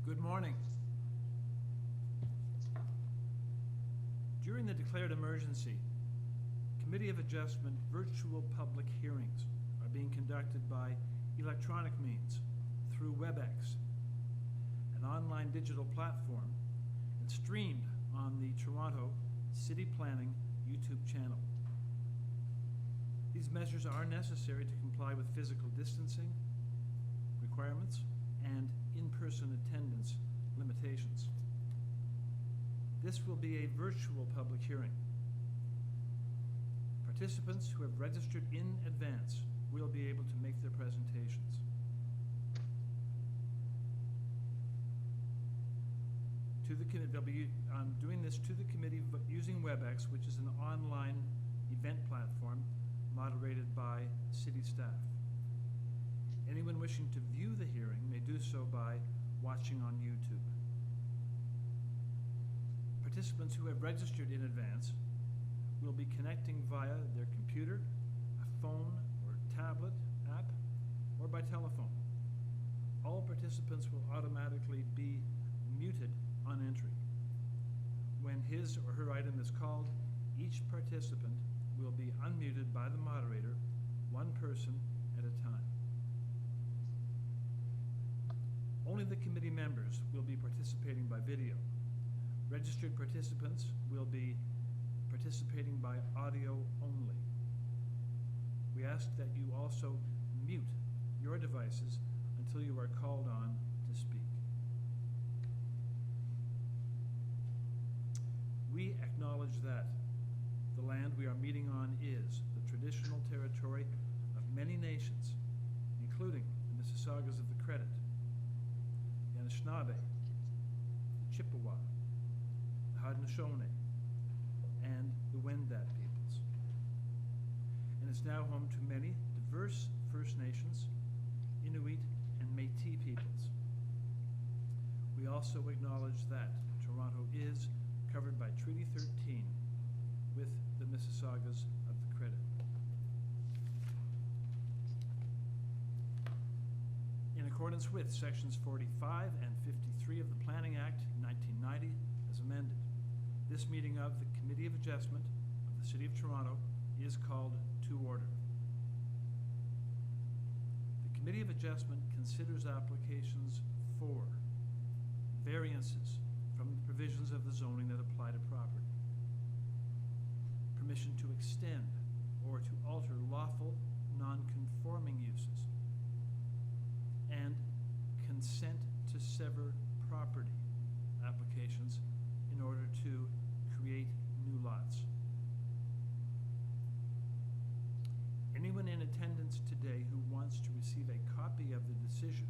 Good morning. During the declared emergency, Committee of Adjustment virtual public hearings are being conducted by electronic means through WebEx, an online digital platform, and streamed on the Toronto City Planning YouTube channel. These measures are necessary to comply with physical distancing requirements and in-person attendance limitations. This will be a virtual public hearing. Participants who have registered in advance will be able to make their presentations. They'll be doing this to the committee using WebEx, which is an online event platform moderated by city staff. Anyone wishing to view the hearing may do so by watching on YouTube. Participants who have registered in advance will be connecting via their computer, a phone or tablet app, or by telephone. All participants will automatically be muted on entry. When his or her item is called, each participant will be unmuted by the moderator, one person at a time. Only the committee members will be participating by video. Registered participants will be participating by audio only. We ask that you also mute your devices until you are called on to speak. We acknowledge that the land we are meeting on is the traditional territory of many nations, including the Mississaugas of the Credit, the Anishinaabe, the Chippewa, the Haudenosaunee, and the Wendat peoples. And it's now home to many diverse First Nations, Inuit, and Métis peoples. We also acknowledge that Toronto is covered by Treaty 13 with the Mississaugas of the Credit. In accordance with Sections 45 and 53 of the Planning Act 1990 as amended, this meeting of the Committee of Adjustment of the City of Toronto is called to order. The Committee of Adjustment considers applications for variances from the provisions of the zoning that apply to property, permission to extend or to alter lawful non-conforming uses, and consent to sever property applications in order to create new lots. Anyone in attendance today who wants to receive a copy of the decision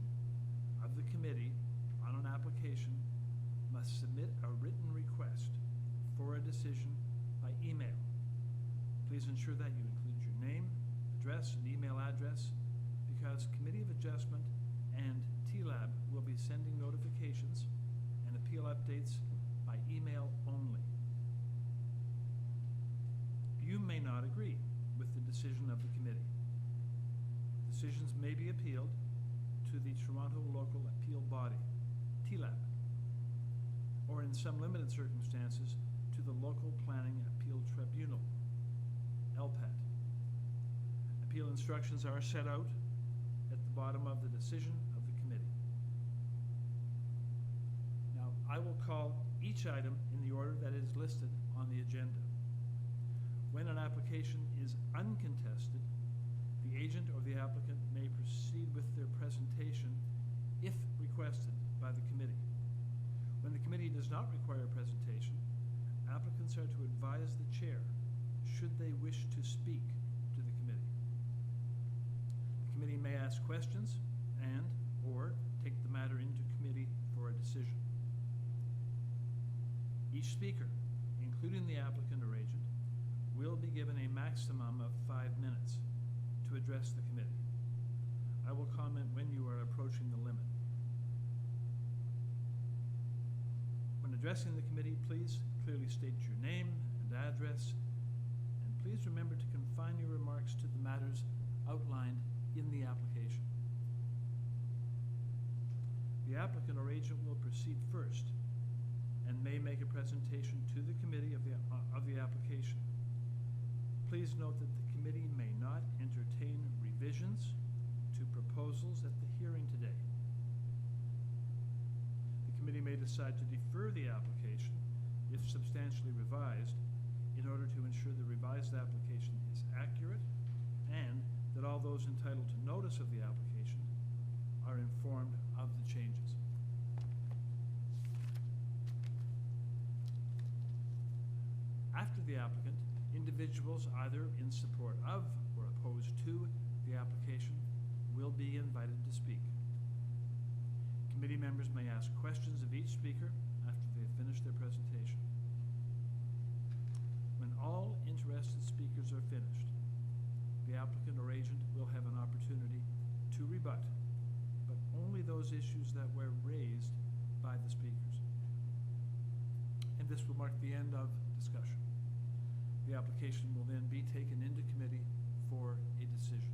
of the committee on an application must submit a written request for a decision by email. Please ensure that you include your name, address, and email address, because Committee of Adjustment and TLAB will be sending notifications and appeal updates by email only. You may not agree with the decision of the committee. Decisions may be appealed to the Toronto Local Appeal Body, TLAB, or in some limited circumstances, to the Local Planning Appeal Tribunal, LPAT. Appeal instructions are set out at the bottom of the decision of the committee. Now, I will call each item in the order that is listed on the agenda. When an application is uncontested, the agent or the applicant may proceed with their presentation if requested by the committee. When the committee does not require a presentation, applicants are to advise the chair should they wish to speak to the committee. The committee may ask questions and/or take the matter into committee for a decision. Each speaker, including the applicant or agent, will be given a maximum of 5 minutes to address the committee. I will comment when you are approaching the limit. When addressing the committee, please clearly state your name and address, and please remember to confine your remarks to the matters outlined in the application. The applicant or agent will proceed first and may make a presentation to the committee of the application. Please note that the committee may not entertain revisions to proposals at the hearing today. The committee may decide to defer the application if substantially revised in order to ensure the revised application is accurate and that all those entitled to notice of the application are informed of the changes. After the applicant, individuals either in support of or opposed to the application will be invited to speak. Committee members may ask questions of each speaker after they have finished their presentation. When all interested speakers are finished, the applicant or agent will have an opportunity to rebut, but only those issues that were raised by the speakers. And this will mark the end of discussion. The application will then be taken into committee for a decision.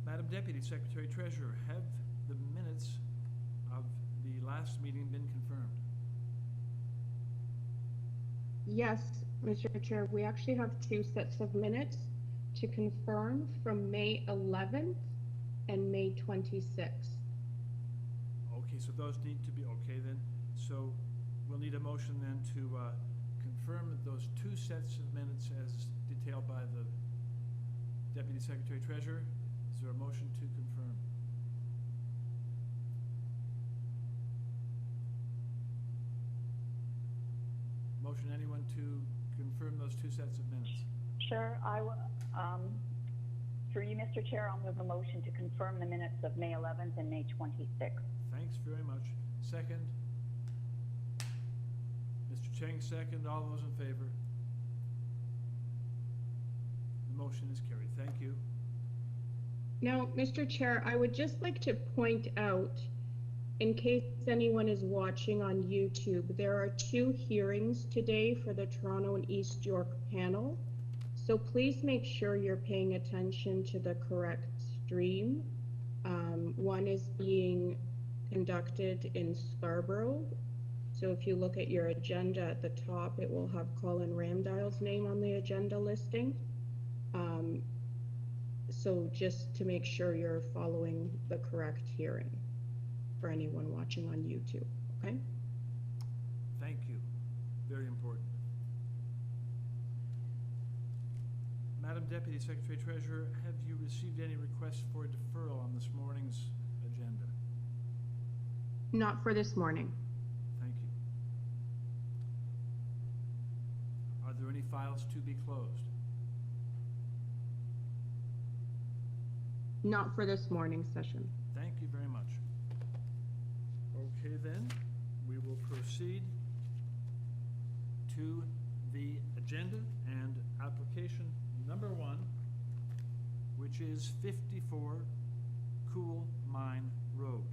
Madam Deputy Secretary Treasurer, have the minutes of the last meeting been confirmed? Yes, Mr. Chair, we actually have 2 sets of minutes to confirm from May 11th and May 26th. Okay, so those need to be, okay then. So we'll need a motion then to confirm those 2 sets of minutes as detailed by the Deputy Secretary Treasurer. Is there a motion to confirm? Motion, anyone to confirm those 2 sets of minutes? Sure, through you, Mr. Chair, I'll move a motion to confirm the minutes of May 11th and May 26th. Thanks very much. Second? Mr. Cheng, second. All those in favor? The motion is carried. Thank you. Now, Mr. Chair, I would just like to point out, in case anyone is watching on YouTube, there are 2 hearings today for the Toronto and East York panel. So please make sure you're paying attention to the correct stream. One is being conducted in Scarborough. So if you look at your agenda at the top, it will have Colin Ramdile's name on the agenda listing. So just to make sure you're following the correct hearing for anyone watching on YouTube, okay? Thank you. Very important. Madam Deputy Secretary Treasurer, have you received any requests for a deferral on this morning's agenda? Not for this morning. Thank you. Are there any files to be closed? Not for this morning's session. Thank you very much. Okay then, we will proceed to the agenda and application number 1, which is 54 COOLMINE Road.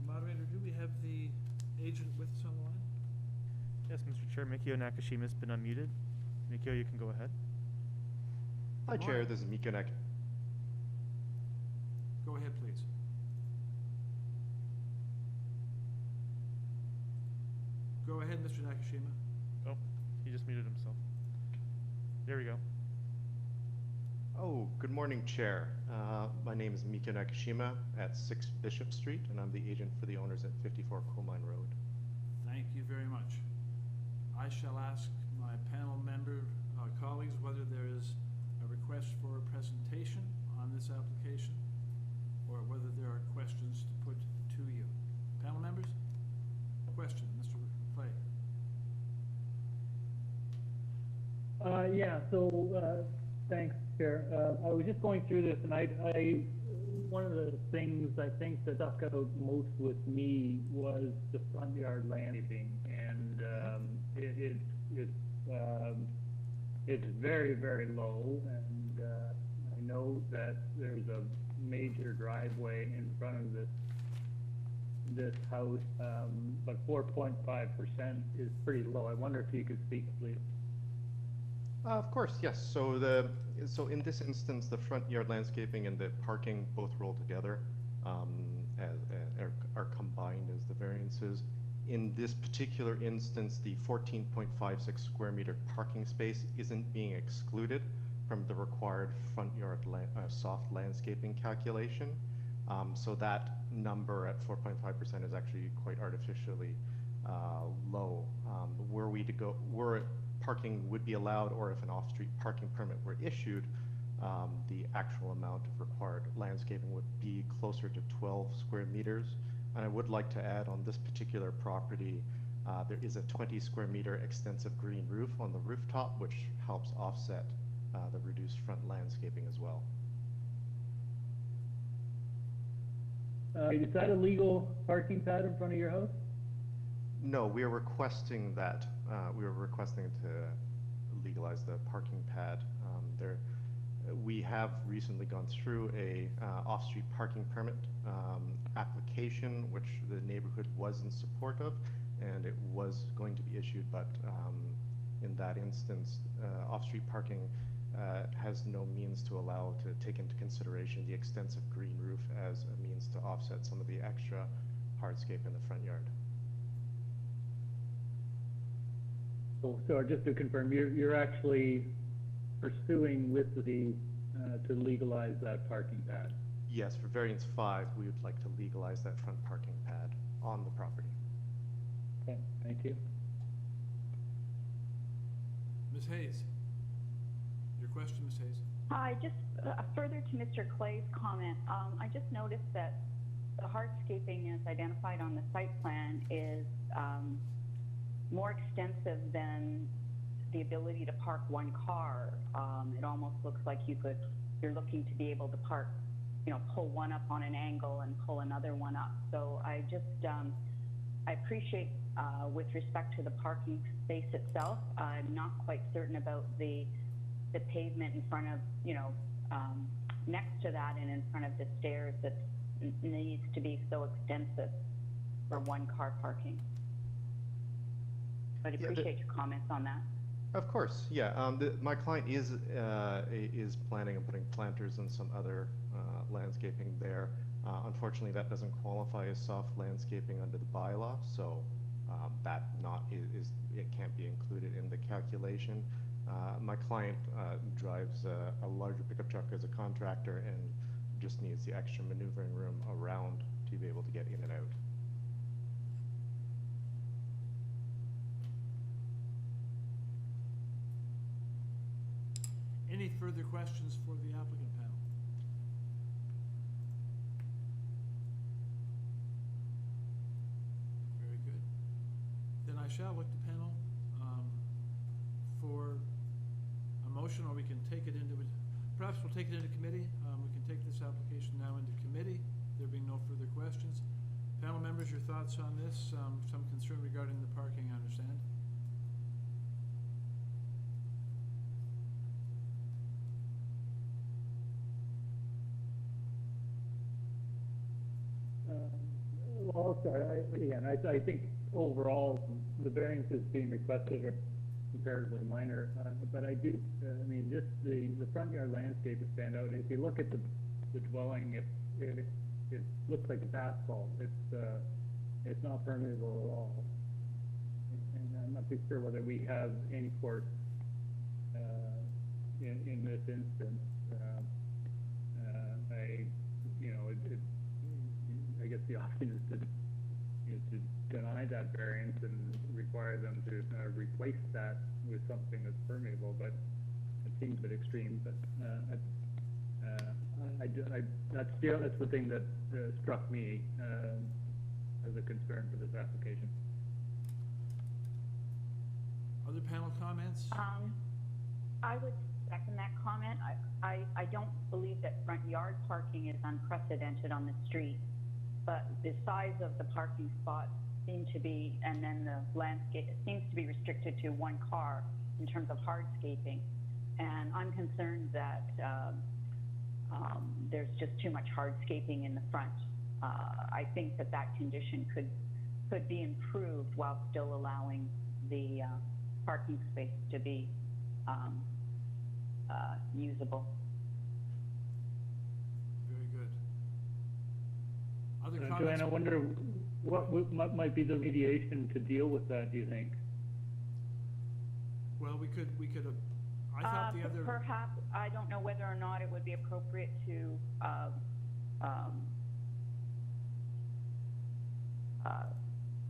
Moderator, do we have the agent with us on the line? Yes, Mr. Chair, Mikio Nakashima has been unmuted. Mikio, you can go ahead. Hi, Chair. This is Mikio Nakashima. Go ahead, please. Go ahead, Mr. Nakashima. Oh, he just muted himself. There we go. Oh, good morning, Chair. My name is Mikio Nakashima at 6 Bishop Street, and I'm the agent for the owners at 54 COOLMINE Road. Thank you very much. I shall ask my panel member colleagues whether there is a request for a presentation on this application or whether there are questions to put to you. Panel members? Question, Mr. Clay. Yeah, so thanks, Chair. I was just going through this, and one of the things I think that stuck out most with me was the front yard landing, and it's very, very low, and I know that there's a major driveway in front of this house, but 4.5% is pretty low. I wonder if you could speak, please. Of course, yes. So in this instance, the front yard landscaping and the parking both roll together, are combined as the variances. In this particular instance, the 14.56 square meter parking space isn't being excluded from the required front yard soft landscaping calculation. So that number at 4.5% is actually quite artificially low. Were parking would be allowed, or if an off-street parking permit were issued, the actual amount of required landscaping would be closer to 12 square meters. And I would like to add, on this particular property, there is a 20 square meter extensive green roof on the rooftop, which helps offset the reduced front landscaping as well. Is that a legal parking pad in front of your house? No, we are requesting that. We are requesting to legalize the parking pad. We have recently gone through a off-street parking permit application, which the neighborhood was in support of, and it was going to be issued, but in that instance, off-street parking has no means to allow to take into consideration the extensive green roof as a means to offset some of the extra hardscape in the front yard. So just to confirm, you're actually pursuing with the, to legalize that parking pad? Yes, for variance 5, we would like to legalize that front parking pad on the property. Okay, thank you. Ms. Hayes, your question, Ms. Hayes? Hi, just further to Mr. Clay's comment, I just noticed that the hardscaping as identified on the site plan is more extensive than the ability to park one car. It almost looks like you're looking to be able to park, pull one up on an angle and pull another one up. So I just, I appreciate with respect to the parking space itself, I'm not quite certain about the pavement in front of, next to that and in front of the stairs that needs to be so extensive for one car parking. But I appreciate your comments on that. Of course, yeah. My client is planning on putting planters and some other landscaping there. Unfortunately, that doesn't qualify as soft landscaping under the bylaw, so it can't be included in the calculation. My client drives a larger pickup truck as a contractor and just needs the extra maneuvering room around to be able to get in and out. Any further questions for the applicant panel? Very good. Then I shall look to panel for a motion, or we can take it into, perhaps we'll take it into committee. We can take this application now into committee, there being no further questions. Panel members, your thoughts on this? Some concern regarding the parking, I understand. Well, sorry, I think overall the variances being requested are comparatively minor, but I do, just the front yard landscape is stand out. If you look at the dwelling, it looks like it's asphalt. It's not permeable at all, and I'm not too sure whether we have any court in this instance. I guess the option is to deny that variance and require them to replace that with something that's permeable, but it seems a bit extreme. But that's the thing that struck me as a concern for this application. Other panel comments? I would second that comment. I don't believe that front yard parking is unprecedented on the street, but the size of the parking spots seem to be, and then the landscape, it seems to be restricted to one car in terms of hardscaping. And I'm concerned that there's just too much hardscaping in the front. I think that condition could be improved while still allowing the parking space to be usable. Very good. Other comments? Joanne, I wonder what might be the mediation to deal with that, do you think? Well, we could, I thought the other. Perhaps, I don't know whether or not it would be appropriate to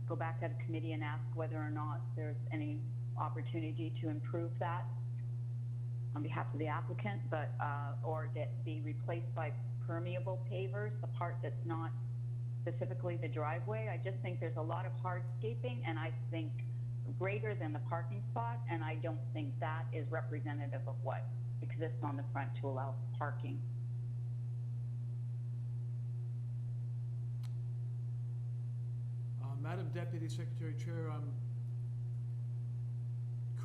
go back to the committee and ask whether or not there's any opportunity to improve that on behalf of the applicant, but or that be replaced by permeable pavers, the part that's not specifically the driveway. I just think there's a lot of hardscaping, and I think greater than the parking spot, and I don't think that is representative of what exists on the front to allow parking. Madam Deputy Secretary Chair,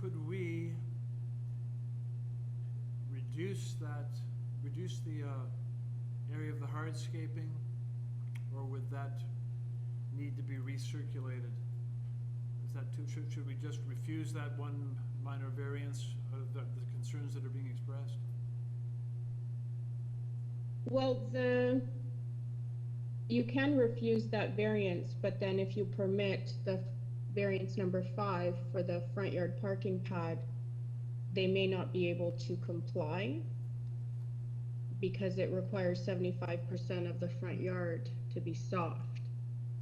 could we reduce the area of the hardscaping, or would that need to be recirculated? Is that too, should we just refuse that one minor variance of the concerns that are being expressed? Well, you can refuse that variance, but then if you permit the variance number 5 for the front yard parking pad, they may not be able to comply because it requires 75% of the front yard to be soft.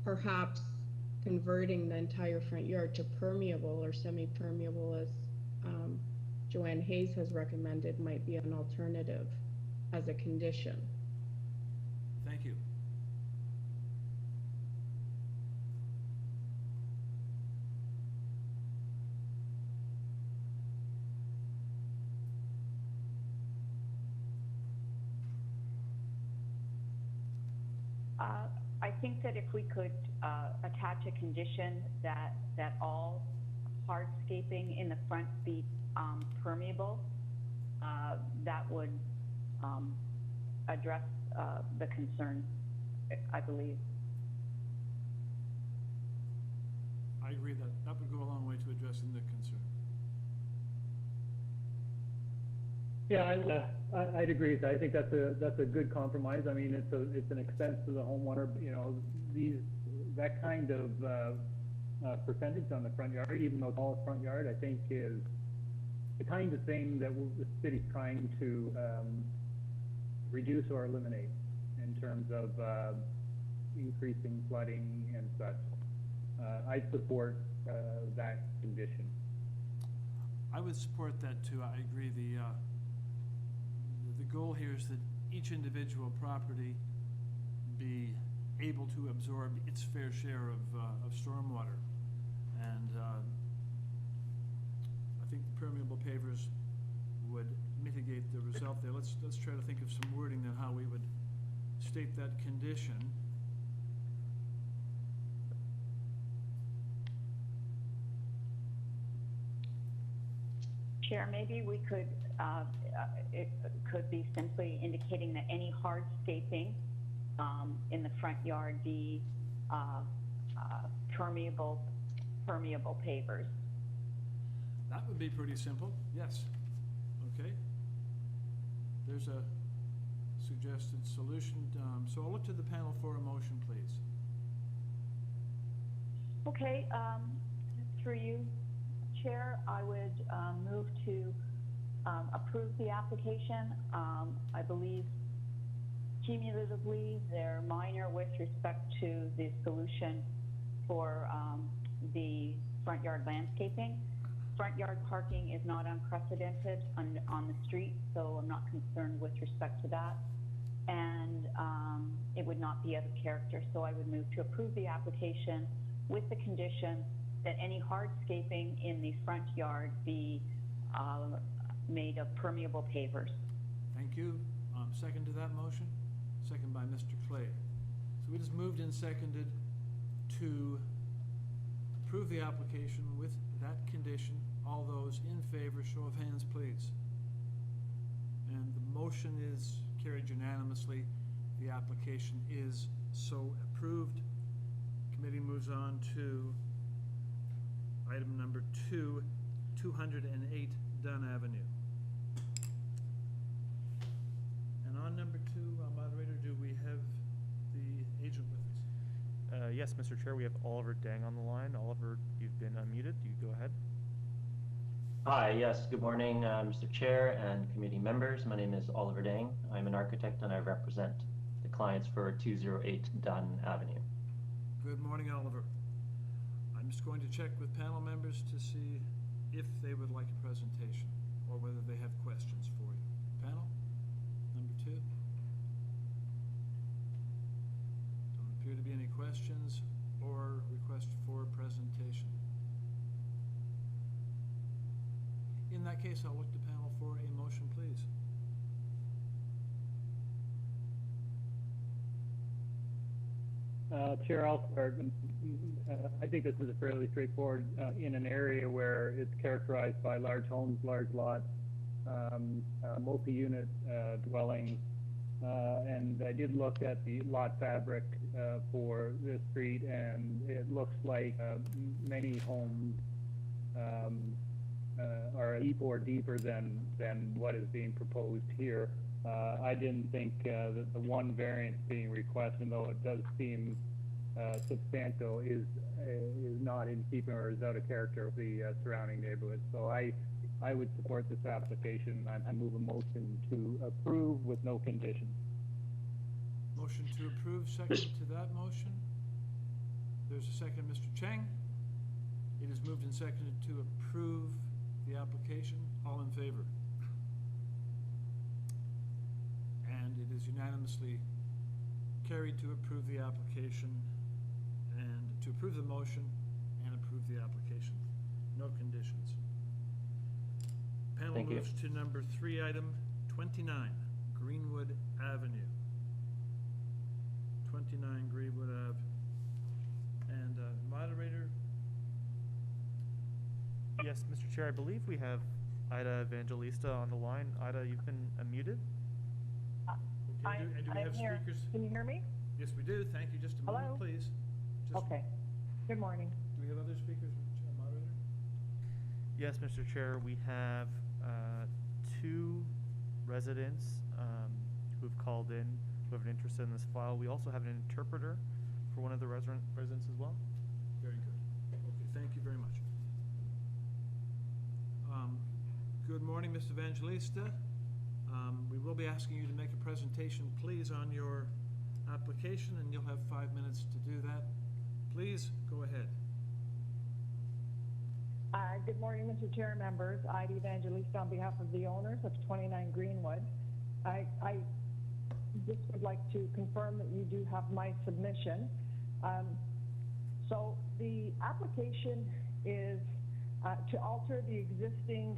Perhaps converting the entire front yard to permeable or semi-permeable, as Joanne Hayes has recommended, might be an alternative as a condition. Thank you. I think that if we could attach a condition that all hardscaping in the front be permeable, that would address the concern, I believe. I agree that would go a long way to addressing the concern. Yeah, I'd agree with that. I think that's a good compromise. I mean, it's an expense to the homeowner. You know, that kind of percentage on the front yard, even though it's all front yard, I think is the kind of thing that the city's trying to reduce or eliminate in terms of increasing flooding and such. I'd support that condition. I would support that too. I agree. The goal here is that each individual property be able to absorb its fair share of stormwater, and I think the permeable pavers would mitigate the result there. Let's try to think of some wording on how we would state that condition. Chair, maybe we could, it could be simply indicating that any hardscaping in the front yard be permeable pavers. That would be pretty simple, yes. Okay. There's a suggested solution. So I'll look to the panel for a motion, please. Okay, through you, Chair, I would move to approve the application. I believe cumulatively they're minor with respect to the solution for the front yard landscaping. Front yard parking is not unprecedented on the street, so I'm not concerned with respect to that. And it would not be of a character, so I would move to approve the application with the condition that any hardscaping in the front yard be made of permeable pavers. Thank you. Second to that motion? Second by Mr. Clay. So we just moved and seconded to approve the application with that condition. All those in favor, show of hands, please. And the motion is carried unanimously. The application is so approved. Committee moves on to item number 2, 208 Dunn Avenue. And on number 2, moderator, do we have the agent with us? Yes, Mr. Chair, we have Oliver Dang on the line. Oliver, you've been unmuted. You go ahead. Hi, yes, good morning, Mr. Chair and committee members. My name is Oliver Dang. I'm an architect and I represent the clients for 208 Dunn Avenue. Good morning, Oliver. I'm just going to check with panel members to see if they would like a presentation or whether they have questions for you. Panel, number 2. Don't appear to be any questions or request for presentation. In that case, I'll look to panel for a motion, please. Chair, I'll start. I think this is a fairly straightforward in an area where it's characterized by large homes, large lots, multi-unit dwellings, and I did look at the lot fabric for this street, and it looks like many homes are deeper than what is being proposed here. I didn't think that the one variance being requested, though it does seem substantial, is not in keeping or is out of character with the surrounding neighborhood. So I would support this application. I move a motion to approve with no conditions. Motion to approve, second to that motion. There's a second, Mr. Cheng. It is moved and seconded to approve the application. All in favor? And it is unanimously carried to approve the application and to approve the motion and approve the application. No conditions. Panel Thank you. moves to number 3, item 29, Greenwood Avenue. 29 Greenwood Ave. And moderator, Yes, Mr. Chair, I believe we have Ida Evangelista on the line. Ida, you've been unmuted. okay, and do we have here. speakers? Can you hear me? Yes, we do. Thank you. Just a moment, Hello? please. Okay. Good morning. Do we have other speakers, moderator? Yes, Mr. Chair, we have 2 residents who've called in who have an interest in this file. We also have an interpreter for one of the residents as well. Very good. Okay, thank you very much. Good morning, Mr. Evangelista. We will be asking you to make a presentation, please, on your application, and you'll have 5 minutes to do that. Please, go ahead. Good morning, Mr. Chair, members. Ida Evangelista on behalf of the owners of 29 Greenwood. I just would like to confirm that you do have my submission. So the application is to alter the existing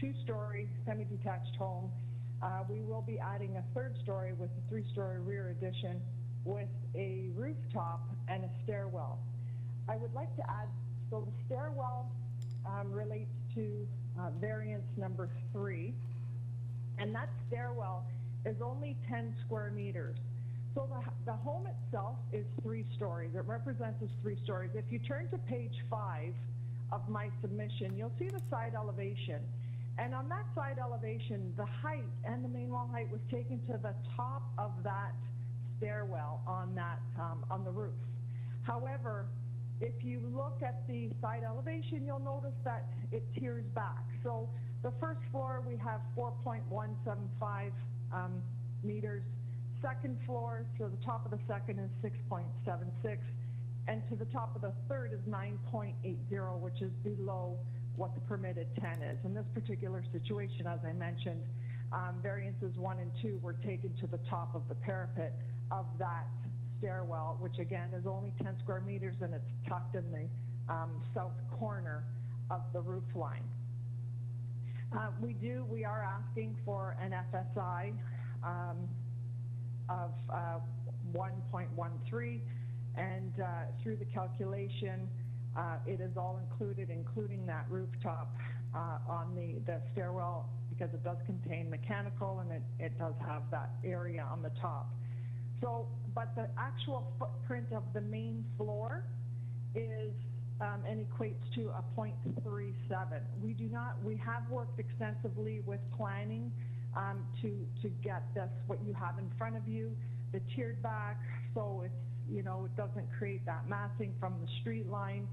2-story semi-detached home. We will be adding a 3rd story with a 3-story rear addition with a rooftop and a stairwell. I would like to add, so the stairwell relates to variance number 3, and that stairwell is only 10 square meters. So the home itself is 3 stories. It represents as 3 stories. If you turn to page 5 of my submission, you'll see the side elevation. And on that side elevation, the height and the main wall height was taken to the top of that stairwell on that on the roof. However, if you look at the side elevation, you'll notice that it tears back. So the first floor, we have 4.175 meters. Second floor, so the top of the second is 6.76, and to the top of the third is 9.80, which is below what the permitted 10 is. In this particular situation, as I mentioned, variances 1 and 2 were taken to the top of the parapet of that stairwell, which again is only 10 square meters, and it's tucked in the south corner of the roof line. We are asking for an FSI of 1.13, and through the calculation, it is all included, including that rooftop on the stairwell, because it does contain mechanical and it does have that area on the top. So, but the actual footprint of the main floor is and equates to a 0.37. We have worked extensively with planning to get this, what you have in front of you, the tiered back, so it's, you know, it doesn't create that massing from the street line.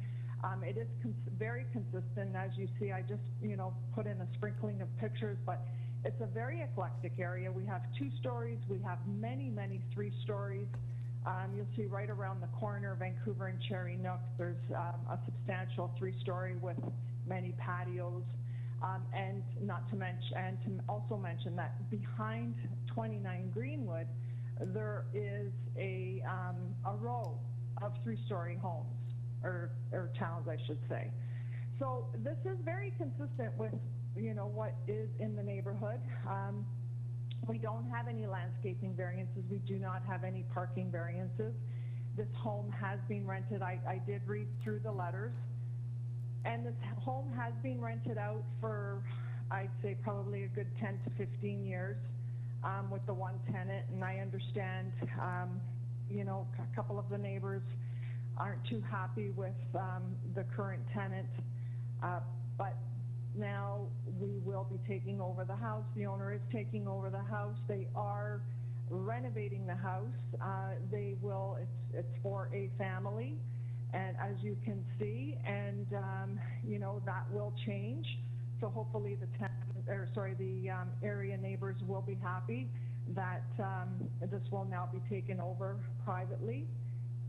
It is very consistent. As you see, I just, you know, put in a sprinkling of pictures, but it's a very eclectic area. We have 2 stories. We have many, many 3 stories. You'll see right around the corner, Vancouver and Cherry Nook, there's a substantial 3-story with many patios. And not to mention, and to also mention that behind 29 Greenwood, there is a row of 3-story homes, or towns, I should say. So this is very consistent with, you know, what is in the neighborhood. We don't have any landscaping variances. We do not have any parking variances. This home has been rented. I did read through the letters. And this home has been rented out for, I'd say, probably a good 10 to 15 years with the one tenant. And I understand, you know, a couple of the neighbors aren't too happy with the current tenant. But now we will be taking over the house. The owner is taking over the house. They are renovating the house. They will, it's for a family. And as you can see, and you know, that will change. So hopefully the area neighbors will be happy that this will now be taken over privately,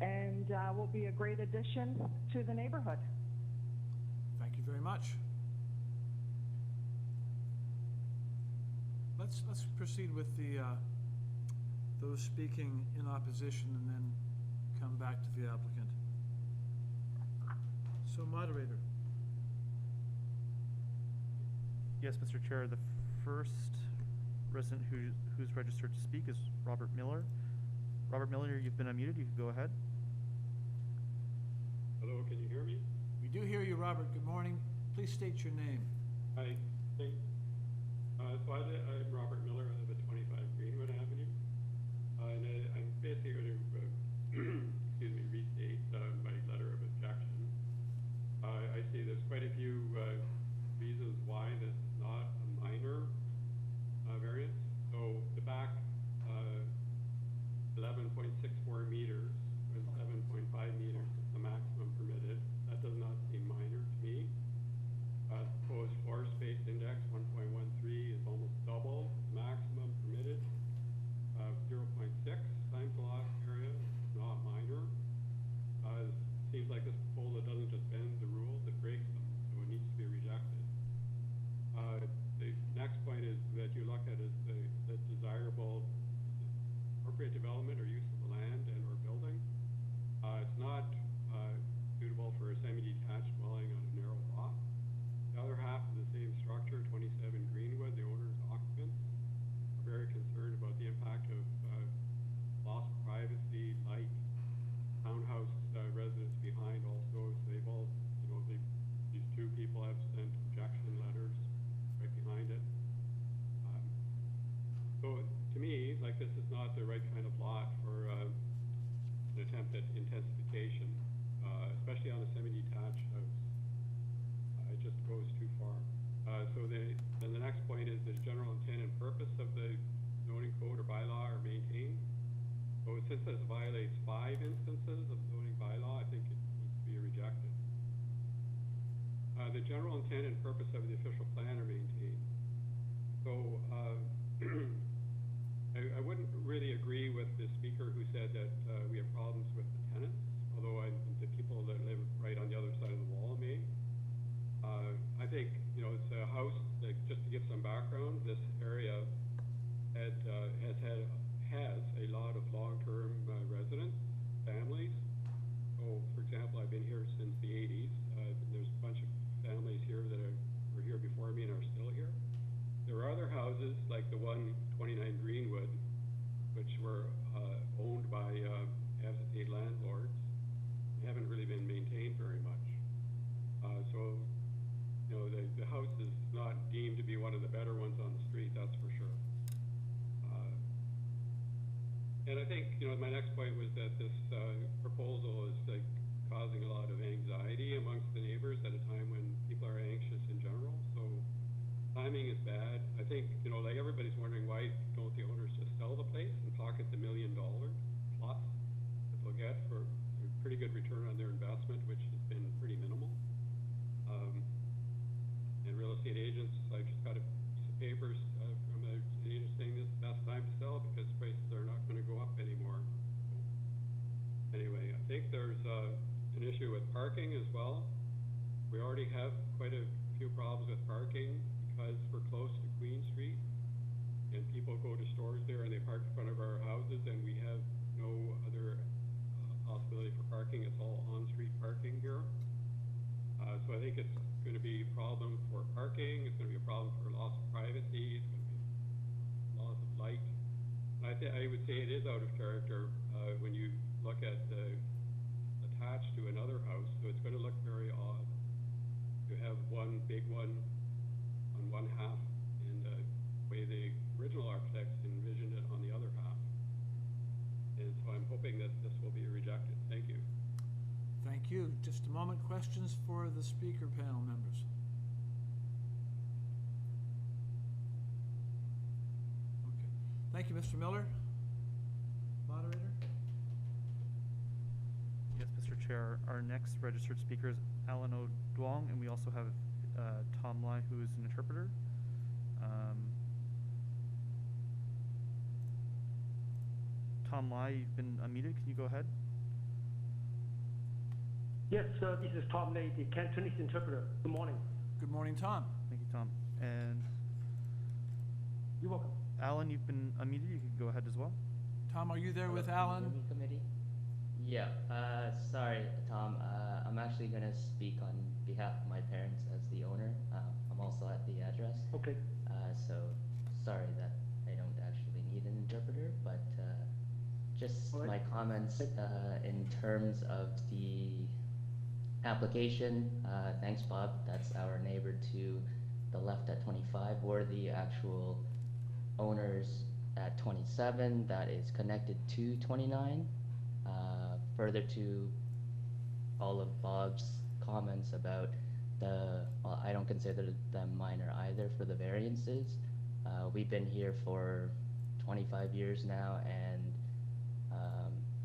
and will be a great addition to the neighborhood. Thank you very much. Let's proceed with the those speaking in opposition, and then come back to the applicant. So, moderator. Yes, Mr. Chair, the first resident who's registered to speak is Robert Miller. Robert Miller, you've been unmuted. You can go ahead. Hello, can you hear me? We do hear you, Robert. Good morning. Please state your name. Hi, thanks. So I'm Robert Miller. I live at 25 Greenwood Avenue. And I'm basically going to, excuse me, restate my letter of objection. I see there's quite a few reasons why this is not a minor variance. So the back 11.64 meters and 7.5 meters is the maximum permitted. That does not seem minor to me. Proposed floor space index 1.13 is almost double the maximum permitted. 0.6 times the lot area, not minor. Seems like this proposal doesn't just bend the rules, it breaks them, so it needs to be rejected. The next point is that you look at is the desirable appropriate development or use of the land and or building. It's not suitable for a semi-detached dwelling on a narrow lot. The other half of the same structure, 27 Greenwood, the owner's occupants are very concerned about the impact of loss of privacy, light, townhouse residents behind also. So they've all, you know, these 2 people have sent objection letters right behind it. So to me, like, this is not the right kind of lot for an attempt at intensification, especially on a semi-detached house. It just goes too far. Then the next point is the general intent and purpose of the zoning code or bylaw are maintained. So since this violates 5 instances of zoning bylaw, I think it needs to be rejected. The general intent and purpose of the official plan are maintained. So I wouldn't really agree with the speaker who said that we have problems with the tenants, although the people that live right on the other side of the wall may. I think, you know, it's a house that, just to give some background, this area has a lot of long-term residents, families. So, for example, I've been here since the 80s. There's a bunch of families here that were here before me and are still here. There are other houses, like the one 29 Greenwood, which were owned by absentee landlords. They haven't really been maintained very much. So, you know, the house is not deemed to be one of the better ones on the street, that's for sure. And I think, you know, my next point was that this proposal is like causing a lot of anxiety amongst the neighbors at a time when people are anxious in general. So timing is bad. I think, you know, like everybody's wondering why don't the owners just sell the place and pocket the $1 million plus that they'll get for a pretty good return on their investment, which has been pretty minimal. And real estate agents, I just got a piece of papers from an agent saying this is the best time to sell because prices are not going to go up anymore. So, anyway, I think there's an issue with parking as well. We already have quite a few problems with parking because we're close to Queen Street and people go to stores there and they park in front of our houses and we have no other possibility for parking. It's all on-street parking here. So I think it's going to be a problem for parking. It's going to be a problem for loss of privacy. It's going to be loss of light. And I would say it is out of character when you look at attached to another house. So it's going to look very odd to have one big one on one half and the way the original architects envisioned it on the other half. And so I'm hoping that this will be rejected. Thank you. Thank you. Just a moment. Questions for the speaker panel members? Okay. Thank you, Mr. Miller. Moderator? Yes, Mr. Chair. Our next registered speaker is Alan O'Dwong, and we also have Tom Lai, who is an interpreter. Tom Lai, you've been unmuted. Can you go ahead? Yes, this is Tom Lai, the Cantonese interpreter. Good morning. Good morning, Tom. Thank you, Tom. And You're welcome. Alan, you've been unmuted. You can go ahead as well. Tom, are you there with Alan? Committee? Yeah, sorry, Tom. I'm actually going to speak on behalf of my parents as the owner. I'm also at the address. Okay. So sorry that I don't actually need an interpreter, but just All right. my comments in terms of the application. Thanks, Bob. That's our neighbor to the left at 25. We're the actual owners at 27 that is connected to 29. Further to all of Bob's comments about well, I don't consider them minor either for the variances. We've been here for 25 years now, and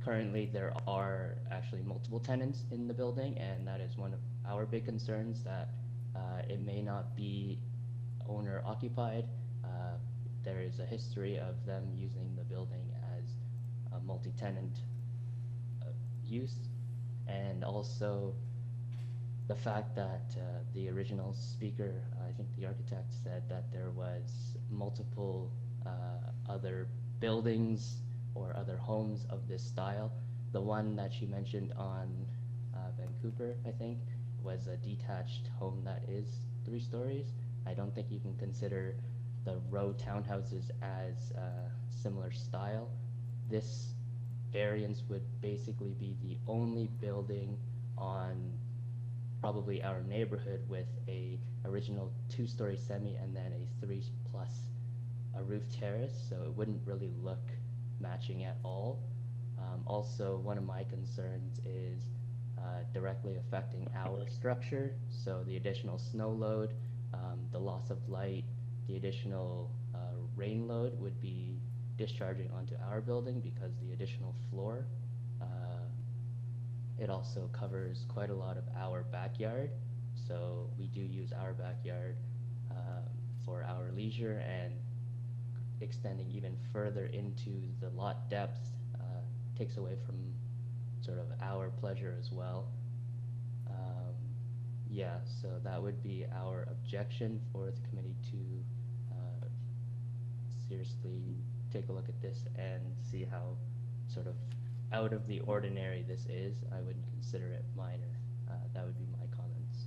currently there are actually multiple tenants in the building, and that is one of our big concerns, that it may not be owner occupied. There is a history of them using the building as a multi-tenant use, and also the fact that the original speaker, I think the architect, said that there was multiple other buildings or other homes of this style. The one that she mentioned on Vancouver, I think, was a detached home that is 3 stories. I don't think you can consider the row townhouses as similar style. This variance would basically be the only building on probably our neighborhood with a original 2-story semi and then a 3+ a roof terrace, so it wouldn't really look matching at all. Also, one of my concerns is directly affecting our structure, so the additional snow load, the loss of light, the additional rain load would be discharging onto our building because the additional floor. It also covers quite a lot of our backyard, so we do use our backyard for our leisure, and extending even further into the lot depth takes away from sort of our pleasure as well. Yeah, so that would be our objection for the committee to seriously take a look at this and see how sort of out of the ordinary this is. I wouldn't consider it minor. That would be my comments.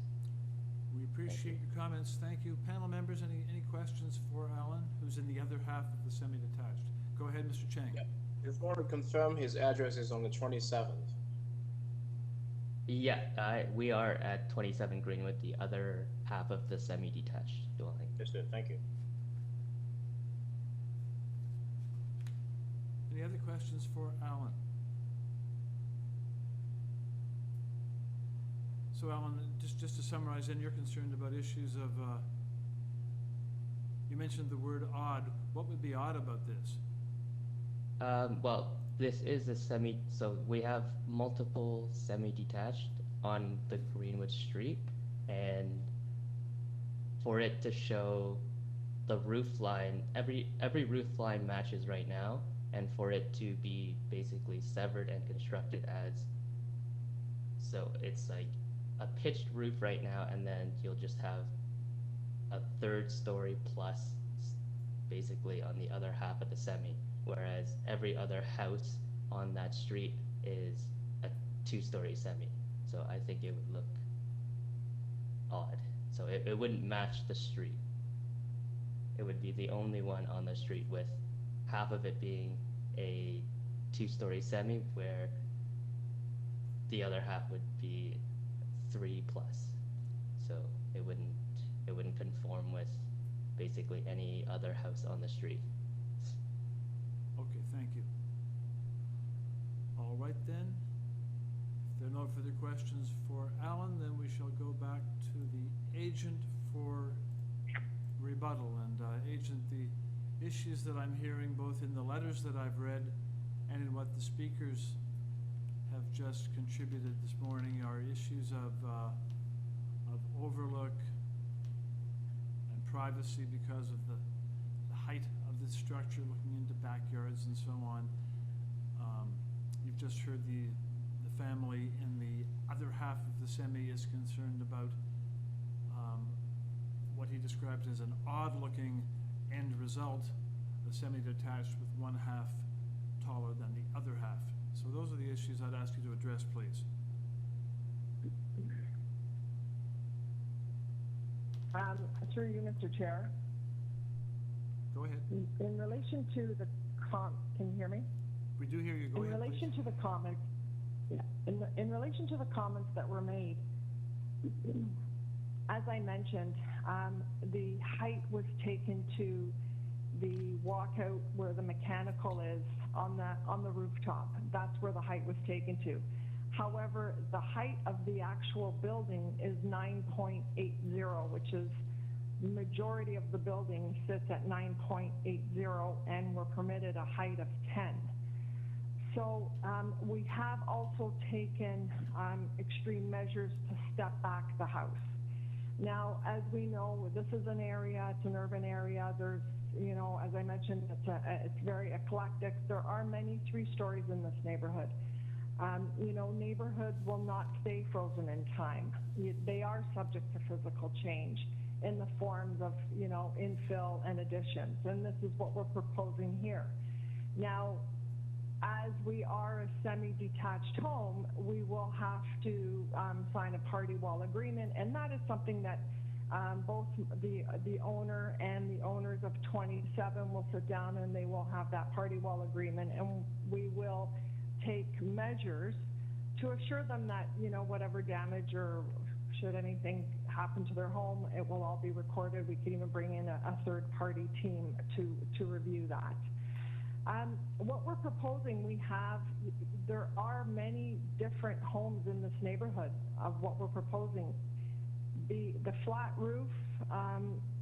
We appreciate your comments. Thank you. Panel members, any questions for Alan, who's in the other half of the semi-detached? Go ahead, Mr. Chang. Yeah. Just want to confirm his address is on the 27th. Yeah, we are at 27 Greenwood, the other half of the semi-detached dwelling. Understood. Thank you. Any other questions for Alan? So Alan, just to summarize, then you're concerned about issues of You mentioned the word odd. What would be odd about this? Well, this is a so we have multiple semi-detached on the Greenwood Street, and for it to show the roof line, every roof line matches right now, and for it to be basically severed and constructed as, so it's like a pitched roof right now, and then you'll just have a third story plus basically on the other half of the semi, whereas every other house on that street is a 2-story semi. So I think it would look odd. So it wouldn't match the street. It would be the only one on the street with half of it being a 2-story semi, where the other half would be 3+. So it wouldn't conform with basically any other house on the street. Okay, thank you. All right then. If there are no further questions for Alan, then we shall go back to the agent for rebuttal. And agent, the issues that I'm hearing both in the letters that I've read and in what the speakers have just contributed this morning are issues of overlook and privacy because of the height of the structure looking into backyards and so on. You've just heard the family in the other half of the semi is concerned about what he described as an odd-looking end result, a semi-detached with one half taller than the other half. So those are the issues I'd ask you to address, please. Through you, Mr. Chair. Go ahead. In relation to the can you hear me? We do hear you. Go ahead, In relation please. to the comments, yeah, in relation to the comments that were made, as I mentioned, the height was taken to the walkout where the mechanical is on the rooftop. That's where the height was taken to. However, the height of the actual building is 9.80, which is the majority of the building sits at 9.80, and we're permitted a height of 10. So we have also taken extreme measures to step back the house. Now, as we know, this is an area, it's an urban area. There's, you know, as I mentioned, it's very eclectic. There are many 3 stories in this neighborhood. You know, neighborhoods will not stay frozen in time. They are subject to physical change in the forms of, you know, infill and additions. And this is what we're proposing here. Now, as we are a semi-detached home, we will have to sign a party wall agreement, and that is something that both the owner and the owners of 27 will sit down and they will have that party wall agreement, and we will take measures to assure them that, you know, whatever damage or should anything happen to their home, it will all be recorded. We could even bring in a third-party team to review that. What we're proposing, there are many different homes in this neighborhood of what we're proposing. The flat roof,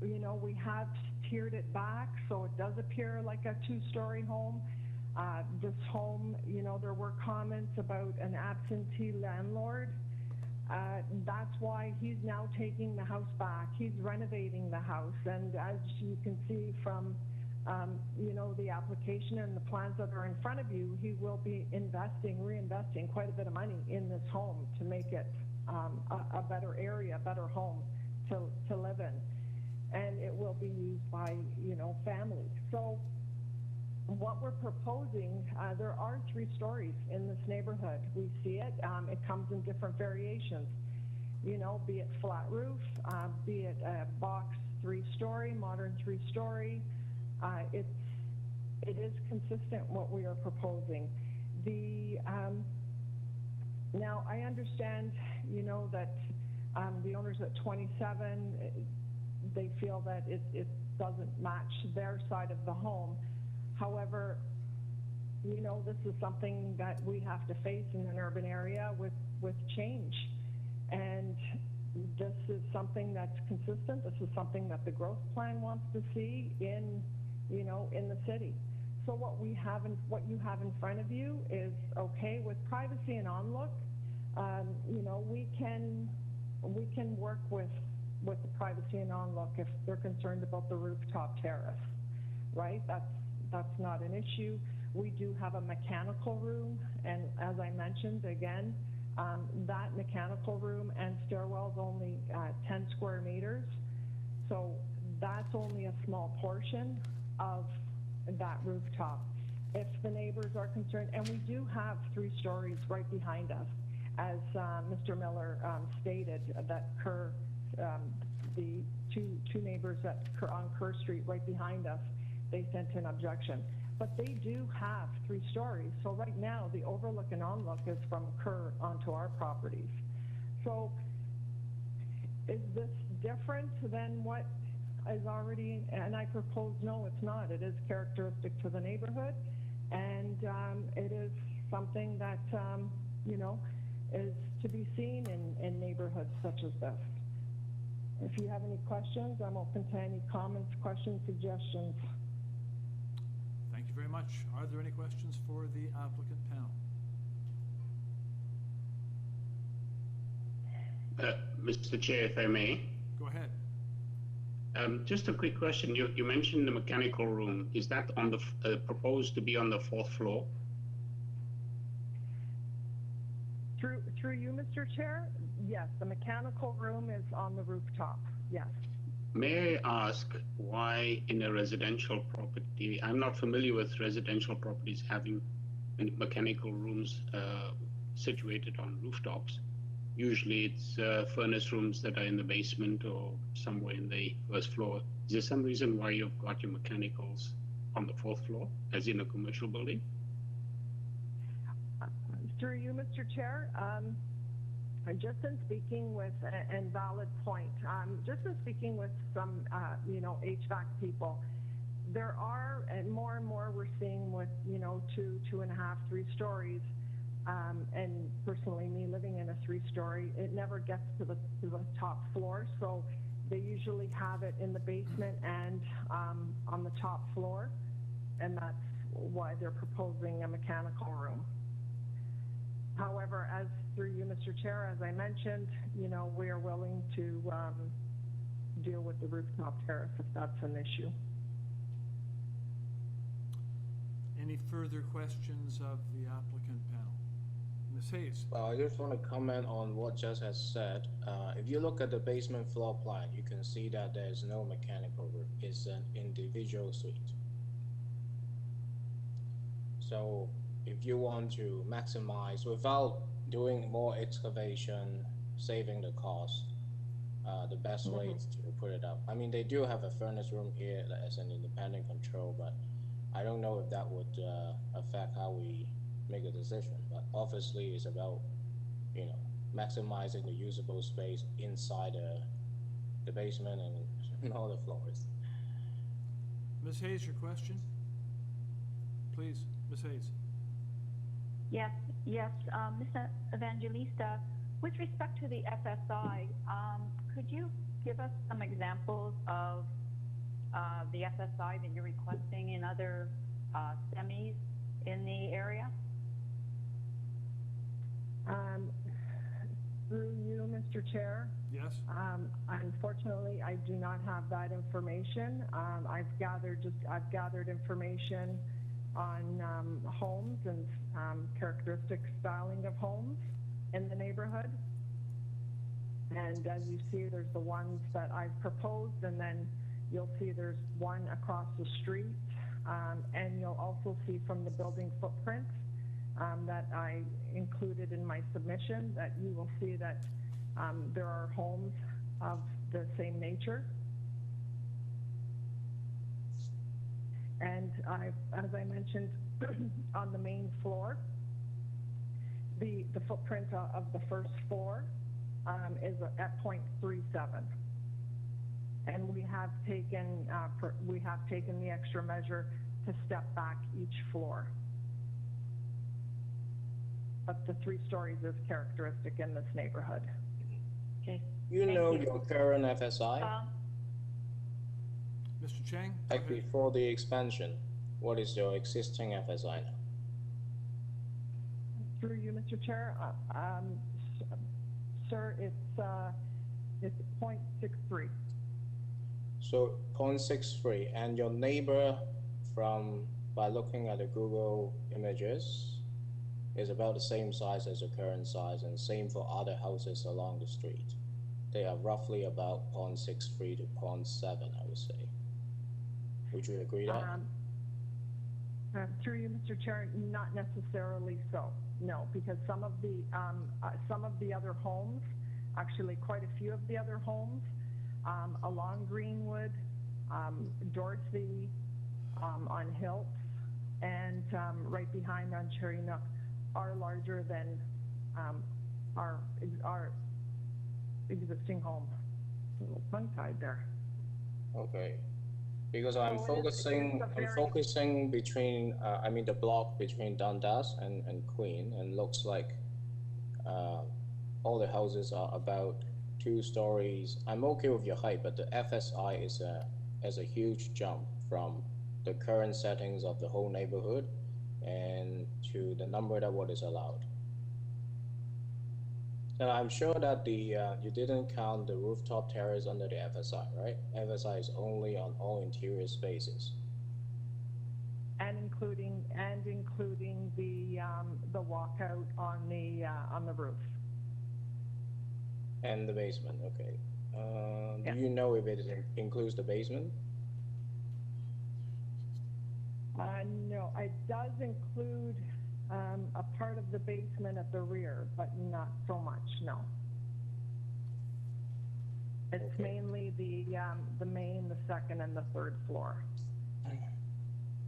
you know, we have tiered it back so it does appear like a 2-story home. This home, you know, there were comments about an absentee landlord. That's why he's now taking the house back. He's renovating the house, and as you can see from you know, the application and the plans that are in front of you, he will be reinvesting quite a bit of money in this home to make it a better area, a better home to live in. And it will be used by, you know, families. So what we're proposing, there are 3 stories in this neighborhood. We see it. It comes in different variations, you know, be it flat roof, be it a box 3-story, modern 3-story. It is consistent what we are proposing. Now I understand, you know, that the owners at 27, they feel that it doesn't match their side of the home. However, you know, this is something that we have to face in an urban area with change. And this is something that's consistent. This is something that the growth plan wants to see in, in the city. So what you have in front of you is okay with privacy and on-look. We can work with the privacy and on-look if they're concerned about the rooftop terrace, right? That's not an issue. We do have a mechanical room, and as I mentioned again, that mechanical room and stairwell is only 10 square meters. So that's only a small portion of that rooftop. If the neighbors are concerned, and we do have 3 stories right behind us, as Mr. Miller stated, that the two neighbors on Kerr Street right behind us, they sent an objection. But they do have 3 stories. So right now, the overlook and onlook is from Kerr onto our properties. So is this different than what is already, and I propose no, it's not. It is characteristic to the neighborhood, and it is something that, is to be seen in neighborhoods such as this. If you have any questions, I'm open to any comments, questions, suggestions. Thank you very much. Are there any questions for the applicant panel? Mr. Chair, if I may. Go ahead. Just a quick question. You mentioned the mechanical room. Is that on the proposed to be on the 4th floor? Through you, Mr. Chair, yes, the mechanical room is on the rooftop, yes. May I ask why in a residential property, I'm not familiar with residential properties having mechanical rooms situated on rooftops. Usually it's furnace rooms that are in the basement or somewhere in the 1st floor. Is there some reason why you've got your mechanicals on the 4th floor, as in a commercial building? Through you, Mr. Chair, just in speaking with, and valid point, just in speaking with some, HVAC people, there are, and more we're seeing with, 2.5, 3 stories, and personally, me living in a 3-story, it never gets to the top floor, so they usually have it in the basement and on the top floor, and that's why they're proposing a mechanical room. However, as through you, Mr. Chair, as I mentioned, we are willing to deal with the rooftop terrace if that's an issue. Any further questions of the applicant panel? Ms. Hayes. Well, I just want to comment on what Jess has said. If you look at the basement floor plan, you can see that there is no mechanical room. It's an individual suite. So if you want to maximize without doing more excavation, saving the cost, the best way is to put it up. I mean, they do have a furnace room here as an independent control, but I don't know if that would affect how we make a decision. But obviously, it's about maximizing the usable space inside the basement and all the floors. Ms. Hayes, your question? Please, Ms. Hayes. Yes, Ms. Evangelista, with respect to the FSI, could you give us some examples of the FSI that you're requesting in other semis in the area? Through you, Mr. Chair. Yes. Unfortunately, I do not have that information. I've gathered information on homes and characteristic styling of homes in the neighborhood. And as you see, there's the ones that I've proposed, and then you'll see there's one across the street, and you'll also see from the building footprint that I included in my submission that you will see that there are homes of the same nature. And as I mentioned, on the main floor, the footprint of the 1st floor is at 0.37. And we have taken the extra measure to step back each floor. But the 3 stories is characteristic in this neighborhood. Okay, You Thank know you. your current FSI? Mr. Chang? go Like ahead. before the expansion, what is your existing FSI now? Through you, Mr. Chair, sir, it's 0.63. So 0.63, and your neighbor by looking at the Google images, is about the same size as the current size, and same for other houses along the street. They are roughly about 0.63 to 0.7, I would say. Would you agree that? Through you, Mr. Chair, not necessarily so, no, because some of the other homes, actually quite a few of the other homes, along Greenwood, Dorothy, on Hilts, and right behind on Cherry Nook, are larger than our existing home. A little tongue-tied there. Okay. Because I'm So it is focusing between, the block between Dundas and Queen, and looks like all the houses are about 2 stories. I'm okay with your height, but the FSI is a huge jump from the current settings of the whole neighborhood and to the number that what is allowed. And I'm sure that you didn't count the rooftop terrace under the FSI, right? FSI is only on all interior spaces. And including the walkout on the roof. And the basement, okay. Yeah. Do you know if it includes the basement? No, it does include a part of the basement at the rear, but not so much, no. It's Okay. mainly the main, the second, and the third floor.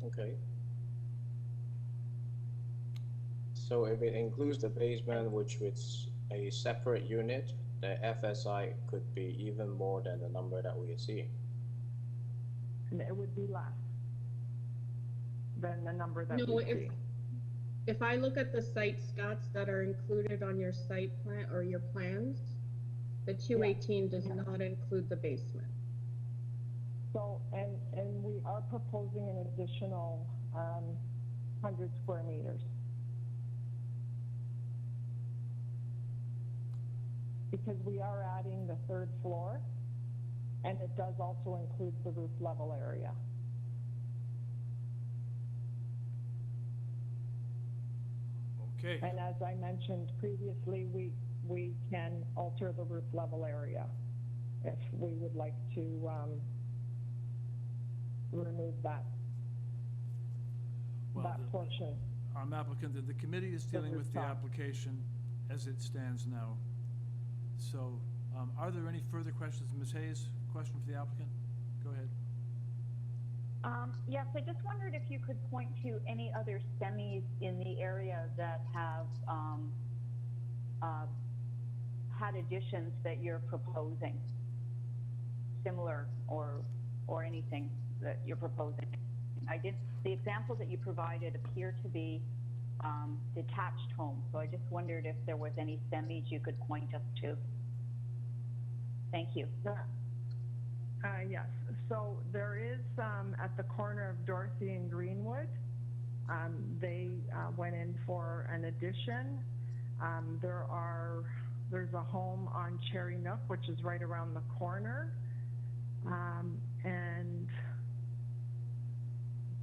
Okay. So if it includes the basement, which is a separate unit, the FSI could be even more than the number that we are seeing. And it would be less than the number that No, we see. if I look at the site stats that are included on your site plan or your plans, the 218 does not include the basement. So, and we are proposing an additional 100 square meters. Because we are adding the third floor, and it does also include the roof level area. Okay. And as I mentioned previously, we can alter the roof level area if we would like to remove that Well, portion. Our applicant, the committee is dealing with the rooftop. application as it stands now. So, are there any further questions? Ms. Hayes, question for the applicant? Go ahead. Yes, I just wondered if you could point to any other semis in the area that have had additions that you're proposing, similar or anything that you're proposing. The examples that you provided appear to be detached homes, so I just wondered if there was any semis you could point us to. Thank you. Yes, so there is at the corner of Dorothy and Greenwood, they went in for an addition. There's a home on Cherry Nook, which is right around the corner, and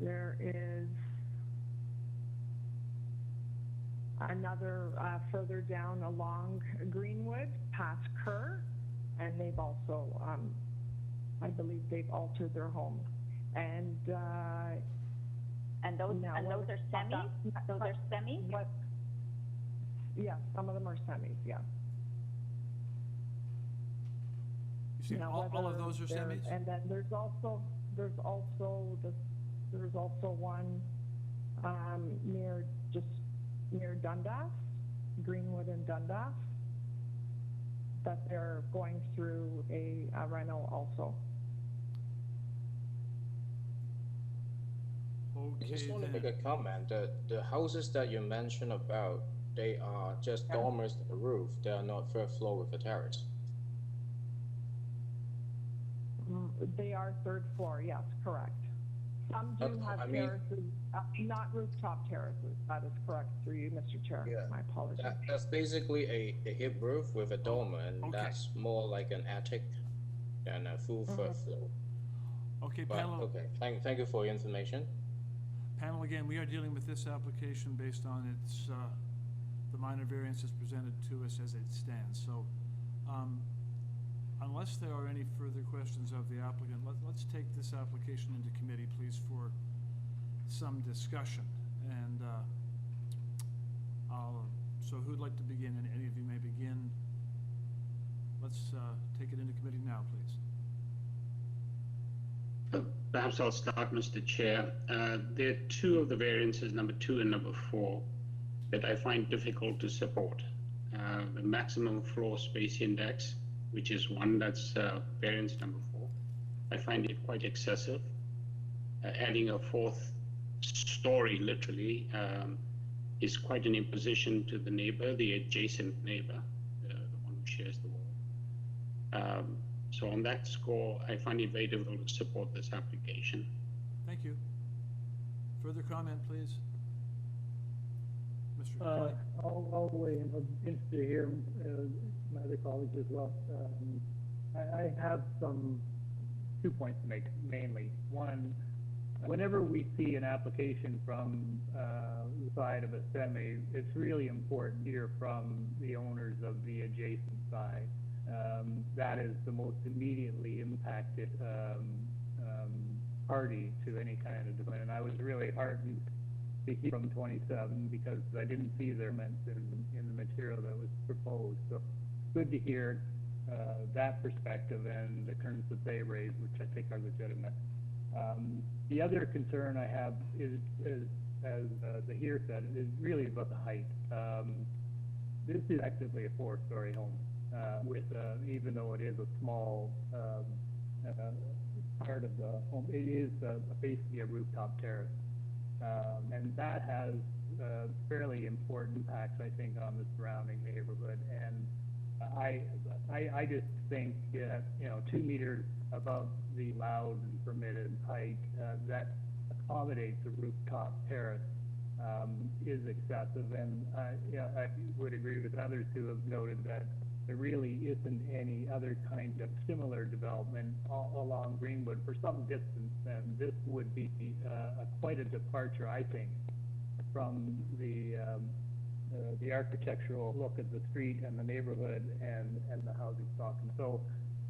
there is another further down along Greenwood past Kerr, and they've also I believe they've altered their home. And those are semis? Those are semis? What? Yeah, some of them are semis, yeah. You see, all of those are semis? And then there's also one near Dundas, Greenwood and Dundas, that they're going through a reno also. Okay, I just want to then. make a comment that the houses that you mentioned about, they are just dormers to the roof. They are not first floor with a terrace. They are third floor, yes, correct. Some do have I mean- terraces, not rooftop terraces. That is correct through you, Mr. Chair. Yeah. My apologies. That's basically a hip roof with a dome, and okay. that's more like an attic than a full third floor. Okay, But, panel. okay, thank you for your information. Panel, again, we are dealing with this application based on its, the minor variances presented to us as it stands. So, unless there are any further questions of the applicant, let's take this application into committee, please, for some discussion. And so who'd like to begin? And any of you may begin. Let's take it into committee now, please. Perhaps I'll start, Mr. Chair. There are two of the variances, number 2 and number 4, that I find difficult to support. The maximum floor space index, which is one, that's variance number 4. I find it quite excessive. Adding a 4th story, literally, is quite an imposition to the neighbor, the adjacent neighbor, the one who shares the wall. So on that score, I find it very difficult to support this application. Thank you. Further comment, please? Mr. Kelly? I'll weigh in. I'm interested to hear my other colleagues as well. I have 2 points to make, mainly. One, whenever we see an application from the side of a semi, it's really important to hear from the owners of the adjacent side. That is the most immediately impacted party to any kind of development. And I was really heartened to hear from 27 because I didn't see their comments in the material that was proposed. So good to hear that perspective and the concerns that they raised, which I think are legitimate. The other concern I have is as the here said, is really about the height. This is effectively a 4-story home. With even though it is a small part of the home, it is basically a rooftop terrace, and that has fairly important impacts, I think, on the surrounding neighborhood. And I just think 2 meters above the allowed and permitted height that accommodates a rooftop terrace is excessive. And I would agree with others who have noted that there really isn't any other kind of similar development along Greenwood for some distance, and this would be quite a departure, I think, from the architectural look at the street and the neighborhood and the housing stock. And so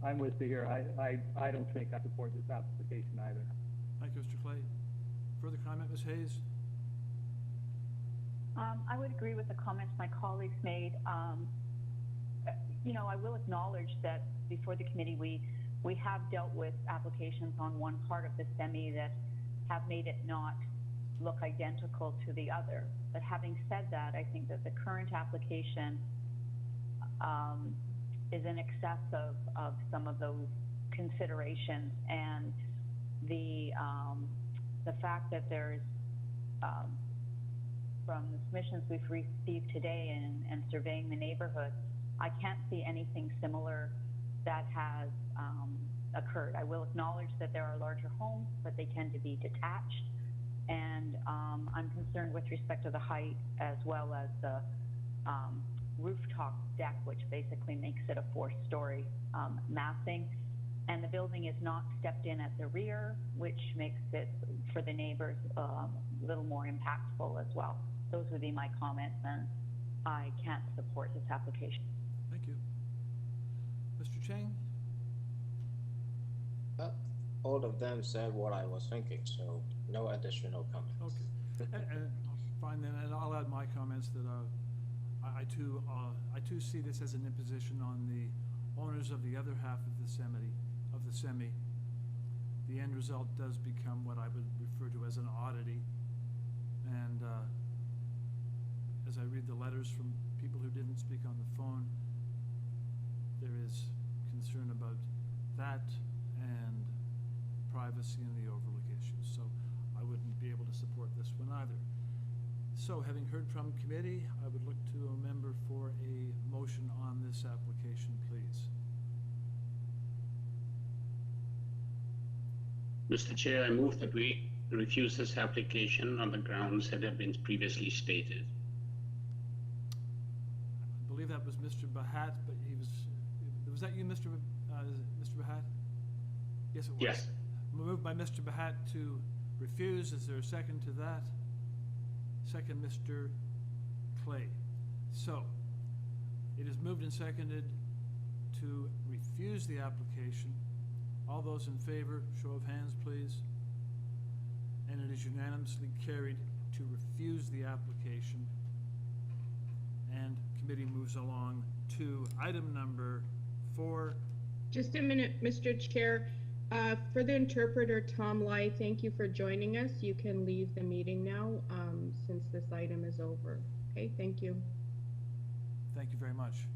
I'm with you here. I don't think I support this application either. Thank you, Mr. Clay. Further comment, Ms. Hayes? I would agree with the comments my colleagues made. I will acknowledge that before the committee, we have dealt with applications on one part of the semi that have made it not look identical to the other. But having said that, I think that the current application is in excess of some of those considerations, and the fact that there's from the submissions we've received today and surveying the neighborhood, I can't see anything similar that has occurred. I will acknowledge that there are larger homes, but they tend to be detached. And I'm concerned with respect to the height as well as the rooftop deck, which basically makes it a 4-story massing. And the building is not stepped in at the rear, which makes it, for the neighbors, a little more impactful as well. Those would be my comments, and I can't support this application. Thank you. Mr. Chang? All of them said what I was thinking, so no additional comments. Okay. and fine then, and I'll add my comments that I too see this as an imposition on the owners of the other half of the semi. The end result does become what I would refer to as an oddity. And as I read the letters from people who didn't speak on the phone, there is concern about that and privacy and the overlook issues. So I wouldn't be able to support this one either. So having heard from committee, I would look to a member for a motion on this application, please. Mr. Chair, I move that we refuse this application on the grounds that have been previously stated. I believe that was Mr. Bahat, but was that you, Mr. Bahat? Yes, it was. Yes. Moved by Mr. Bahat to refuse. Is there a second to that? Second, Mr. Clay. So, it is moved and seconded to refuse the application. All those in favor, show of hands, please. And it is unanimously carried to refuse the application. And committee moves along to item number 4. Just a minute, Mr. Chair. For the interpreter, Tom Lai, thank you for joining us. You can leave the meeting now since this item is over. Okay, thank you. Thank you very much.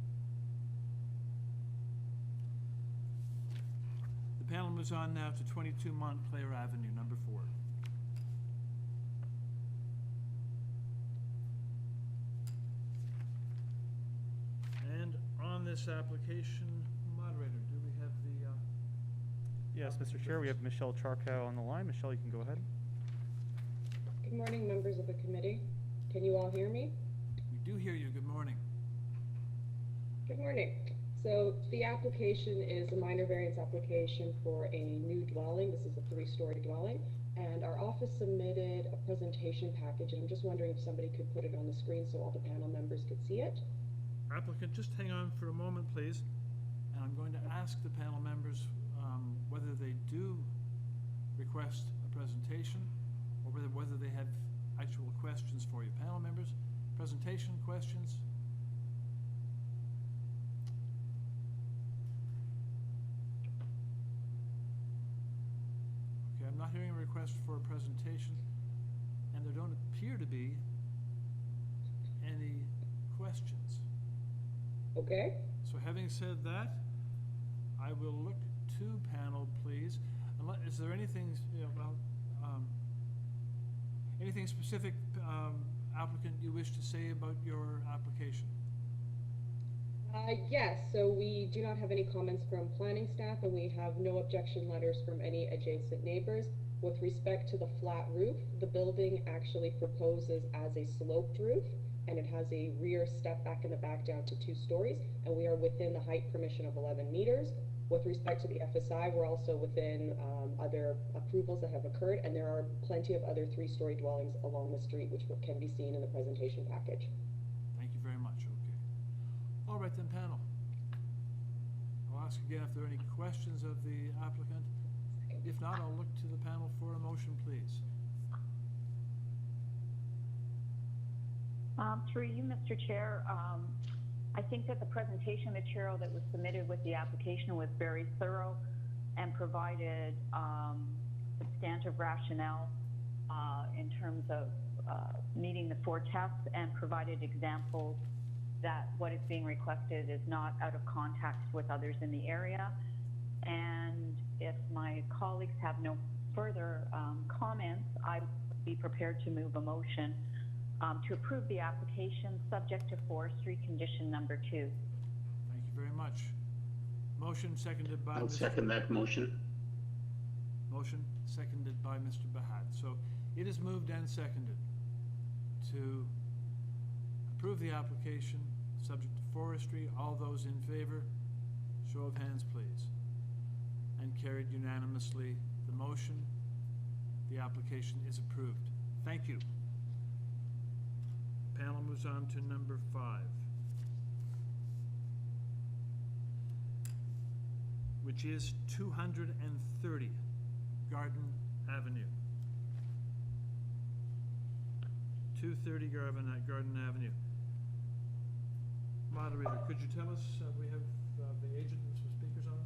The panel moves on now to 22 Montclair Avenue, number 4. And on this application, moderator, do we have the... Yes, Mr. Chair, we have Michelle Charcow on the line. Michelle, you can go ahead. Good morning, members of the committee. Can you all hear me? We do hear you. Good morning. Good morning. So the application is a minor variance application for a new dwelling. This is a 3-story dwelling. And our office submitted a presentation package, and I'm just wondering if somebody could put it on the screen so all the panel members could see it. Applicant, just hang on for a moment, please. And I'm going to ask the panel members whether they do request a presentation or whether they have actual questions for you. Panel members, presentation questions? Okay, I'm not hearing a request for a presentation, and there don't appear to be any questions. Okay. So having said that, I will look to panel, please. Is there anything, anything specific, applicant, you wish to say about your application? Yes, so we do not have any comments from planning staff, and we have no objection letters from any adjacent neighbors. With respect to the flat roof, the building actually proposes as a sloped roof, and it has a rear step back in the back down to 2 stories, and we are within the height permission of 11 meters. With respect to the FSI, we're also within other approvals that have occurred, and there are plenty of other 3-story dwellings along the street, which can be seen in the presentation package. Thank you very much. Okay. All right then, panel. I'll ask again if there are any questions of the applicant. If not, I'll look to the panel for a motion, please. Through you, Mr. Chair, I think that the presentation material that was submitted with the application was very thorough and provided substantive rationale in terms of meeting the 4 tests, and provided examples that what is being requested is not out of context with others in the area. And if my colleagues have no further comments, I would be prepared to move a motion to approve the application subject to forestry condition number 2. Thank you very much. Motion seconded by I'll second that motion. Motion seconded by Mr. Bahat. So it is moved and seconded to approve the application subject to forestry. All those in favor, show of hands, please. And carried unanimously. The motion, the application is approved. Thank you. Panel moves on to number 5, which is 230 Garden Avenue. 230 Garden Avenue. Moderator, could you tell us, we have the agent and some speakers on?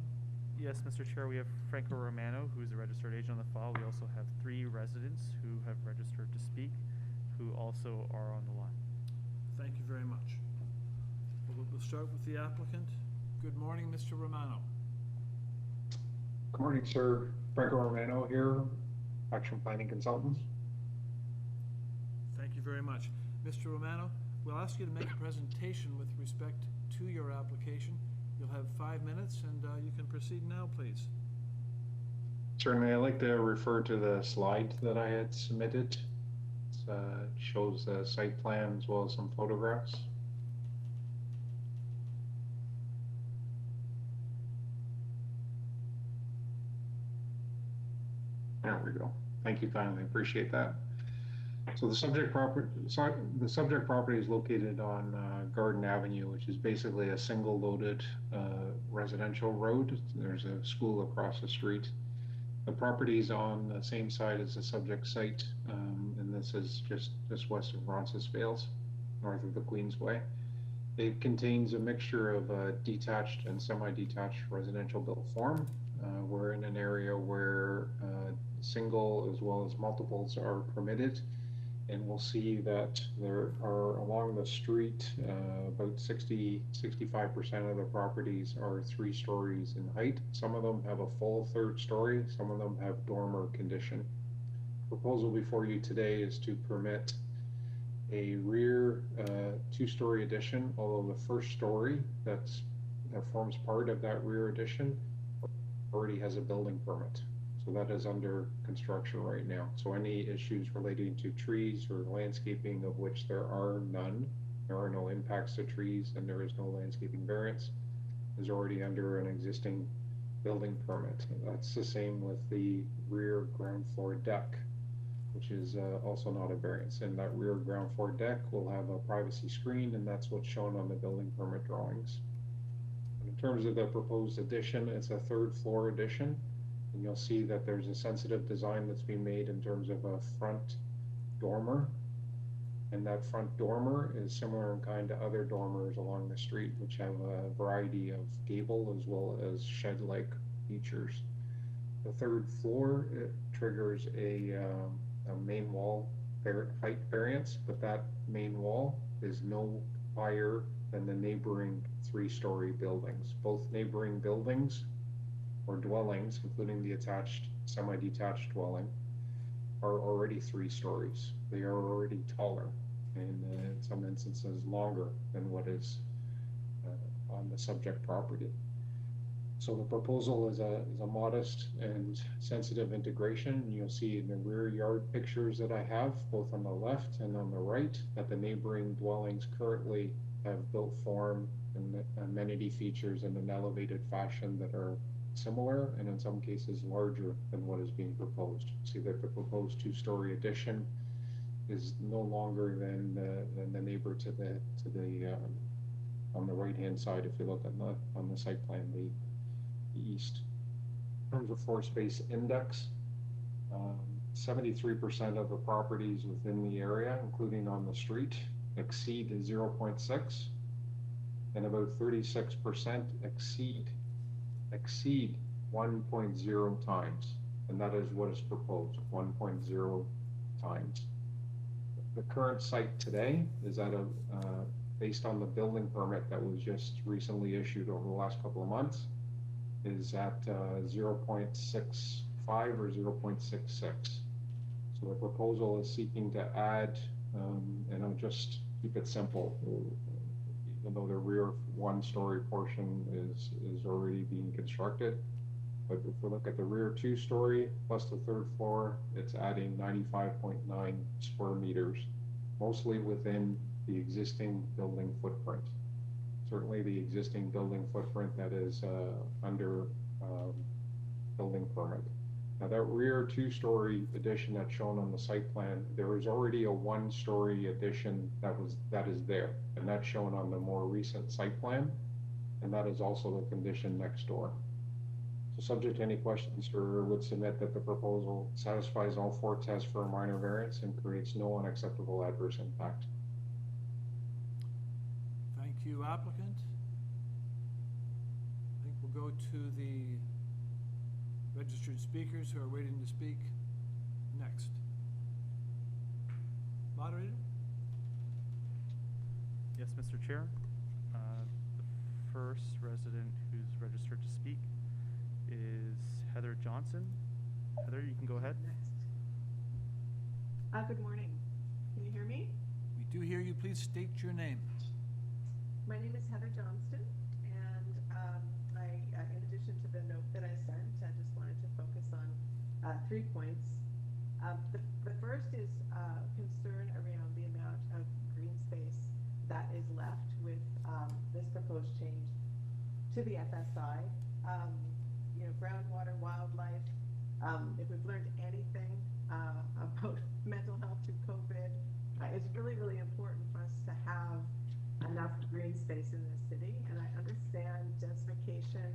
Yes, Mr. Chair, we have Franco Romano, who is a registered agent on the file. We also have 3 residents who have registered to speak, who also are on the line. Thank you very much. We'll start with the applicant. Good morning, Mr. Romano. Good morning, sir. Franco Romano here, Action Planning Consultants. Thank you very much. Mr. Romano, we'll ask you to make a presentation with respect to your application. You'll have 5 minutes, and you can proceed now, please. Certainly, I'd like to refer to the slide that I had submitted. It shows the site plan as well as some photographs. There we go. Thank you kindly, appreciate that. So the subject property is located on Garden Avenue, which is basically a single loaded residential road. There's a school across the street. The property is on the same side as the subject site, and this is just west of Roncesvalles, north of the Queensway. It contains a mixture of detached and semi-detached residential built form. We're in an area where single as well as multiples are permitted, and we'll see that there are along the street about 65% of the properties are 3 stories in height. Some of them have a full 3rd story, some of them have dormer condition. Proposal before you today is to permit a rear 2-story addition, although the 1st story that forms part of that rear addition already has a building permit. So that is under construction right now. So any issues relating to trees or landscaping, of which there are none, there are no impacts to trees and there is no landscaping variance, is already under an existing building permit. That's the same with the rear ground floor deck, which is also not a variance. And that rear ground floor deck will have a privacy screen, and that's what's shown on the building permit drawings. In terms of the proposed addition, it's a 3rd floor addition. And you'll see that there's a sensitive design that's been made in terms of a front dormer. And that front dormer is similar in kind to other dormers along the street, which have a variety of gable as well as shed-like features. The 3rd floor, it triggers a main wall height variance, but that main wall is no higher than the neighboring 3-story buildings. Both neighboring buildings or dwellings, including the attached, semi-detached dwelling, are already 3 stories. They are already taller, and in some instances longer than what is on the subject property. So the proposal is a modest and sensitive integration. You'll see in the rear yard pictures that I have, both on the left and on the right, that the neighboring dwellings currently have built form and amenity features in an elevated fashion that are similar and in some cases larger than what is being proposed. See that the proposed 2-story addition is no longer than the neighbor to the on the right hand side. If you look on the site plan, the east. In terms of floor space index, 73% of the properties within the area, including on the street, exceed 0.6, and about 36% exceed 1.0 times, and that is what is proposed, 1.0 times. The current site today is at a, based on the building permit that was just recently issued over the last couple of months, is at 0.65 or 0.66. So the proposal is seeking to add, and I'll just keep it simple, even though the rear 1-story portion is already being constructed. But if we look at the rear 2-story plus the 3rd floor, it's adding 95.9 square meters, mostly within the existing building footprint. Certainly the existing building footprint that is under building permit. Now that rear 2-story addition that's shown on the site plan, there is already a 1-story addition that is there, and that's shown on the more recent site plan, and that is also the condition next door. So subject to any questions, or would submit that the proposal satisfies all 4 tests for a minor variance and creates no unacceptable adverse impact. Thank you, applicant. I think we'll go to the registered speakers who are waiting to speak next. Moderator? Yes, Mr. Chair. The first resident who's registered to speak is Heather Johnson. Heather, you can go ahead. Good morning. Can you hear me? We do hear you. Please state your name. My name is Heather Johnston, and in addition to the note that I sent, I just wanted to focus on 3 points. The first is concern around the amount of green space that is left with this proposed change to the FSI. Groundwater, wildlife. If we've learned anything about mental health through COVID, it's really, really important for us to have enough green space in this city. And I understand densification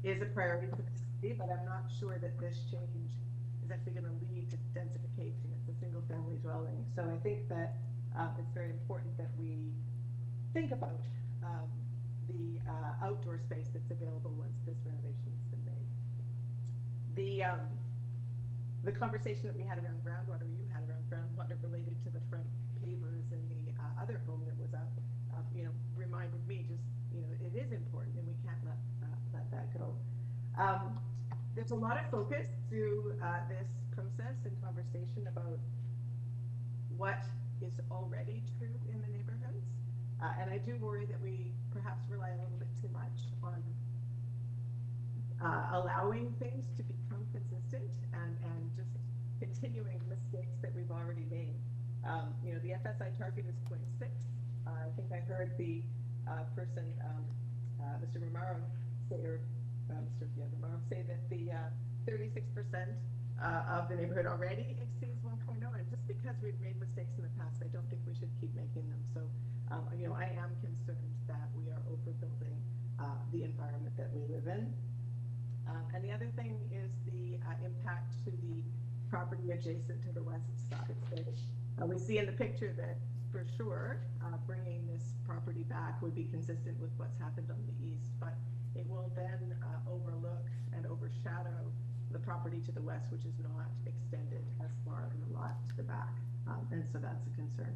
is a priority for the city, but I'm not sure that this change is actually going to lead to densification. It's a single family dwelling. So I think that it's very important that we think about the outdoor space that's available once this renovation has been made. The conversation that we had around groundwater, you had around groundwater related to the front pavers and the other home that was up, reminded me just, it is important and we can't let that go. There's a lot of focus through this process and conversation about what is already true in the neighborhoods. And I do worry that we perhaps rely a little bit too much on allowing things to become consistent and just continuing mistakes that we've already made. The FSI target is 0.6. I think I heard the person, Mr. Romero, say, or Romero say that the 36% of the neighborhood already exceeds 1.0. And just because we've made mistakes in the past, I don't think we should keep making them. So, I am concerned that we are overbuilding the environment that we live in. And the other thing is the impact to the property adjacent to the west side. So we see in the picture that for sure bringing this property back would be consistent with what's happened on the east, but it will then overlook and overshadow the property to the west, which is not extended as far in the lot to the back. And so that's a concern.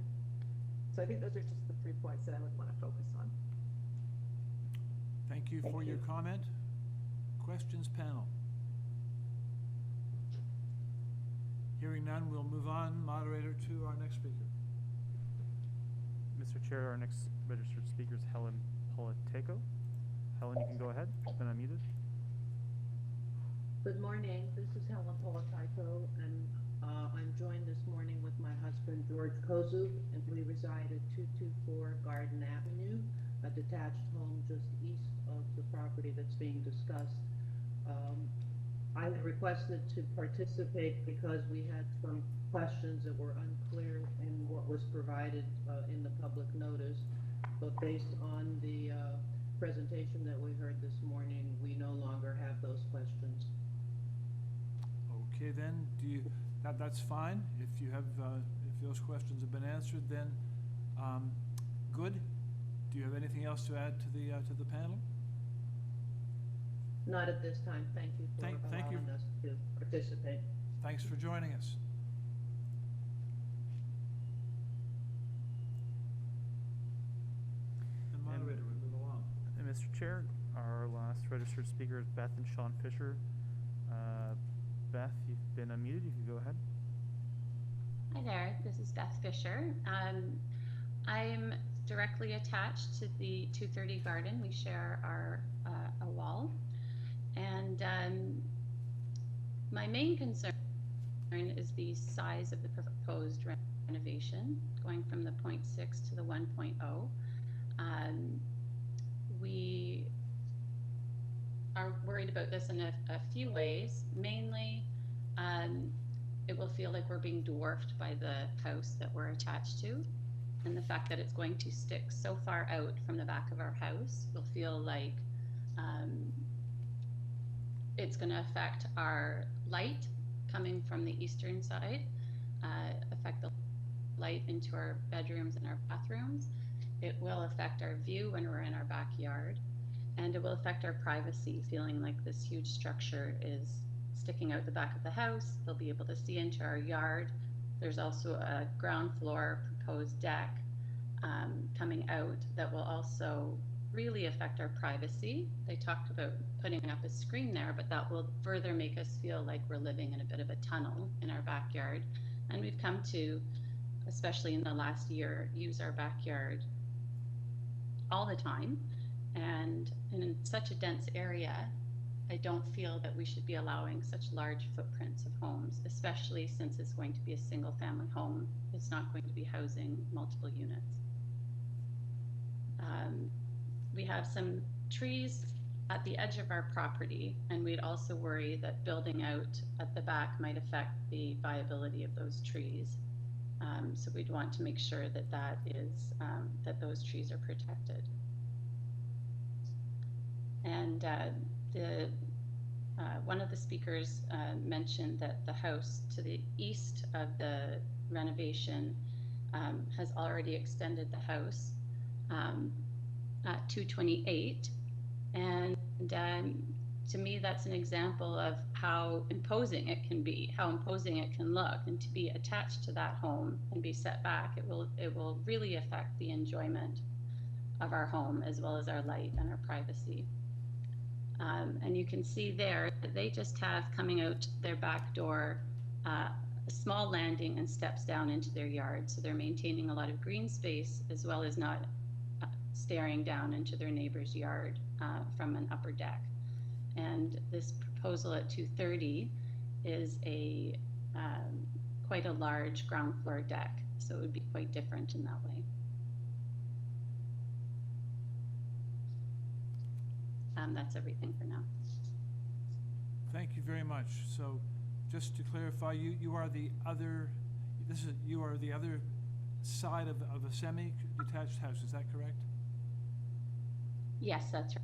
So I think those are just the 3 points that I would want to focus on. Thank you for your comment. Questions, panel? Hearing none, we'll move on, moderator, to our next speaker. Mr. Chair, our next registered speaker is Helen Politeco. Helen, you can go ahead. You've been unmuted. Good morning. This is Helen Politeco, and I'm joined this morning with my husband, George Kozu, and we reside at 224 Garden Avenue, a detached home just east of the property that's being discussed. I requested to participate because we had some questions that were unclear in what was provided in the public notice, but based on the presentation that we heard this morning, we no longer have those questions. Okay, then, that's fine. If you have, if those questions have been answered, then good. Do you have anything else to add to the panel? Not at this time. Thank you for allowing us to participate. Thanks for joining us. And moderator, we move along. And Mr. Chair, our last registered speaker is Beth and Sean Fisher. Beth, you've been unmuted. You can go ahead. Hi there. This is Beth Fisher. I'm directly attached to the 230 garden. We share a wall. And my main concern is the size of the proposed renovation, going from the 0.6 to the 1.0. We are worried about this in a few ways. Mainly, it will feel like we're being dwarfed by the house that we're attached to. And the fact that it's going to stick so far out from the back of our house will feel like it's going to affect our light coming from the eastern side, affect the light into our bedrooms and our bathrooms. It will affect our view when we're in our backyard, and it will affect our privacy, feeling like this huge structure is sticking out the back of the house. They'll be able to see into our yard. There's also a ground floor proposed deck coming out that will also really affect our privacy. They talked about putting up a screen there, but that will further make us feel like we're living in a bit of a tunnel in our backyard. And we've come to, especially in the last year, use our backyard all the time. And in such a dense area, I don't feel that we should be allowing such large footprints of homes, especially since it's going to be a single family home. It's not going to be housing multiple units. We have some trees at the edge of our property, and we'd also worry that building out at the back might affect the viability of those trees. So we'd want to make sure that that those trees are protected. And one of the speakers mentioned that the house to the east of the renovation has already extended the house at 228. And to me, that's an example of how imposing it can be, how imposing it can look, and to be attached to that home and be set back, it will really affect the enjoyment of our home as well as our light and our privacy. And you can see there that they just have coming out their back door a small landing and steps down into their yard. So they're maintaining a lot of green space as well as not staring down into their neighbor's yard from an upper deck. And this proposal at 230 is a quite a large ground floor deck, so it would be quite different in that way. That's everything for now. Thank you very much. So, just to clarify, you are the other. You are the other side of a semi-detached house. Is that correct? Yes, that's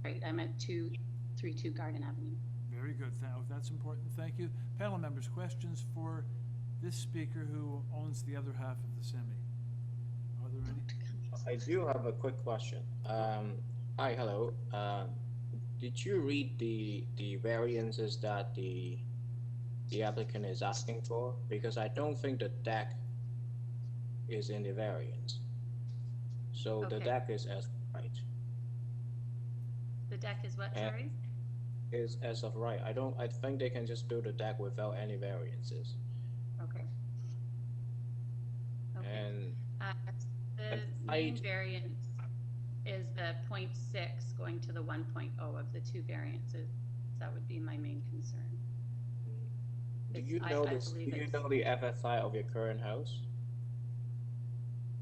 right. I'm at 232 Garden Avenue. Very good. That's important. Thank you. Panel members, questions for this speaker who owns the other half of the semi? Are there any? I do have a quick question. Hi, hello. Did you read the variances that the applicant is asking for? Because I don't think the deck is in the variance. So the deck is as right. The deck is what, sorry? Is as of right. I think they can just build a deck without any variances. Okay. And the main variance is the 0.6 going to the 1.0 of the two variances. That would be my main concern. Do you know this? Do you know the FSI of your current house?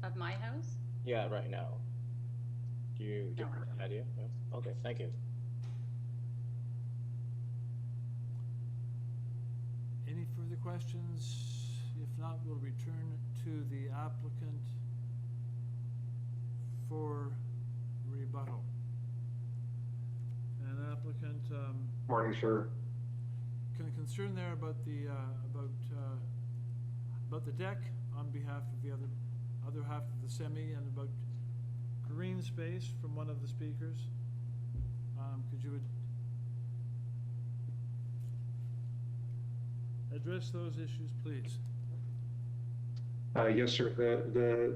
Of my house? Yeah, right now. Do you have an idea? No? Okay, thank you. Any further questions? If not, we'll return to the applicant for rebuttal. And applicant, Morning, sir. Concern there about the deck on behalf of the other half of the semi, and about green space from one of the speakers. Could you address those issues, please? Yes, sir.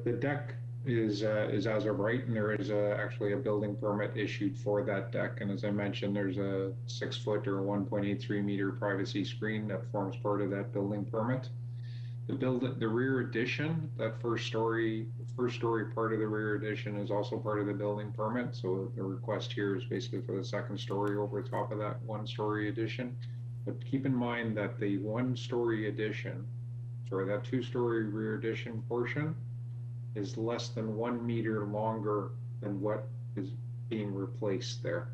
The deck is as of right, and there is actually a building permit issued for that deck. And as I mentioned, there's a 6 foot or 1.83 meter privacy screen that forms part of that building permit. The rear addition, that first story part of the rear addition is also part of the building permit. So the request here is basically for the second story over the top of that 1 story addition. But keep in mind that the 1 story addition, that 2 story rear addition portion is less than 1 meter longer than what is being replaced there.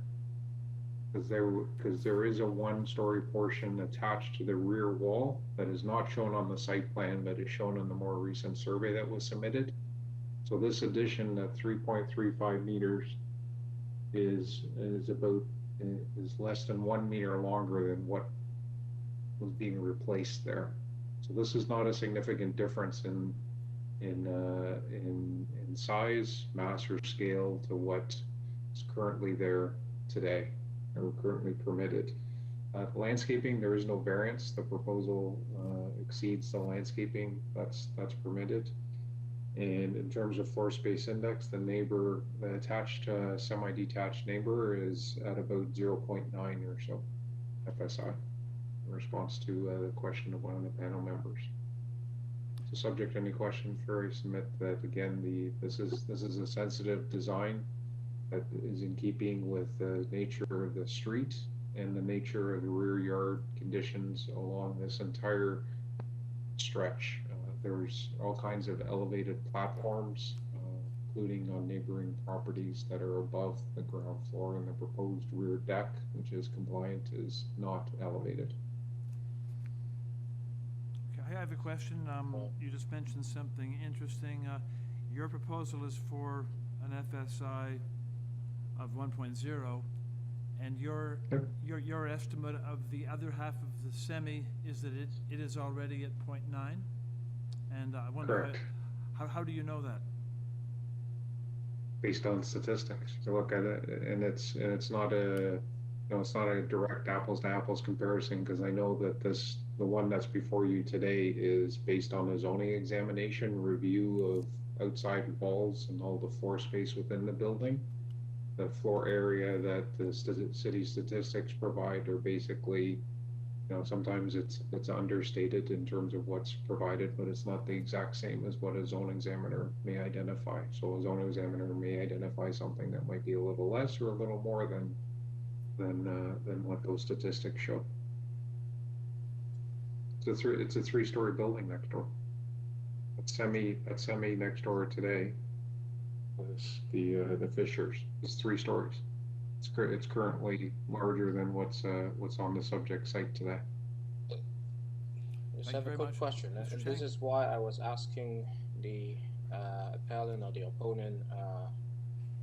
Because there is a 1 story portion attached to the rear wall that is not shown on the site plan, but is shown in the more recent survey that was submitted. So this addition at 3.35 meters is less than 1 meter longer than what was being replaced there. So this is not a significant difference in size, mass, or scale to what is currently there today, or currently permitted. Landscaping, there is no variance. The proposal exceeds the landscaping that's permitted. And in terms of floor space index, the attached semi-detached neighbor is at about 0.9 or so FSI, in response to the question of one of the panel members. So subject to any question, I submit that again, this is a sensitive design that is in keeping with the nature of the street and the nature of the rear yard conditions along this entire stretch. There's all kinds of elevated platforms, including on neighboring properties that are above the ground floor, and the proposed rear deck, which is compliant, is not elevated. Okay, I have a question. You just mentioned something interesting. Your proposal is for an FSI of 1.0, and your estimate of the other half of the semi is that it is already at 0.9? And I wonder, how do you know that? Based on statistics, to look at it, and it's not a, it's not a direct apples to apples comparison, because I know that the one that's before you today is based on a zoning examination review of outside walls and all the floor space within the building. The floor area that the city statistics provide are basically, sometimes it's understated in terms of what's provided, but it's not the exact same as what a zone examiner may identify. So a zone examiner may identify something that might be a little less or a little more than what those statistics show. It's a three-story building next door. That semi next door today was the Fishers. It's 3 stories. It's currently larger than what's on the subject site today. I just have a quick question, and this is why I was asking the appellant or the opponent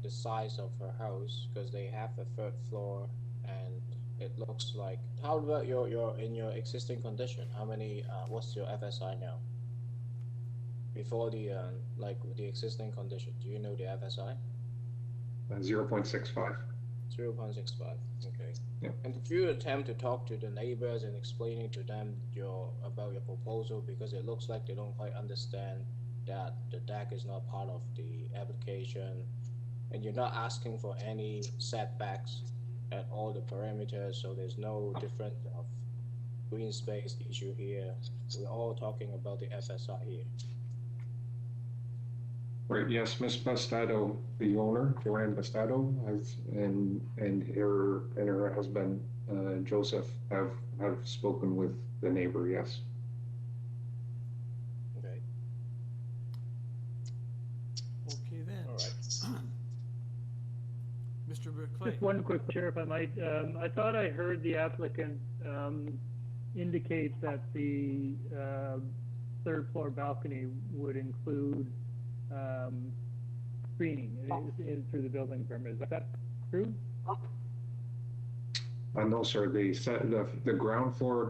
the size of her house, because they have a 3rd floor, and it looks like. How about your in your existing condition? How many? What's your FSI now? Before the the existing condition, do you know the FSI? 0.65. 0.65. Okay. Yeah. And did you attempt to talk to the neighbors and explaining to them about your proposal, because it looks like they don't quite understand that the deck is not part of the application, and you're not asking for any setbacks at all the parameters, so there's no difference of green space issue here. We're all talking about the FSI here. Right, yes, Ms. Bastato, the owner, Joanne Bastato, and her husband, Joseph, have spoken with the neighbor, yes. Okay. Okay then. All right. Mr. Clay. Just one quick, Chair, if I might. I thought I heard the applicant indicate that the 3rd floor balcony would include screening through the building permit. Is that true? No, sir. The ground floor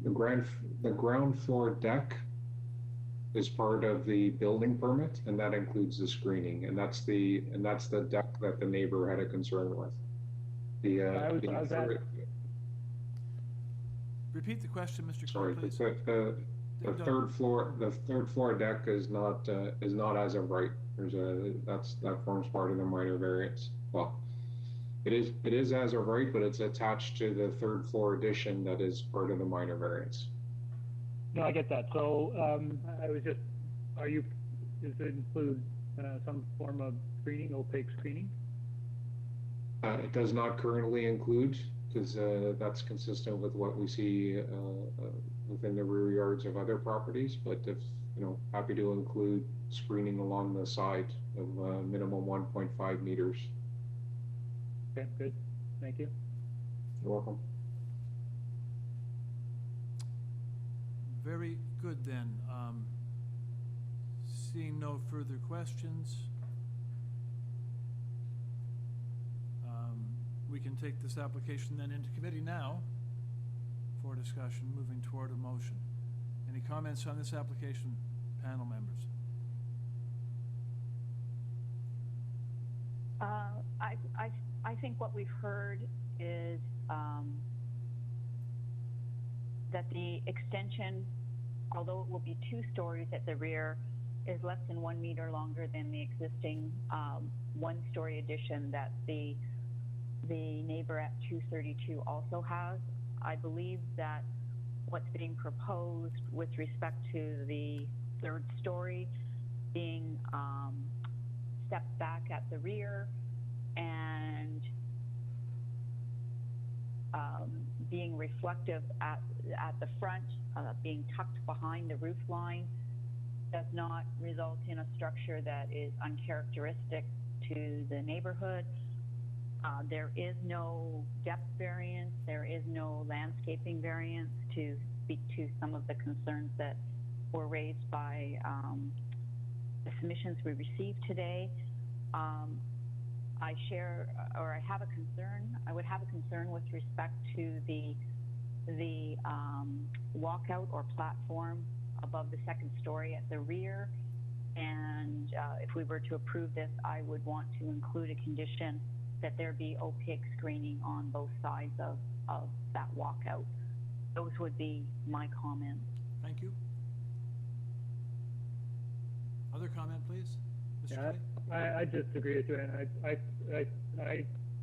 the ground floor deck is part of the building permit, and that includes the screening, and that's the deck that the neighbor had a concern with. Repeat the question, Mr. Clay, Sorry, please. the third floor deck is not as of right. That forms part of the minor variance. Well, it is as of right, but it's attached to the 3rd floor addition that is part of the minor variance. No, I get that. So I was just, does it include some form of screening, opaque screening? It does not currently include, because that's consistent with what we see within the rear yards of other properties, but if, happy to include screening along the side of minimum 1.5 meters. Okay, good. Thank you. You're welcome. Very good then. Seeing no further questions, we can take this application then into committee now for discussion, moving toward a motion. Any comments on this application, panel members? I think what we've heard is that the extension, although it will be 2 stories at the rear, is less than 1 meter longer than the existing 1-story addition that the neighbor at 232 also has. I believe that what's being proposed with respect to the 3rd story being stepped back at the rear and being reflective at the front, being tucked behind the roof line, does not result in a structure that is uncharacteristic to the neighborhood. There is no depth variance, there is no landscaping variance to speak to some of the concerns that were raised by the submissions we received today. I share, or I have a concern. I would have a concern with respect to the walkout or platform above the second story at the rear. And if we were to approve this, I would want to include a condition that there be opaque screening on both sides of that walkout. Those would be my comments. Thank you. Other comment, please? Mr. Yeah, Clay? I just agree with you, and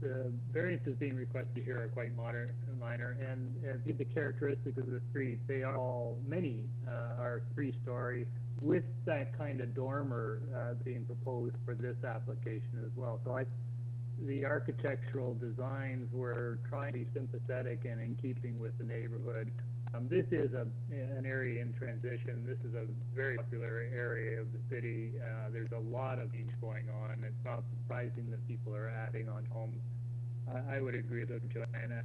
the variances being requested here are quite minor, and the characteristics of the street, they are all, many are 3-story with that kind of dormer being proposed for this application as well. So the architectural designs were trying to be sympathetic and in keeping with the neighborhood. This is an area in transition. This is a very popular area of the city. There's a lot of these going on. It's not surprising that people are adding on homes. I would agree with Joanna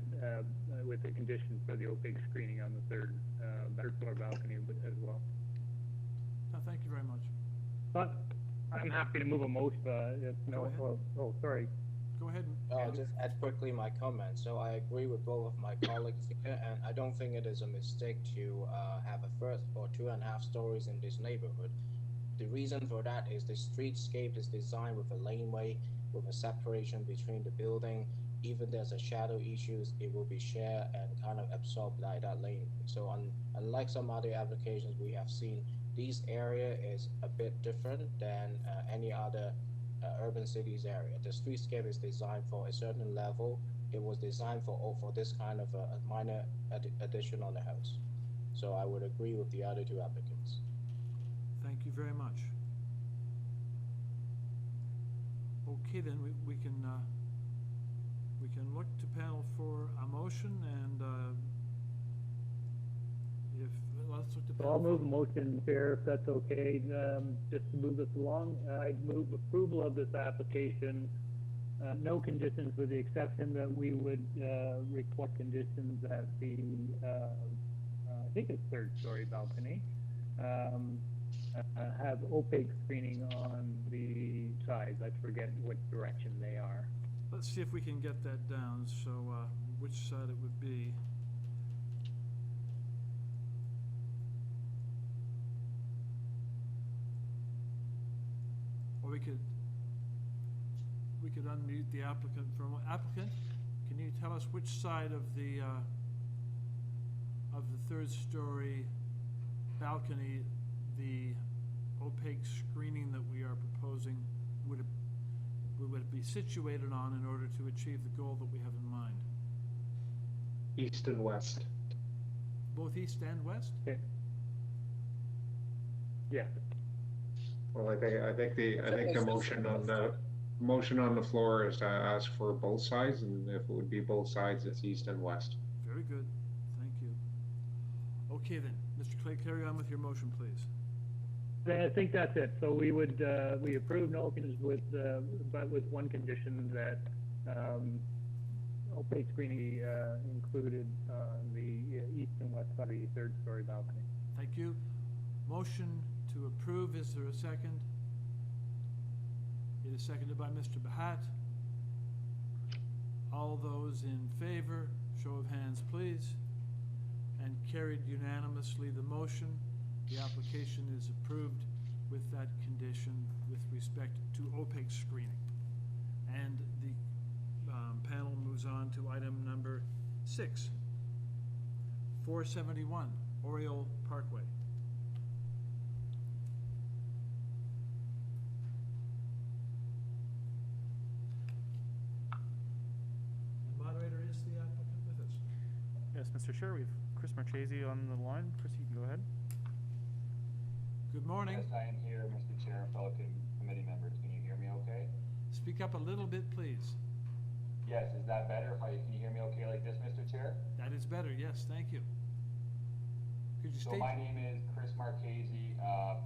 with the condition for the opaque screening on the third floor balcony as well. No, thank you very much. But I'm happy to move a motion. If no, oh, sorry. Go ahead. I'll just add quickly my comment. So I agree with both of my colleagues here, and I don't think it is a mistake to have a 1st or 2.5 stories in this neighborhood. The reason for that is the streetscape is designed with a laneway, with a separation between the building. Even there's a shadow issues, it will be shared and kind of absorbed by that lane. So unlike some other applications we have seen, this area is a bit different than any other urban cities area. The streetscape is designed for a certain level. It was designed for this kind of a minor addition on the house. So I would agree with the other 2 applicants. Thank you very much. Okay, then we can look to panel for a motion, and let's look to So panel. I'll move a motion, Chair, if that's okay. Just to move this along, I'd move approval of this application. No conditions, with the exception that we would request conditions at the, I think it's 3rd-story balcony, have opaque screening on the sides. I forget what direction they are. Let's see if we can get that down. So which side it would be. Or we could unmute the applicant. Applicant, can you tell us which side of the 3rd-story balcony the opaque screening that we are proposing would it be situated on in order to achieve the goal that we have in mind? East and west. Both east and west? Okay. Yeah. Well, I think the motion on the floor is to ask for both sides, and if it would be both sides, it's east and west. Very good. Thank you. Okay then, Mr. Clay, carry on with your motion, please. I think that's it. So we would, we approve no conditions but with one condition that opaque screening included on the east and west side of the 3rd-story balcony. Thank you. Motion to approve, is there a second? It is seconded by Mr. Bahat. All those in favor, show of hands, please. And carried unanimously the motion. The application is approved with that condition with respect to opaque screening. And the panel moves on to item number 6, 471 Oriole Parkway. The moderator, is the applicant with us? Yes, Mr. Chair, we have Chris Marchese on the line. Chris, you can go ahead. Good morning. Yes, I am here, Mr. Chair, fellow committee members. Can you hear me okay? Speak up a little bit, please. Yes, is that better? Can you hear me okay like this, Mr. Chair? That is better, yes, thank you. Could you So state? my name is Chris Marchese,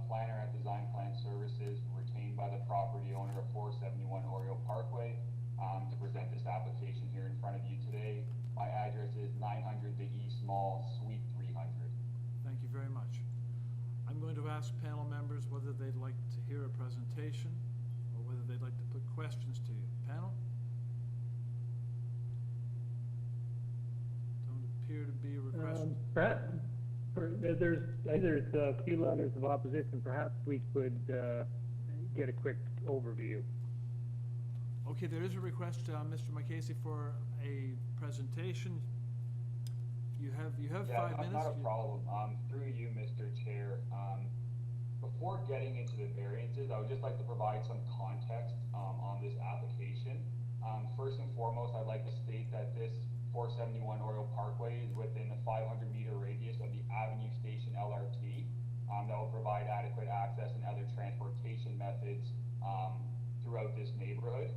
planner at Design Plan Services, retained by the property owner of 471 Oriole Parkway, to present this application here in front of you today. My address is 900 the East Mall, Suite 300. Thank you very much. I'm going to ask panel members whether they'd like to hear a presentation or whether they'd like to put questions to you. Panel? Don't appear to be a request. Perhaps, there's a few letters of opposition. Perhaps we could get a quick overview. Okay, there is a request, Mr. Marchese, for a presentation. You have 5 minutes. Not a problem. Through you, Mr. Chair, before getting into the variances, I would just like to provide some context on this application. First and foremost, I'd like to state that this 471 Oriole Parkway is within a 500-meter radius of the Avenue Station LRT that will provide adequate access and other transportation methods throughout this neighborhood.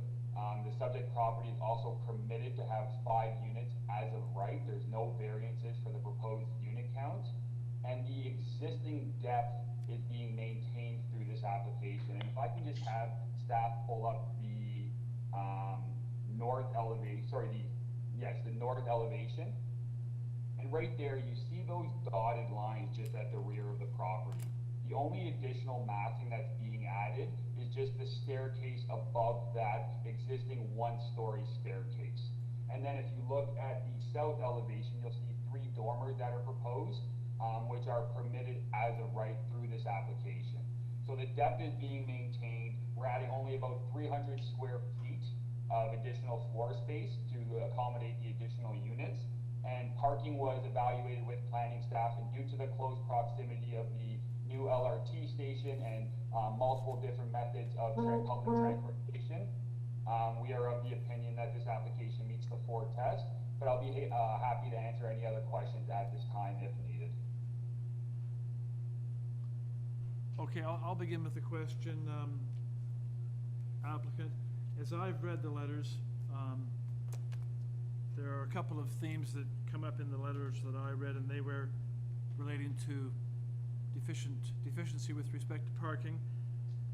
The subject property is also permitted to have 5 units as of right. There's no variances for the proposed unit count. And the existing depth is being maintained through this application. And if I can just have staff pull up the north elevation, the north elevation. And right there, you see those dotted lines just at the rear of the property. The only additional massing that's being added is just the staircase above that existing 1-story staircase. And then if you look at the south elevation, you'll see 3 dormers that are proposed, which are permitted as of right through this application. So the depth is being maintained. We're adding only about 300 square feet of additional floor space to accommodate the additional units. And parking was evaluated with planning staff, and due to the close proximity of the new LRT station and multiple different methods of public transportation, we are of the opinion that this application meets the 4 test, but I'll be happy to answer any other questions at this time if needed. Okay, I'll begin with the question, applicant. As I've read the letters, there are a couple of themes that come up in the letters that I read, and they were relating to deficiency with respect to parking.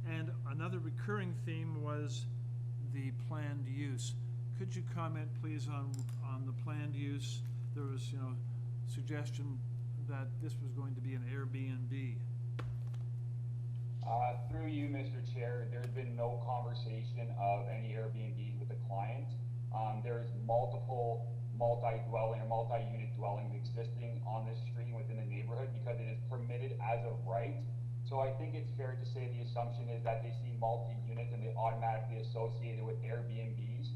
And another recurring theme was the planned use. Could you comment, please, on the planned use? There was, suggestion that this was going to be an Airbnb. Through you, Mr. Chair, there's been no conversation of any Airbnbs with the client. There's multiple multi-dwelling or multi-unit dwellings existing on this street within the neighborhood because it is permitted as of right. So I think it's fair to say the assumption is that they see multi-units and they automatically associate it with Airbnbs.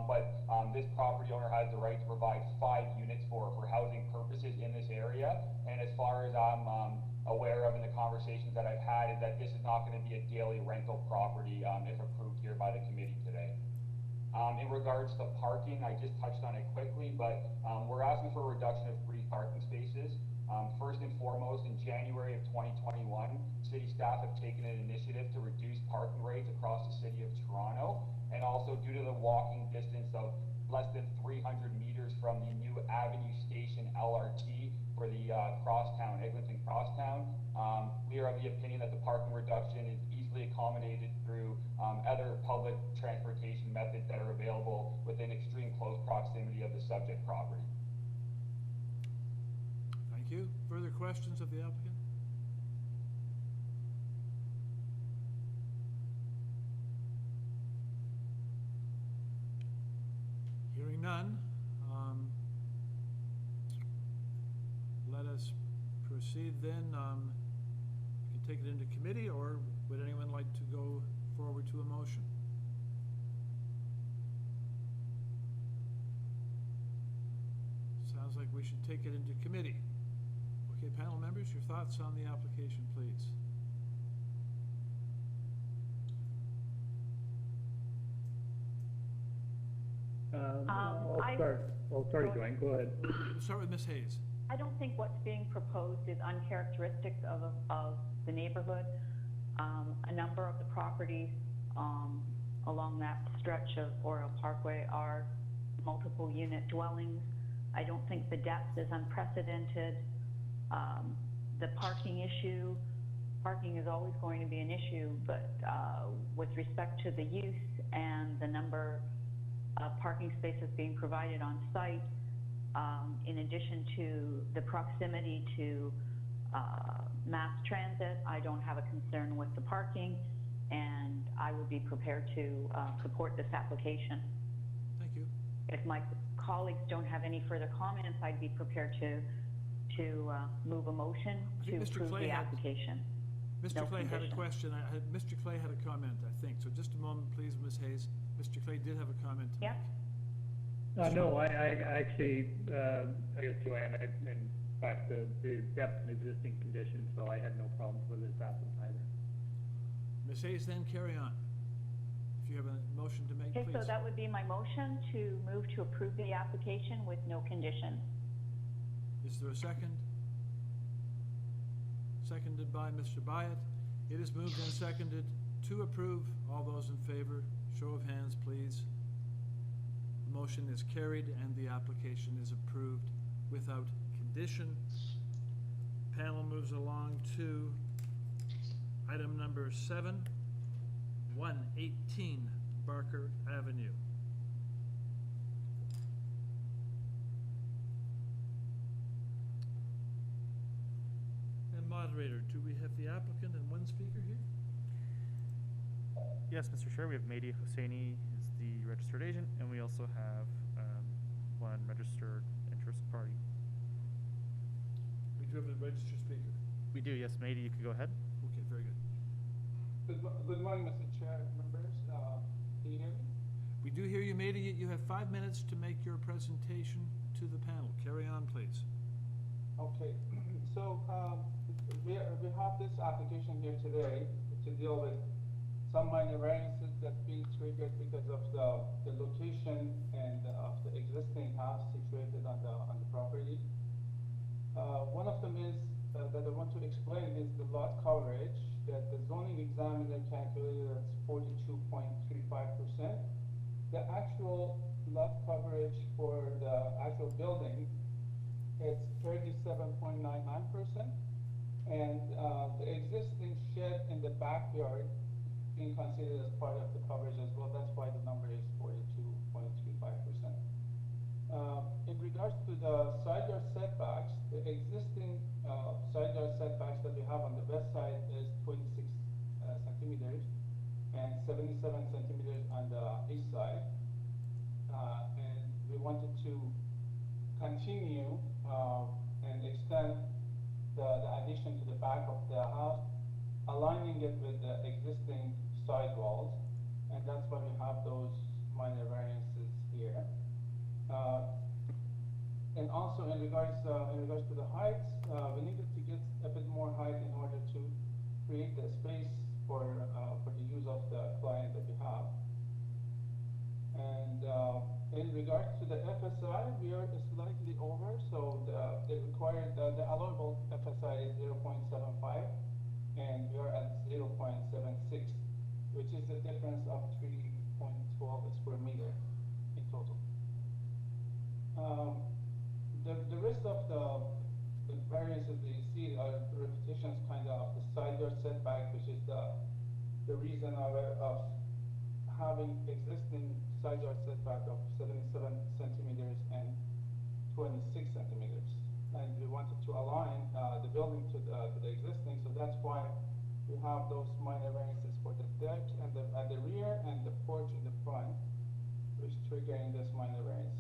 But this property owner has the right to provide 5 units for housing purposes in this area. And as far as I'm aware of in the conversations that I've had, is that this is not going to be a daily rental property if approved here by the committee today. In regards to parking, I just touched on it quickly, but we're asking for a reduction of 3 parking spaces. First and foremost, in January of 2021, city staff have taken an initiative to reduce parking rates across the city of Toronto, and also due to the walking distance of less than 300 meters from the new Avenue Station LRT for the Eglinton Crosstown, we are of the opinion that the parking reduction is easily accommodated through other public transportation methods that are available within extreme close proximity of the subject property. Thank you. Further questions of the applicant? Hearing none, let us proceed then. You can take it into committee, or would anyone like to go forward to a motion? Sounds like we should take it into committee. Okay, panel members, your thoughts on the application, please. I'll start, Joanne, go ahead. We'll start with Ms. Hayes. I don't think what's being proposed is uncharacteristic of the neighborhood. A number of the properties along that stretch of Oriole Parkway are multiple unit dwellings. I don't think the depth is unprecedented. The parking issue, parking is always going to be an issue, but with respect to the use and the number of parking spaces being provided on site, in addition to the proximity to mass transit, I don't have a concern with the parking, and I would be prepared to support this application. Thank you. If my colleagues don't have any further comments, I'd be prepared to move a motion to approve the application. Mr. Clay had a question. Mr. Clay had a comment, I think. So just a moment, please, Ms. Hayes. Mr. Clay did have a comment to make. No, I actually, I guess, Joanne, in fact, the depth and existing conditions, so I had no problems with this applicant either. Ms. Hayes, then carry on. If you have a motion to make, Okay, please. so that would be my motion to move to approve the application with no conditions. Is there a second? Seconded by Mr. Byatt. It is moved and seconded to approve. All those in favor, show of hands, please. The motion is carried and the application is approved without condition. Panel moves along to item number 7, 118 Barker Avenue. And moderator, do we have the applicant and one speaker here? Yes, Mr. Chair, we have Mehdi Hosseini is the registered agent, and we also have one registered interest party. We do have a registered speaker. We do, yes. Mehdi, you could go ahead. Okay, very good. Good morning, Mr. Chair, members. Can you hear me? We do hear you, Mehdi. You have 5 minutes to make your presentation to the panel. Carry on, please. Okay, so we have this application here today to deal with some minor variances that's being triggered because of the location and of the existing house situated on the property. One of them is that I want to explain is the lot coverage that the zoning examiner calculated as 42.35%. The actual lot coverage for the actual building is 37.99%, and the existing shed in the backyard being considered as part of the coverage as well. That's why the number is 42.35%. In regards to the side yard setbacks, the existing side yard setbacks that we have on the west side is 26 centimeters and 77 centimeters on the east side. And we wanted to continue and extend the addition to the back of the house, aligning it with the existing side walls, and that's why we have those minor variances here. And also in regards to the heights, we needed to get a bit more height in order to create the space for the use of the client that we have. And in regards to the FSI, we are slightly over, so the required, the allowable FSI is 0.75, and we are at 0.76, which is a difference of 3.12 square meter in total. The rest of the variances that you see are repetitions kind of the side yard setback, which is the reason of having existing side yard setback of 77 centimeters and 26 centimeters. And we wanted to align the building to the existing, so that's why we have those minor variances for the deck and at the rear and the porch in the front, which triggering these minor variances.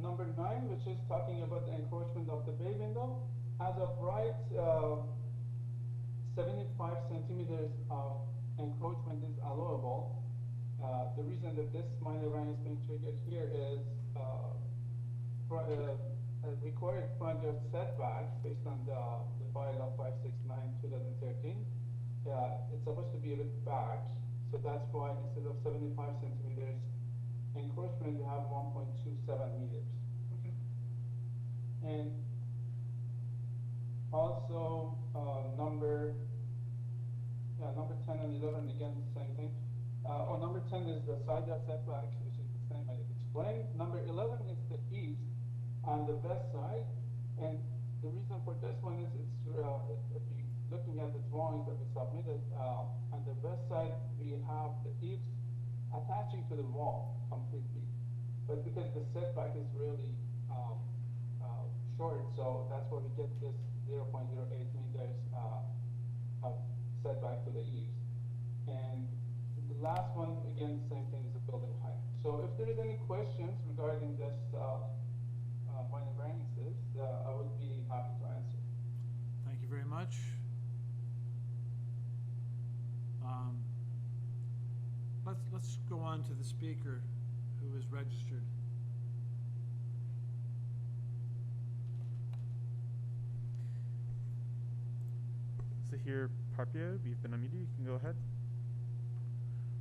Number 9, which is talking about the encroachment of the bay window. As of right, 75 centimeters of encroachment is allowable. The reason that this minor variance being triggered here is required front yard setback based on the bylaw 569/2013. It's supposed to be a bit back, so that's why instead of 75 centimeters encroachment, we have 1.27 meters. And also number 10 and 11, again, the same thing. or number 10 is the side yard setback, which is the same I explained. Number 11 is the east on the west side, and the reason for this one is it's if you looking at the drawings that we submitted, on the west side we have the eaves attaching to the wall completely, but because the setback is really short, so that's why we get this 0.08 meters setback to the eaves. And the last one, again, same thing as the building height. So if there is any questions regarding this minor variances, I would be happy to answer. Thank you very much. Let's go on to the speaker who is registered. Zahir Parkwaay, you've been unmuted. You can go ahead.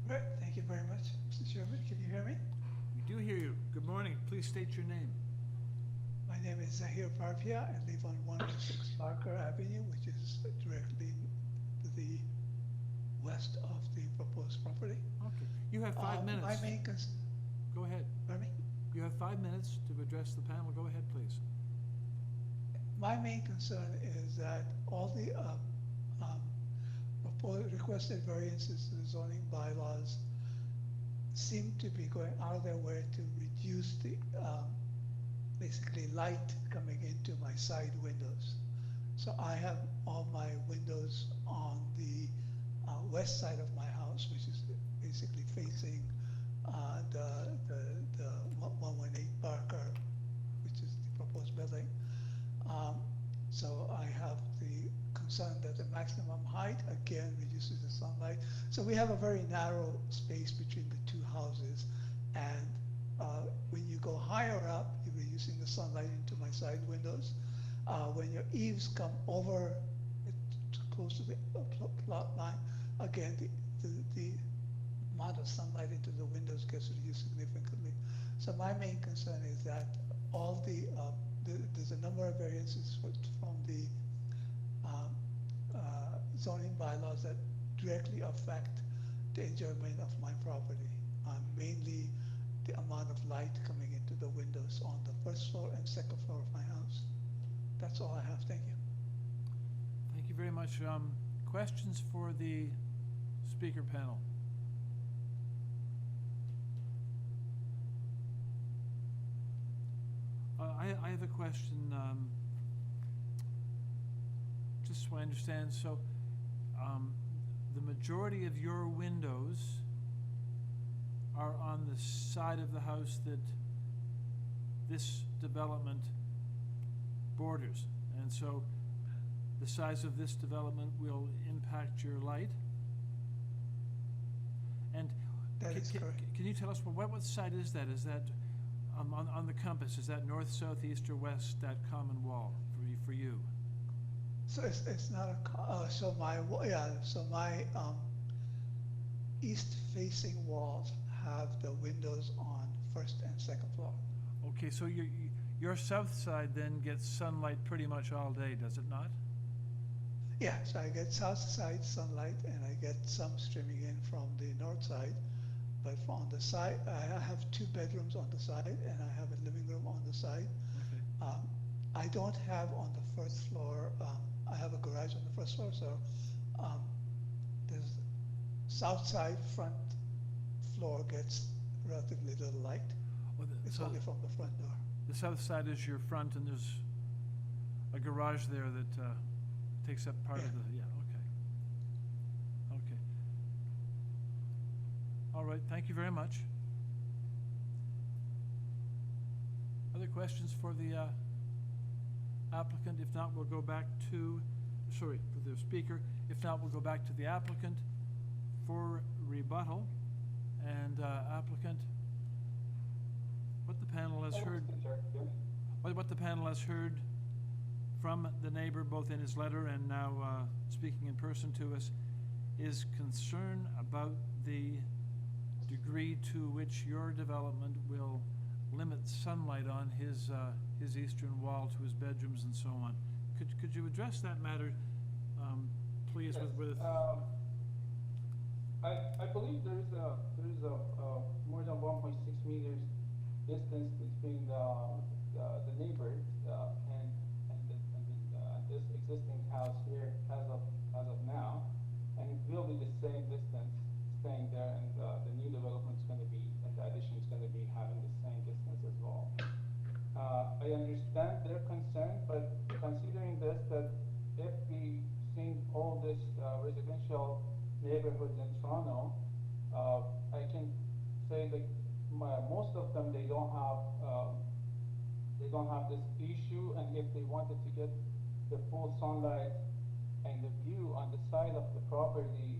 Right, thank you very much, Mr. Chairman. Can you hear me? We do hear you. Good morning. Please state your name. My name is Zahir Parkwaay. I live on 106 Parker Avenue, which is directly to the west of the proposed property. Okay. You have 5 minutes. My main Go ahead. Pardon me? You have 5 minutes to address the panel. Go ahead, please. My main concern is that all the proposed requested variances to the zoning bylaws seem to be going out of their way to reduce the basically light coming into my side windows. So I have all my windows on the west side of my house, which is basically facing the 118 Parker, which is the proposed building. So I have the concern that the maximum height again reduces the sunlight. So we have a very narrow space between the two houses, and when you go higher up, you're reducing the sunlight into my side windows. When your eaves come over close to the plot line, again, the amount of sunlight into the windows gets reduced significantly. So my main concern is that all there's a number of variances from the zoning bylaws that directly affect the enjoyment of my property. Mainly the amount of light coming into the windows on the first floor and second floor of my house. That's all I have. Thank you. Thank you very much. Questions for the speaker panel? I have a question, just so I understand. So the majority of your windows are on the side of the house that this development borders, and so the size of this development will impact your light? And can you tell us, well, what side is that? Is that on the compass? Is that north, south, east, or west, that common wall for you? So it's not a, so my east-facing walls have the windows on first and second floor. Okay, so your south side then gets sunlight pretty much all day, does it not? Yeah, so I get south side sunlight and I get some streaming in from the north side. But on the side, I have 2 bedrooms on the side and I have a living room on the side. Okay. I don't have on the first floor, I have a garage on the first floor, so there's south side front floor gets relatively little light. Well, it's only from the front door. The south side is your front, and there's a garage there that takes up part of the, okay. All right, thank you very much. Other questions for the applicant? If not, we'll go back to, for the speaker. If not, we'll go back to the applicant for rebuttal. And applicant, what the panel has heard, what the panel has heard from the neighbor, both in his letter and now speaking in person to us, is concern about the degree to which your development will limit sunlight on his eastern wall to his bedrooms and so on. Could you address that matter, please? Yes. I believe there is a more than 1.6 meters distance between the neighbors and this existing house here as of now, and it will be the same distance staying there, and the new development is going to be, and the addition is going to be having the same distance as well. I understand their concern, but considering this, that if we seen all this residential neighborhoods in Toronto, I can say that most of them, they don't have this issue, and if they wanted to get the full sunlight and the view on the side of the property,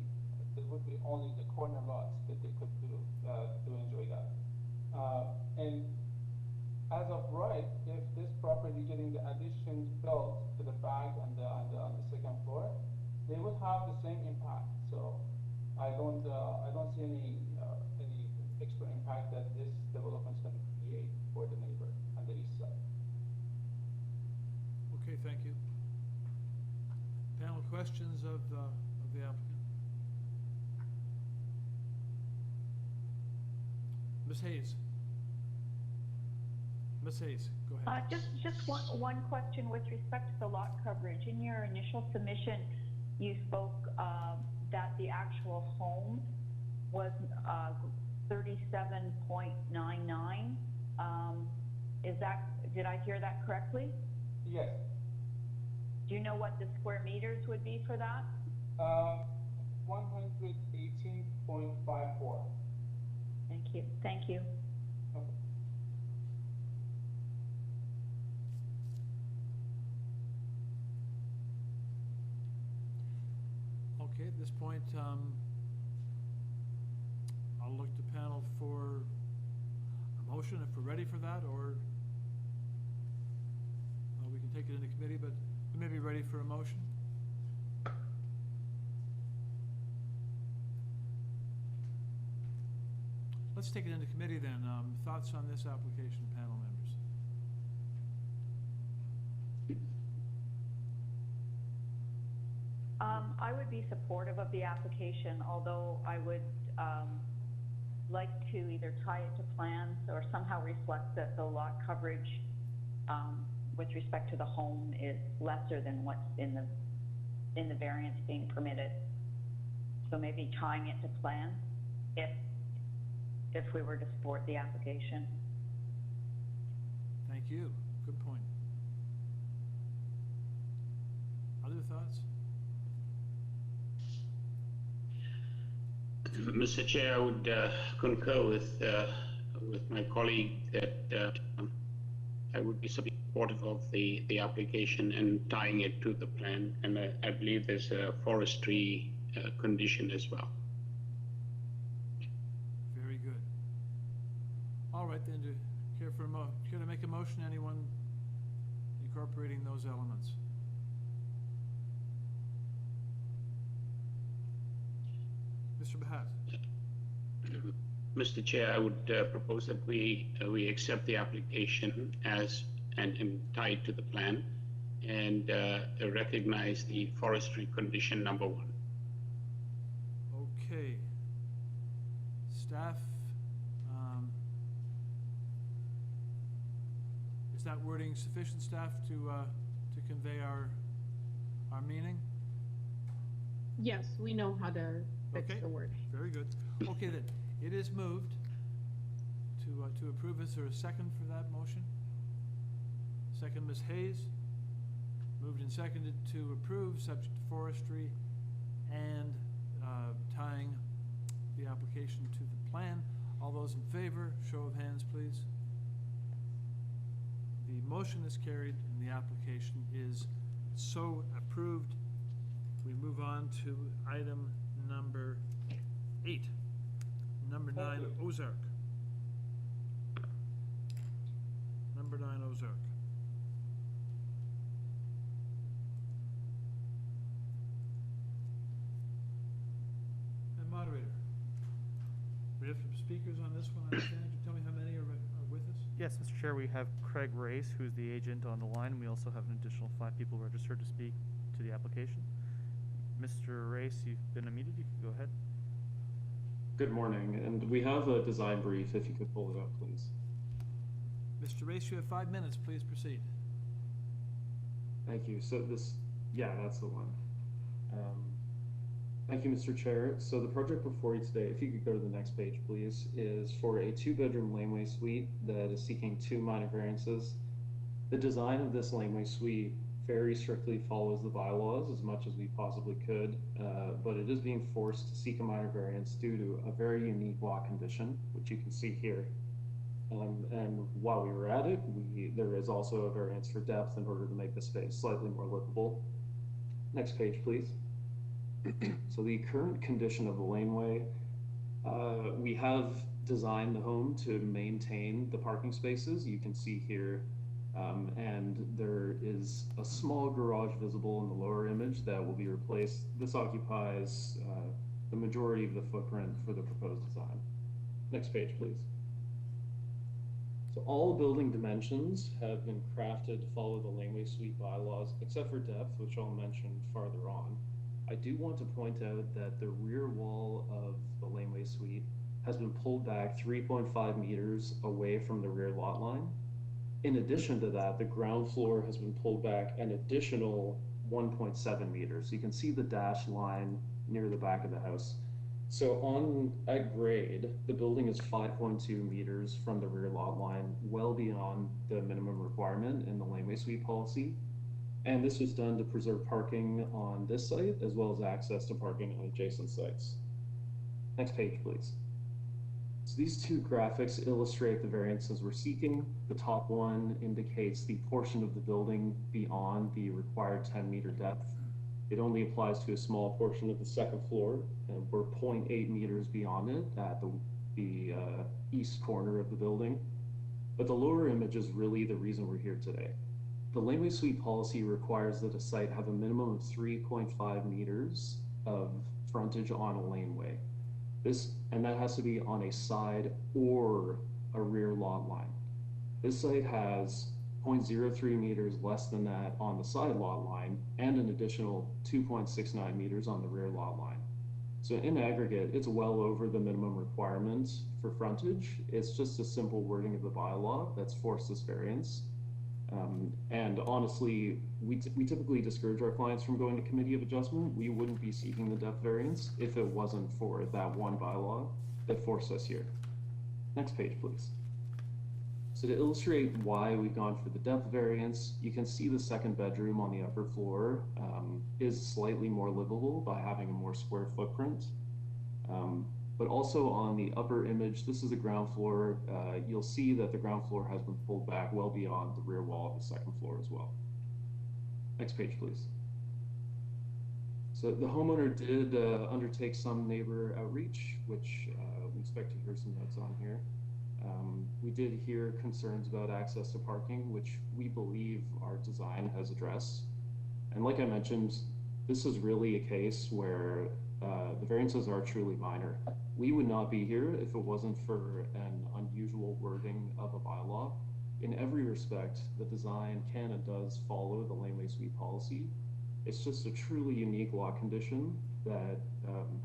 there would be only the corner lots that they could do to enjoy that. And as of right, if this property getting the addition built to the back and on the second floor, they would have the same impact. So I don't see any extra impact that this development is going to create for the neighbor on the east side. Okay, thank you. Panel questions of the applicant? Ms. Hayes. Ms. Hayes, go ahead. Just one question with respect to the lot coverage. In your initial submission, you spoke that the actual home was 37.99. Did I hear that correctly? Yes. Do you know what the square meters would be for that? 118.54. Thank you. Thank you. Okay. Okay, at this point, I'll look to panel for a motion if we're ready for that, or we can take it into committee, but we may be ready for a motion. Let's take it into committee then. Thoughts on this application, panel members? I would be supportive of the application, although I would like to either tie it to plans or somehow reflect that the lot coverage with respect to the home is lesser than what's in the variance being permitted. So maybe tying it to plan if we were to support the application. Thank you. Good point. Other thoughts? Mr. Chair, I would concur with my colleague that I would be supportive of the application and tying it to the plan, and I believe there's a forestry condition as well. Very good. All right, then, care to make a motion, anyone incorporating those elements? Mr. Bahat. Mr. Chair, I would propose that we accept the application as and tie it to the plan, and recognize the forestry condition number 1. Okay. Staff, is that wording sufficient, staff, to convey our meaning? Yes, we know how to fix the word. Very good. Okay, then, it is moved to approve. Is there a second for that motion? Second, Ms. Hayes. Moved and seconded to approve, subject to forestry and tying the application to the plan. All those in favor, show of hands, please. The motion is carried and the application is so approved. We move on to item number 8. Number 9, Ozark. Number 9, Ozark. And moderator, we have some speakers on this one, I understand. Could you tell me how many are with us? Yes, Mr. Chair, we have Craig Race, who's the agent on the line. We also have an additional 5 people registered to speak to the application. Mr. Race, you've been unmuted. You can go ahead. Good morning, and we have a design brief, if you could pull it up, please. Mr. Race, you have 5 minutes. Please proceed. Thank you. So yeah, that's the one. Thank you, Mr. Chair. So the project before you today, if you could go to the next page, please, is for a 2-bedroom laneway suite that is seeking 2 minor variances. The design of this laneway suite very strictly follows the bylaws as much as we possibly could, but it is being forced to seek a minor variance due to a very unique lot condition, which you can see here. And while we were at it, there is also a variance for depth in order to make the space slightly more livable. Next page, please. So the current condition of the laneway, we have designed the home to maintain the parking spaces. You can see here, and there is a small garage visible in the lower image that will be replaced. This occupies the majority of the footprint for the proposed design. Next page, please. So all building dimensions have been crafted to follow the laneway suite bylaws, except for depth, which I'll mention farther on. I do want to point out that the rear wall of the laneway suite has been pulled back 3.5 meters away from the rear lot line. In addition to that, the ground floor has been pulled back an additional 1.7 meters. You can see the dashed line near the back of the house. So at grade, the building is 5.2 meters from the rear lot line, well beyond the minimum requirement in the laneway suite policy. And this was done to preserve parking on this site, as well as access to parking on adjacent sites. Next page, please. So these 2 graphics illustrate the variances we're seeking. The top one indicates the portion of the building beyond the required 10-meter depth. It only applies to a small portion of the second floor, and we're 0.8 meters beyond it at the east corner of the building. But the lower image is really the reason we're here today. The laneway suite policy requires that a site have a minimum of 3.5 meters of frontage on a laneway. And that has to be on a side or a rear lot line. This site has 0.03 meters less than that on the side lot line and an additional 2.69 meters on the rear lot line. So in aggregate, it's well over the minimum requirements for frontage. It's just a simple wording of the bylaw that's forced this variance. And honestly, we typically discourage our clients from going to committee of adjustment. We wouldn't be seeking the depth variance if it wasn't for that one bylaw that forced us here. Next page, please. So to illustrate why we've gone for the depth variance, you can see the second bedroom on the upper floor is slightly more livable by having a more square footprint. But also on the upper image, this is the ground floor. You'll see that the ground floor has been pulled back well beyond the rear wall of the second floor as well. Next page, please. So the homeowner did undertake some neighbor outreach, which we expect to hear some notes on here. We did hear concerns about access to parking, which we believe our design has addressed. And like I mentioned, this is really a case where the variances are truly minor. We would not be here if it wasn't for an unusual wording of a bylaw. In every respect, the design can and does follow the laneway suite policy. It's just a truly unique law condition that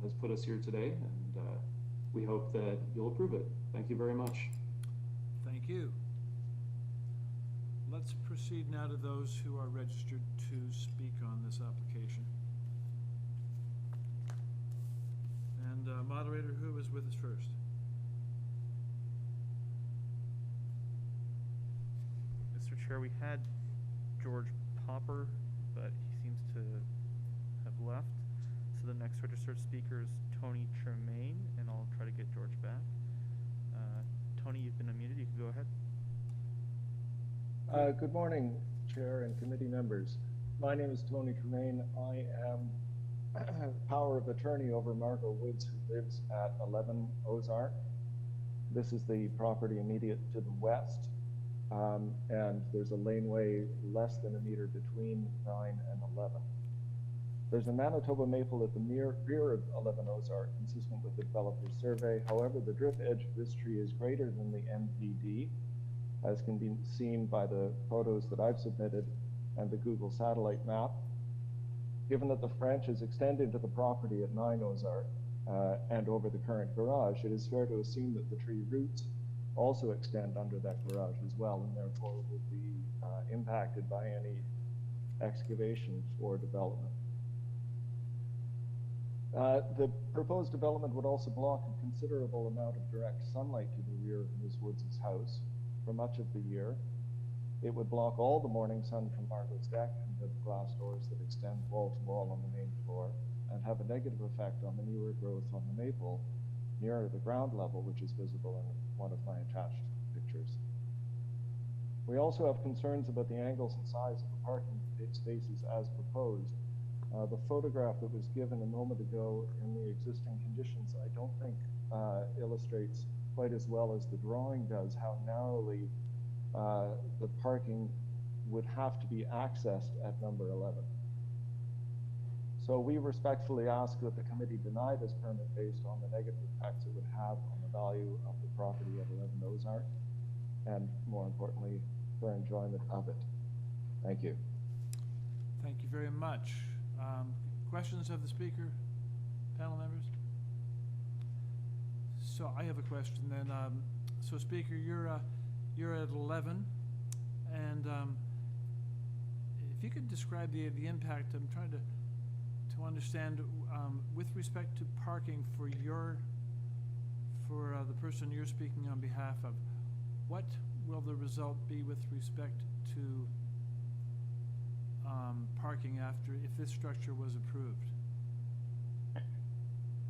has put us here today, and we hope that you'll approve it. Thank you very much. Thank you. Let's proceed now to those who are registered to speak on this application. And moderator, who is with us first? Mr. Chair, we had George Popper, but he seems to have left. So the next registered speaker is Tony Tremaine, and I'll try to get George back. Tony, you've been unmuted. You can go ahead. Good morning, Chair and committee members. My name is Tony Tremaine. I am power of attorney over Margot Woods, who lives at 11 Ozark. This is the property immediate to the west, and there's a laneway less than a meter between 9 and 11. There's a Manitoba maple at the rear of 11 Ozark, consistent with the developer's survey. However, the drip edge of this tree is greater than the NPD, as can be seen by the photos that I've submitted and the Google satellite map. Given that the branches extend into the property at 9 Ozark and over the current garage, it is fair to assume that the tree roots also extend under that garage as well, and therefore would be impacted by any excavation for development. The proposed development would also block a considerable amount of direct sunlight to the rear of Ms. Woods' house for much of the year. It would block all the morning sun from Margot's deck and the glass doors that extend wall to wall on the main floor, and have a negative effect on the newer growth on the maple nearer the ground level, which is visible in one of my attached pictures. We also have concerns about the angles and size of the parking spaces as proposed. The photograph that was given a moment ago in the existing conditions, I don't think illustrates quite as well as the drawing does how narrowly the parking would have to be accessed at number 11. So we respectfully ask that the committee deny this permit based on the negative effects it would have on the value of the property at 11 Ozark, and more importantly, for enjoyment of it. Thank you. Thank you very much. Questions of the speaker, panel members? So I have a question then. So Speaker, you're at 11, and if you could describe the impact, I'm trying to understand with respect to parking for the person you're speaking on behalf of, what will the result be with respect to parking after, if this structure was approved?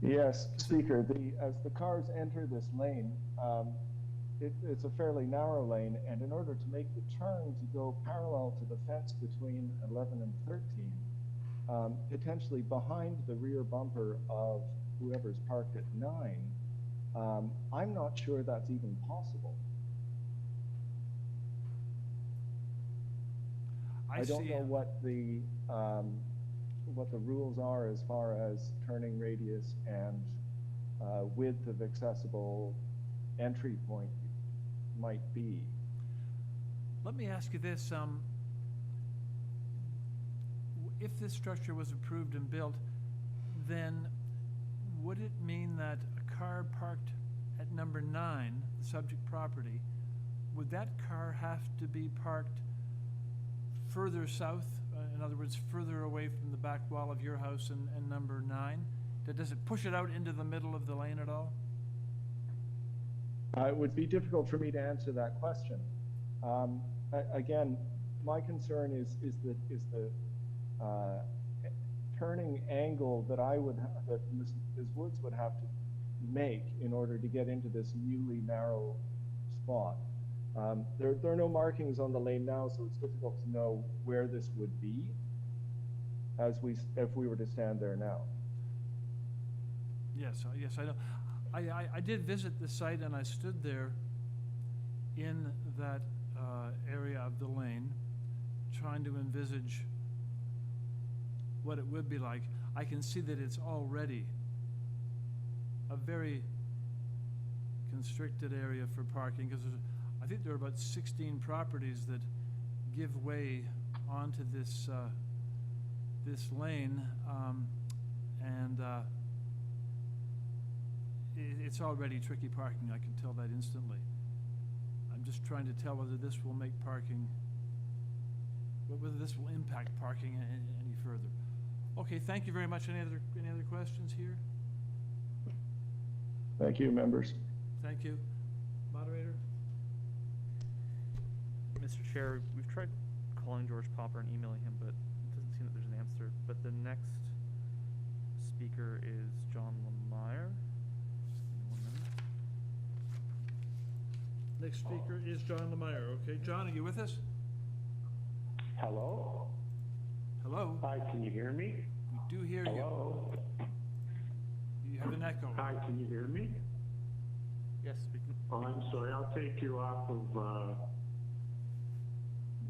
Yes, Speaker, as the cars enter this lane, it's a fairly narrow lane, and in order to make the turn to go parallel to the fence between 11 and 13, potentially behind the rear bumper of whoever's parked at 9, I'm not sure that's even possible. I don't know what the rules are as far as turning radius and width of accessible entry point might be. Let me ask you this, if this structure was approved and built, then would it mean that a car parked at number 9, the subject property, would that car have to be parked further south, in other words, further away from the back wall of your house and number 9? Does it push it out into the middle of the lane at all? It would be difficult for me to answer that question. Again, my concern is the turning angle that that Ms. Woods would have to make in order to get into this newly narrow spot. There are no markings on the lane now, so it's difficult to know where this would be if we were to stand there now. Yes, yes, I know. I did visit the site, and I stood there in that area of the lane, trying to envisage what it would be like. I can see that it's already a very constricted area for parking, because I think there are about 16 properties that give way onto this this lane, and it's already tricky parking. I can tell that instantly. I'm just trying to tell whether this will make parking, whether this will impact parking any further. Okay, thank you very much. Any other questions here? Thank you, members. Thank you. Moderator? Mr. Chair, we've tried calling George Popper and emailing him, but it doesn't seem that there's an answer. But the next speaker is John Lemire. Just give me 1 minute. Next speaker is John Lemire. Okay, John, are you with us? Hello? Hello? Hi, can you hear me? We do hear Hello? you. You have an echo. Hi, can you hear me? Yes, we can. Oh, I'm sorry, I'll take you off of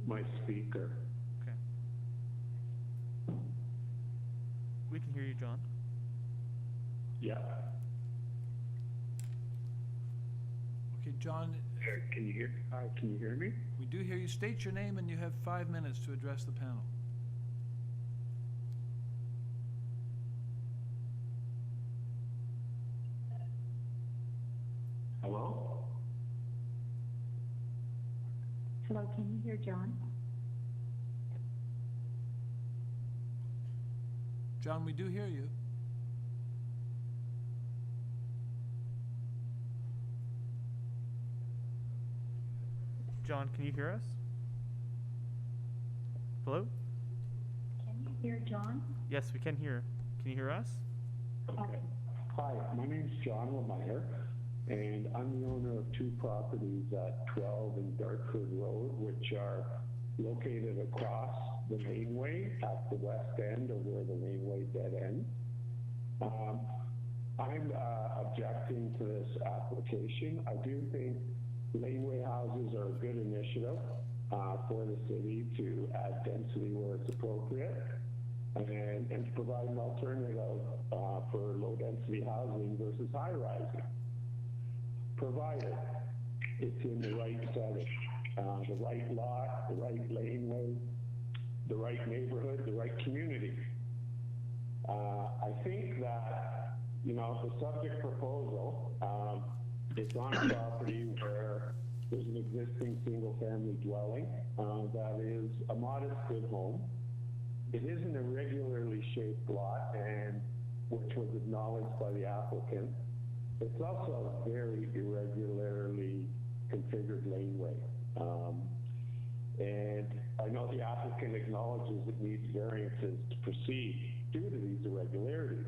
my speaker. Okay. We can hear you, John. Yeah. Okay, John. Can you hear? Hi, can you hear me? We do hear you. State your name, and you have 5 minutes to address the panel. Hello? Hello, can you hear John? John, we do hear you. John, can you hear us? Hello? Can you hear John? Yes, we can hear. Can you hear us? Okay. Hi, my name's John Lemire, and I'm the owner of two properties at 12 and Dartford Road, which are located across the laneway at the west end of where the laneway dead ends. I'm objecting to this application. I do think laneway houses are a good initiative for the city to add density where it's appropriate and to provide an alternative for low density housing versus high rising, provided it's in the right setting, the right lot, the right laneway, the right neighborhood, the right community. I think that, you know, the subject proposal is on a property where there's an existing single-family dwelling that is a modest good home. It is an irregularly shaped lot, and which was acknowledged by the applicant. It's also a very irregularly configured laneway. And I know the applicant acknowledges it needs variances to proceed due to these irregularities.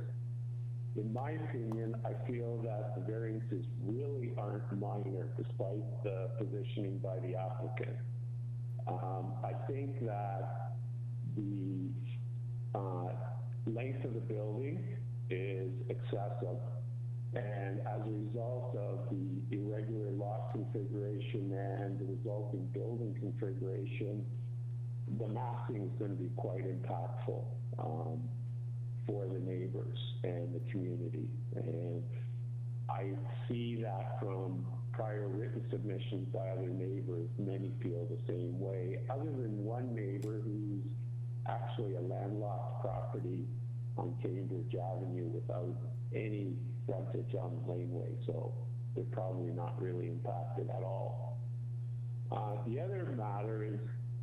In my opinion, I feel that the variances really aren't minor despite the positioning by the applicant. I think that the length of the building is excessive, and as a result of the irregular lot configuration and the resulting building configuration, the massing is going to be quite impactful for the neighbors and the community. And I see that from prior written submissions by other neighbors, many feel the same way, other than one neighbor who's actually a landlocked property on Cambridge Avenue without any frontage on the laneway, so they're probably not really impacted at all. The other matter is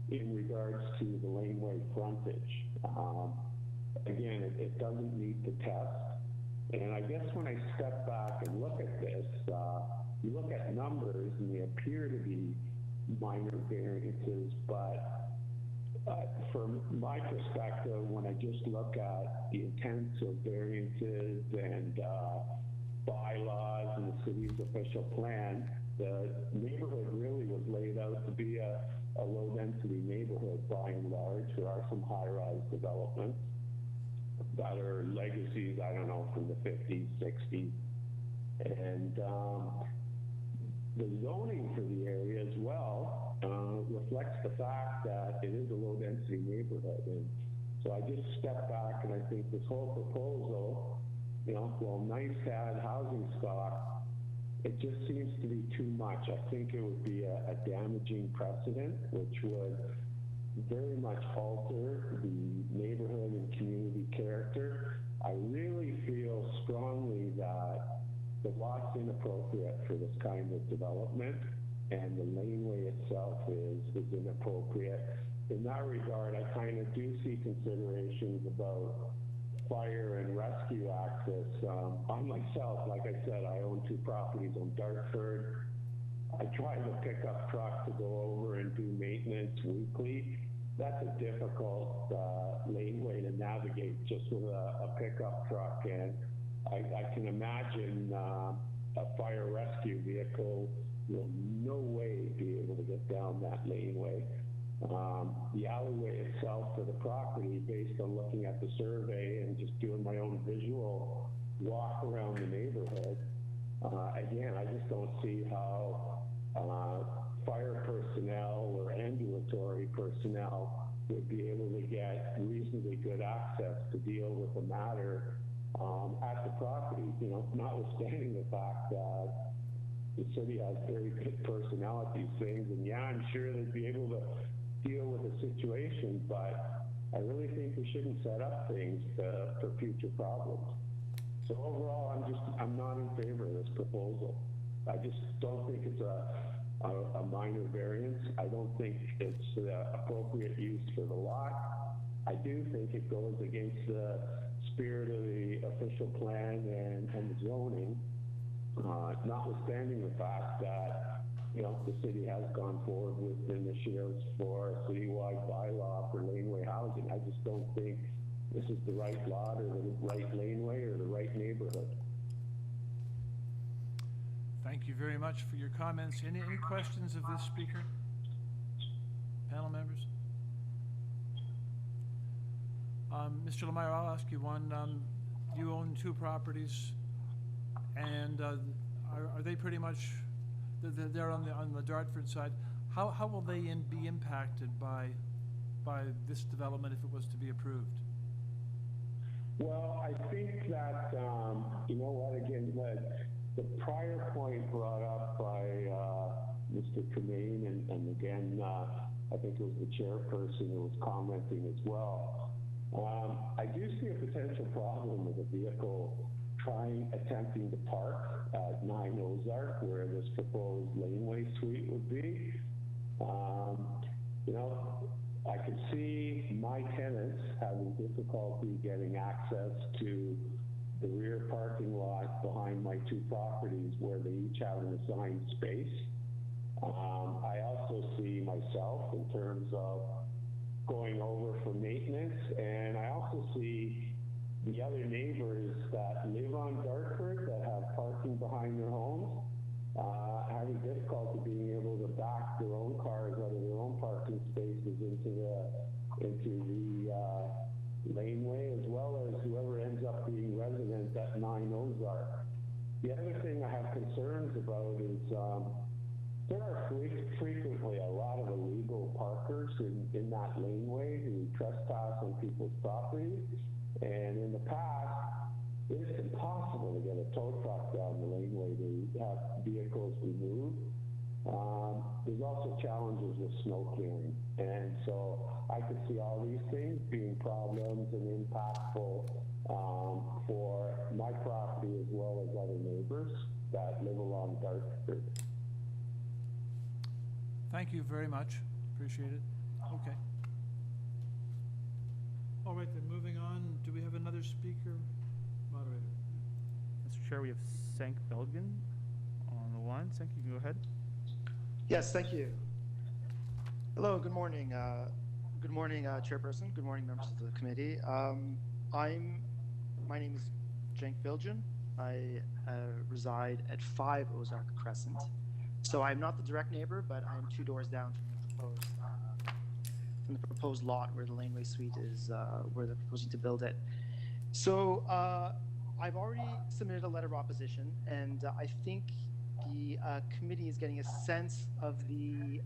in regards to the laneway frontage. Again, it doesn't meet the test. And I guess when I step back and look at this, you look at numbers and they appear to be minor variances, but from my perspective, when I just look at the intents of variances and bylaws and the city's official plan, the neighborhood really was laid out to be a low density neighborhood by and large. There are some high-rise developments that are legacies, I don't know, from the 50s, 60s. And the zoning for the area as well reflects the fact that it is a low density neighborhood. And so I just step back and I think this whole proposal, you know, well, nice to add housing stock, it just seems to be too much. I think it would be a damaging precedent, which would very much alter the neighborhood and community character. I really feel strongly that the lot's inappropriate for this kind of development, and the laneway itself is inappropriate. In that regard, I kind of do see considerations about fire and rescue access. On myself, like I said, I own two properties on Dartford. I drive a pickup truck to go over and do maintenance weekly. That's a difficult laneway to navigate just with a pickup truck, and I can imagine a fire rescue vehicle will no way be able to get down that laneway. The alleyway itself for the property, based on looking at the survey and just doing my own visual walk around the neighborhood, again, I just don't see how fire personnel or ambulatory personnel would be able to get reasonably good access to deal with the matter at the property, you know, notwithstanding the fact that the city has very good personnel at these things, and yeah, I'm sure they'd be able to deal with the situation, but I really think we shouldn't set up things for future problems. So overall, I'm not in favor of this proposal. I just don't think it's a minor variance. I don't think it's appropriate use for the lot. I do think it goes against the spirit of the official plan and the zoning, notwithstanding the fact that, you know, the city has gone forward with initiatives for a citywide bylaw for laneway housing. I just don't think this is the right lot or the right laneway or the right neighborhood. Thank you very much for your comments. Any questions of this speaker? Panel members? Mr. Lemire, I'll ask you one. You own 2 properties, and are they pretty much, they're on the Dartford side. How will they be impacted by this development if it was to be approved? Well, I think that, you know what, again, the prior point brought up by Mr. Tremaine, and again, I think it was the chairperson who was commenting as well. I do see a potential problem with a vehicle attempting to park at 9 Ozark, where this proposed laneway suite would be. You know, I could see my tenants having difficulty getting access to the rear parking lot behind my 2 properties where they each have an assigned space. I also see myself in terms of going over for maintenance, and I also see the other neighbors that live on Dartford that have parking behind their homes having difficulty being able to back their own cars out of their own parking spaces into the laneway, as well as whoever ends up being resident at 9 Ozark. The other thing I have concerns about is there are frequently a lot of illegal parkers in that laneway who trespass on people's property. And in the past, it's impossible to get a tow truck down the laneway to have vehicles removed. There's also challenges with snow clearing. And so I could see all these things being problems and impactful for my property as well as other neighbors that live along Dartford. Thank you very much. Appreciate it. Okay. All right, then moving on. Do we have another speaker? Moderator. Mr. Chair, we have Sank Belgin on the line. Sank, you can go ahead. Yes, thank you. Hello, good morning. Good morning, Chairperson. Good morning, members of the committee. My name is Cenk Bilgin. I reside at 5 Ozark Crescent. So I'm not the direct neighbor, but I'm 2 doors down from the proposed lot where the laneway suite is, where they're proposing to build it. So I've already submitted a letter of opposition, and I think the committee is getting a sense of the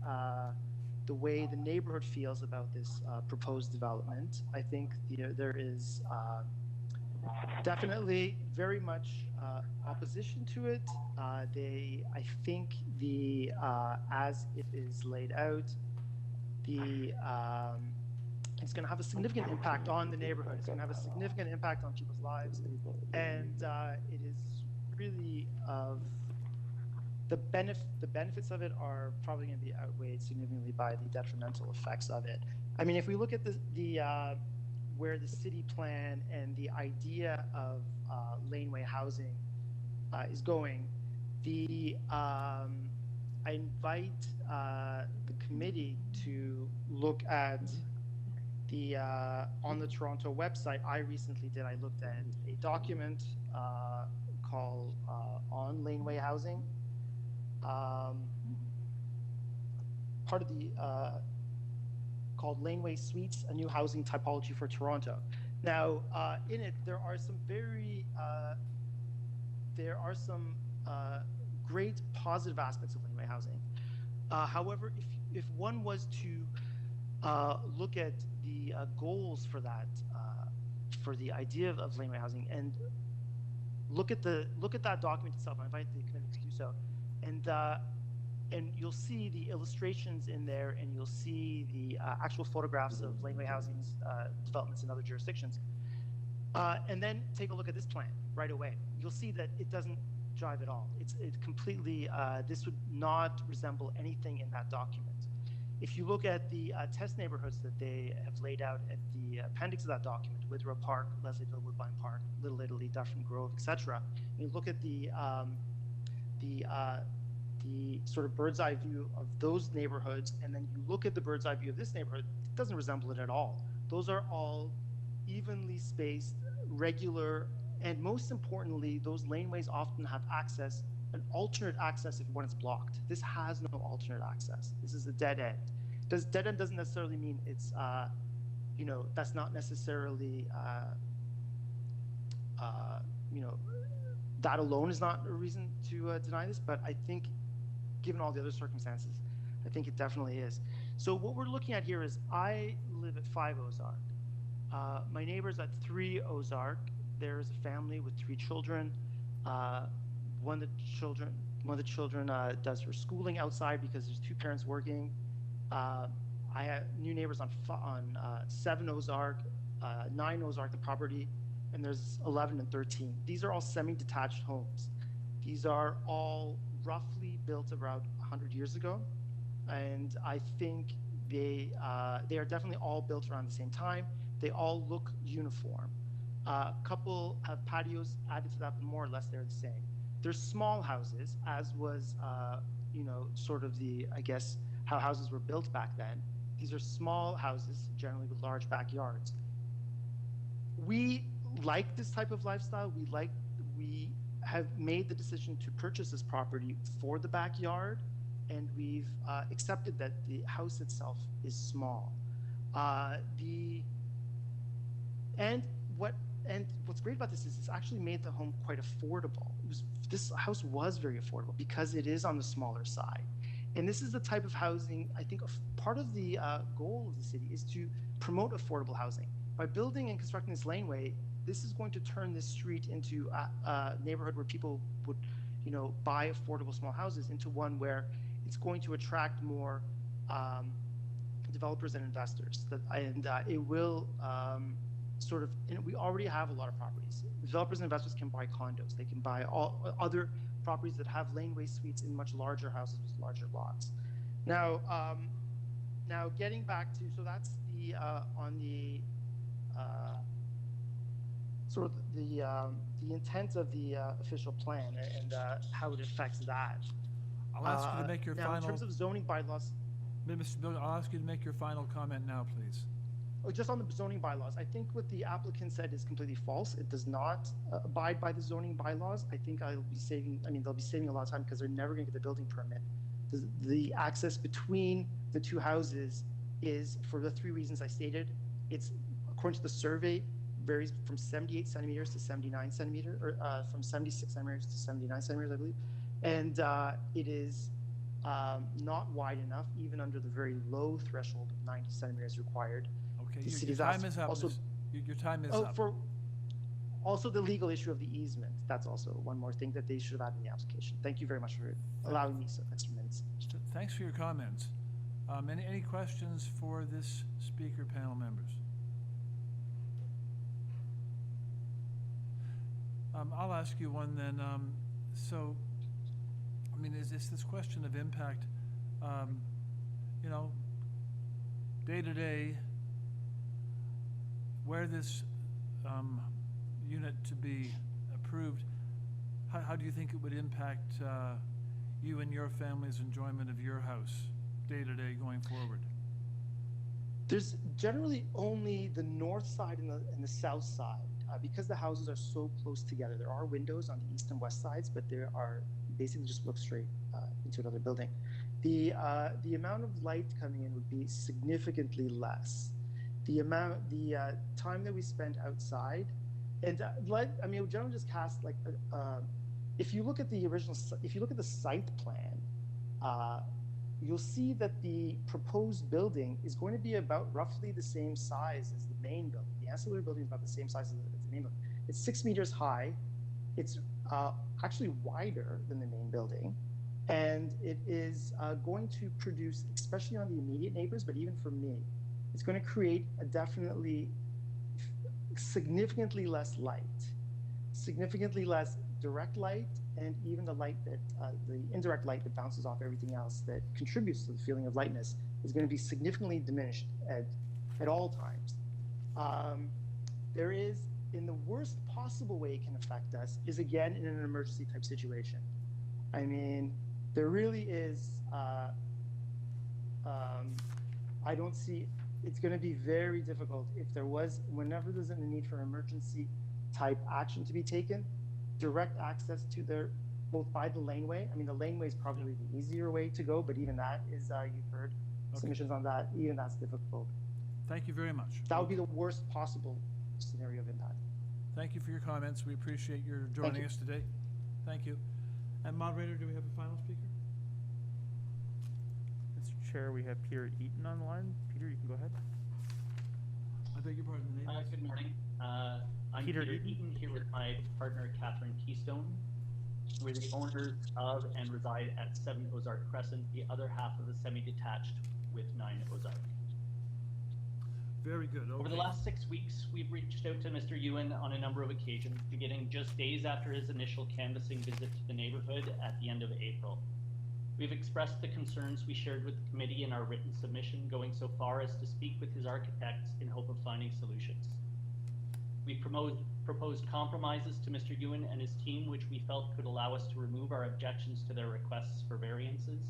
way the neighborhood feels about this proposed development. I think there is definitely very much opposition to it. I think as it is laid out, it's going to have a significant impact on the neighborhood. It's going to have a significant impact on people's lives, and it is really the benefits of it are probably going to be outweighed significantly by the detrimental effects of it. I mean, if we look at where the city plan and the idea of laneway housing is going, I invite the committee to look at on the Toronto website. I looked at a document called on laneway housing, part of the called Laneway Suites, a new housing typology for Toronto. Now, in it, there are some great positive aspects of laneway housing. However, if one was to look at the goals for that, for the idea of laneway housing, and look at that document itself, I invite the committee to do so, and you'll see the illustrations in there, and you'll see the actual photographs of laneway housing developments in other jurisdictions. And then take a look at this plan right away. You'll see that it doesn't jive at all. It completely, this would not resemble anything in that document. If you look at the test neighborhoods that they have laid out at the appendix of that document, Withrow Park, Leslieville, Woodbine Park, Little Italy, Dufferin Grove, etc., you look at the sort of bird's eye view of those neighborhoods, and then you look at the bird's eye view of this neighborhood, it doesn't resemble it at all. Those are all evenly spaced, regular, and most importantly, those laneways often have access, an alternate access if one is blocked. This has no alternate access. This is a dead end. Dead end doesn't necessarily mean it's, you know, that's not necessarily, you know, that alone is not a reason to deny this, but I think given all the other circumstances, I think it definitely is. So what we're looking at here is I live at 5 Ozark. My neighbor's at 3 Ozark. There's a family with 3 children. One of the children does her schooling outside because there's 2 parents working. I have new neighbors on 7 Ozark, 9 Ozark, the property, and there's 11 and 13. These are all semi-detached homes. These are all roughly built around 100 years ago, and I think they are definitely all built around the same time. They all look uniform. A couple have patios added to that, but more or less they're the same. They're small houses, as was, you know, sort of the, I guess, how houses were built back then. These are small houses, generally with large backyards. We like this type of lifestyle. We have made the decision to purchase this property for the backyard, and we've accepted that the house itself is small. What's great about this is it's actually made the home quite affordable. This house was very affordable because it is on the smaller side. And this is the type of housing, I think part of the goal of the city is to promote affordable housing. By building and constructing this laneway, this is going to turn this street into a neighborhood where people would, you know, buy affordable small houses into one where it's going to attract more developers and investors. It will and we already have a lot of properties. Developers and investors can buy condos. They can buy all other properties that have laneway suites in much larger houses with larger lots. Now, now getting back to, so that's the on the sort of the intent of the official plan and how it affects that. I'll ask you to make your now, final. in terms of zoning bylaws. Mr. Bill, I'll ask you to make your final comment now, please. Oh, just on the zoning bylaws, I think what the applicant said is completely false. It does not abide by the zoning bylaws. I think they'll be saving a lot of time because they're never going to get the building permit. The access between the 2 houses is, for the 3 reasons I stated, it's, according to the survey, varies from 78 centimeters to 79 centimeters, or from 76 centimeters to 79 centimeters, I believe. And it is not wide enough, even under the very low threshold of 90 centimeters required. Okay, your time is up. Also, your time is up. For also the legal issue of the easement. That's also one more thing that they should have added in the application. Thank you very much for allowing me some extra minutes. Thanks for your comments. Any questions for this speaker panel members? I'll ask you one then. So, I mean, is this question of impact, you know, day to day, where this unit to be approved, how do you think it would impact you and your family's enjoyment of your house day to day going forward? There's generally only the north side and the south side. Because the houses are so close together, there are windows on the east and west sides, but there are basically just look straight into another building. The amount of light coming in would be significantly less. The time that we spend outside, and I mean, generally just cast like, if you look at the original, if you look at the site plan, you'll see that the proposed building is going to be about roughly the same size as the main building. The ancillary building is about the same size as the main building. It's 6 meters high. It's actually wider than the main building. And it is going to produce, especially on the immediate neighbors, but even for me, it's going to create a definitely significantly less light, significantly less direct light, and even the light that, the indirect light that bounces off everything else that contributes to the feeling of lightness is going to be significantly diminished at all times. There is, in the worst possible way it can affect us, is again in an emergency type situation. I mean, there really is, I don't see, it's going to be very difficult if there was, whenever there's a need for emergency type action to be taken, direct access to their, both by the laneway. I mean, the laneway is probably the easier way to go, but even that is, you've heard submissions on that, even that's difficult. Thank you very much. That would be the worst possible scenario of impact. Thank you for your comments. We appreciate your joining us today. Thank you. And moderator, do we have a final speaker? Mr. Chair, we have Peter Eaton on the line. Peter, you can go ahead. I beg your pardon, the name? Good morning. I'm Peter Peter Eaton. Eaton here with my partner, Catherine Keystone. We're the owners of and reside at 7 Ozark Crescent, the other half of the semi-detached with 9 Ozark. Very good. Over the last 6 weeks, we've reached out to Mr. Ewan on a number of occasions, beginning just days after his initial canvassing visit to the neighborhood at the end of April. We've expressed the concerns we shared with the committee in our written submission, going so far as to speak with his architects in hope of finding solutions. We proposed compromises to Mr. Ewan and his team, which we felt could allow us to remove our objections to their requests for variances.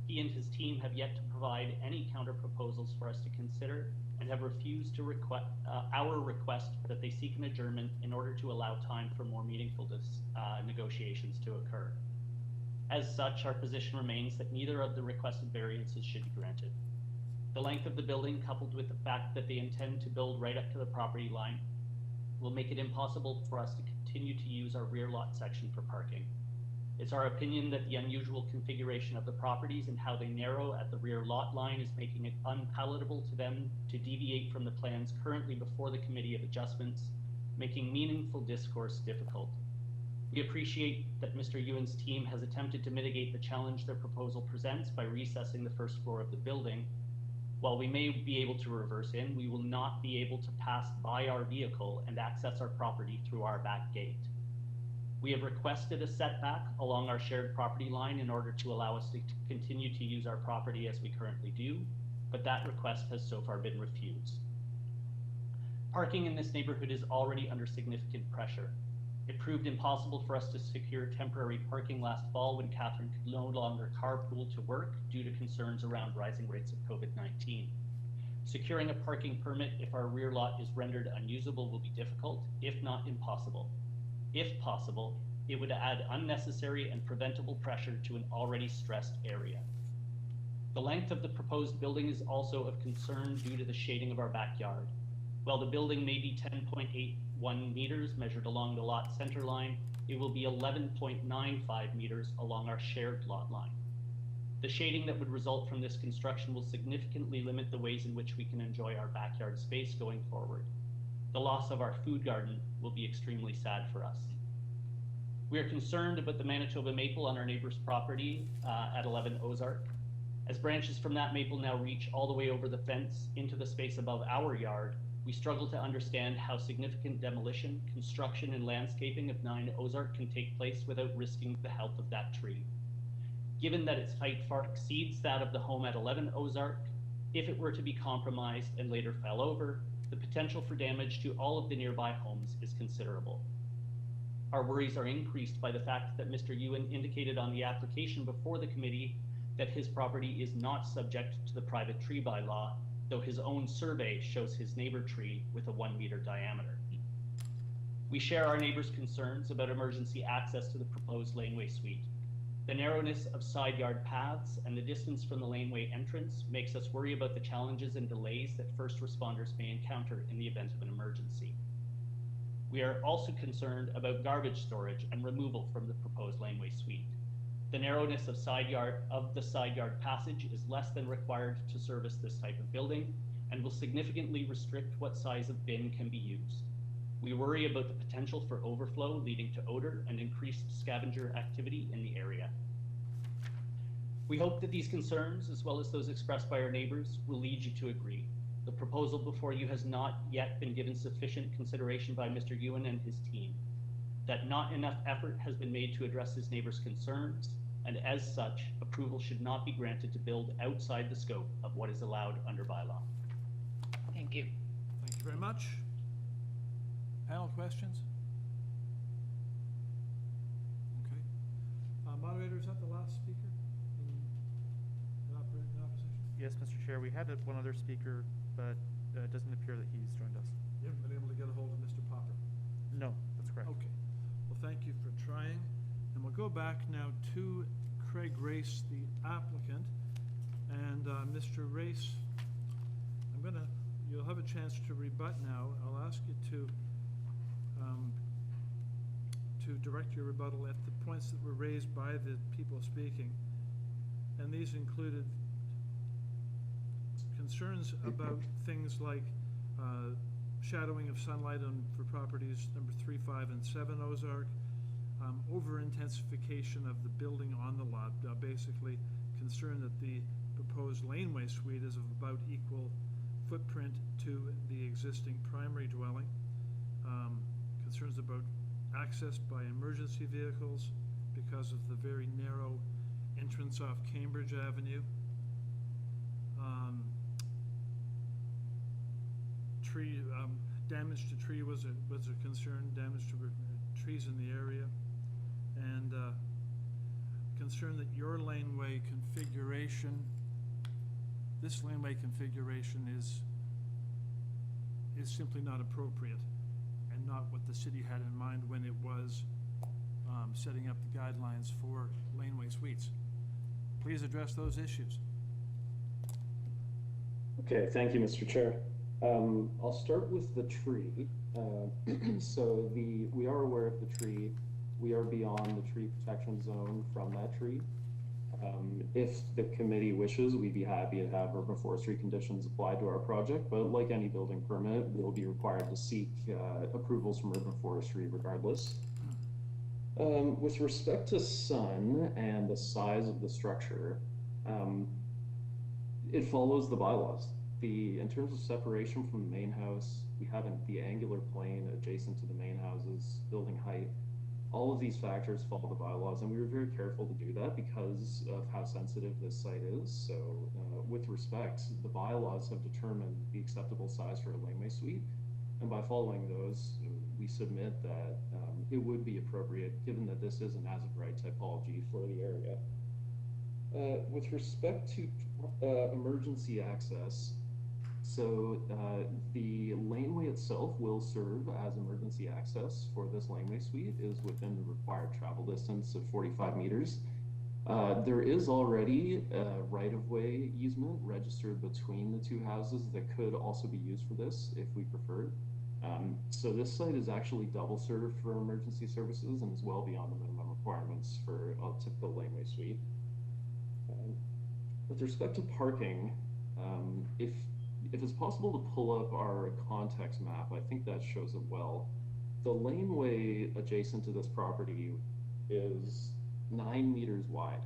He and his team have yet to provide any counter proposals for us to consider, and have refused to request our request that they seek an adjournment in order to allow time for more meaningful negotiations to occur. As such, our position remains that neither of the requested variances should be granted. The length of the building, coupled with the fact that they intend to build right up to the property line, will make it impossible for us to continue to use our rear lot section for parking. It's our opinion that the unusual configuration of the properties and how they narrow at the rear lot line is making it unpalatable to them to deviate from the plans currently before the Committee of Adjustments, making meaningful discourse difficult. We appreciate that Mr. Ewan's team has attempted to mitigate the challenge their proposal presents by recessing the first floor of the building. While we may be able to reverse in, we will not be able to pass by our vehicle and access our property through our back gate. We have requested a setback along our shared property line in order to allow us to continue to use our property as we currently do, but that request has so far been refused. Parking in this neighborhood is already under significant pressure. It proved impossible for us to secure temporary parking last fall when Catherine could no longer carpool to work due to concerns around rising rates of COVID-19. Securing a parking permit if our rear lot is rendered unusable will be difficult, if not impossible. If possible, it would add unnecessary and preventable pressure to an already stressed area. The length of the proposed building is also of concern due to the shading of our backyard. While the building may be 10.81 meters measured along the lot center line, it will be 11.95 meters along our shared lot line. The shading that would result from this construction will significantly limit the ways in which we can enjoy our backyard space going forward. The loss of our food garden will be extremely sad for us. We are concerned about the Manitoba maple on our neighbor's property at 11 Ozark. As branches from that maple now reach all the way over the fence into the space above our yard, we struggle to understand how significant demolition, construction, and landscaping of 9 Ozark can take place without risking the health of that tree. Given that its height far exceeds that of the home at 11 Ozark, if it were to be compromised and later fell over, the potential for damage to all of the nearby homes is considerable. Our worries are increased by the fact that Mr. Ewan indicated on the application before the committee that his property is not subject to the private tree bylaw, though his own survey shows his neighbor tree with a 1-meter diameter. We share our neighbors' concerns about emergency access to the proposed laneway suite. The narrowness of side yard paths and the distance from the laneway entrance makes us worry about the challenges and delays that first responders may encounter in the event of an emergency. We are also concerned about garbage storage and removal from the proposed laneway suite. The narrowness of the side yard passage is less than required to service this type of building and will significantly restrict what size of bin can be used. We worry about the potential for overflow leading to odor and increased scavenger activity in the area. We hope that these concerns, as well as those expressed by our neighbors, will lead you to agree. The proposal before you has not yet been given sufficient consideration by Mr. Ewan and his team. that not enough effort has been made to address his neighbor's concerns, and as such, approval should not be granted to build outside the scope of what is allowed under bylaw. Thank you. Thank you very much. Panel questions? Okay. Moderator, is that the last speaker in opposition? Yes, Mr. Chair, we had one other speaker, but it doesn't appear that he's joined us. You haven't been able to get a hold of Mr. Popper? No, that's correct. Okay. Well, thank you for trying. And we'll go back now to Craig Race, the applicant. And Mr. Race, you'll have a chance to rebut now. I'll ask you to direct your rebuttal at the points that were raised by the people speaking. And these included concerns about things like shadowing of sunlight for properties number 3, 5, and 7 Ozark, over-intensification of the building on the lot, basically concern that the proposed laneway suite is of about equal footprint to the existing primary dwelling, concerns about access by emergency vehicles because of the very narrow entrance off Cambridge Avenue, damage to tree was a concern, damage to trees in the area, and concern that your laneway configuration, this laneway configuration is simply not appropriate and not what the city had in mind when it was setting up the guidelines for laneway suites. Please address those issues. Okay, thank you, Mr. Chair. I'll start with the tree. So we are aware of the tree. We are beyond the tree protection zone from that tree. If the committee wishes, we'd be happy to have urban forestry conditions applied to our project, but like any building permit, we'll be required to seek approvals from urban forestry regardless. With respect to sun and the size of the structure, it follows the bylaws. In terms of separation from the main house, we have the angular plane adjacent to the main house's building height. All of these factors follow the bylaws, and we were very careful to do that because of how sensitive this site is. So with respect, the bylaws have determined the acceptable size for a laneway suite, and by following those, we submit that it would be appropriate given that this is an as-of-right typology for the area. With respect to emergency access, so the laneway itself will serve as emergency access for this laneway suite, is within the required travel distance of 45 meters. There is already a right-of-way easement registered between the two houses that could also be used for this if we preferred. So this site is actually double served for emergency services and is well beyond the minimum requirements for a typical laneway suite. With respect to parking, if it's possible to pull up our context map, I think that shows it well. The laneway adjacent to this property is 9 meters wide.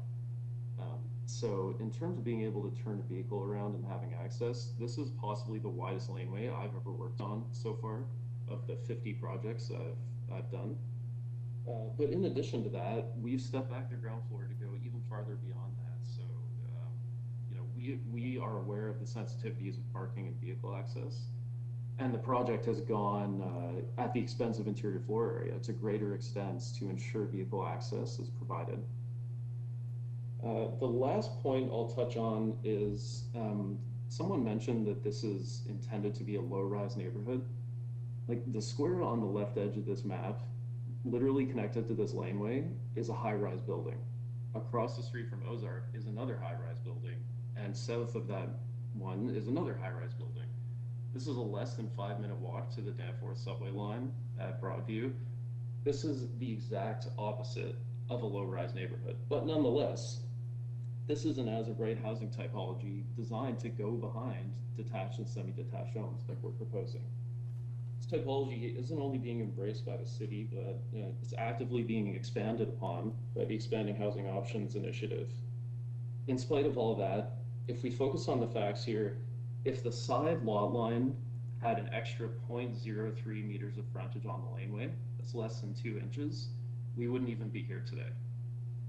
So in terms of being able to turn a vehicle around and having access, this is possibly the widest laneway I've ever worked on so far of the 50 projects I've done. But in addition to that, we've stepped back the ground floor to go even farther beyond that. So, we are aware of the sensitivities of parking and vehicle access, and the project has gone at the expense of interior floor area to greater extents to ensure vehicle access is provided. The last point I'll touch on is someone mentioned that this is intended to be a low-rise neighborhood. Like the square on the left edge of this map, literally connected to this laneway, is a high-rise building. Across the street from Ozark is another high-rise building, and south of that one is another high-rise building. This is a less than 5-minute walk to the Danforth subway line at Broadview. This is the exact opposite of a low-rise neighborhood, but nonetheless, this is an as-of-right housing typology designed to go behind detached and semi-detached homes that we're proposing. This typology isn't only being embraced by the city, but it's actively being expanded upon by the Expanding Housing Options Initiative. In spite of all that, if we focus on the facts here, if the side lot line had an extra 0.03 meters of frontage on the laneway, that's less than 2 inches, we wouldn't even be here today.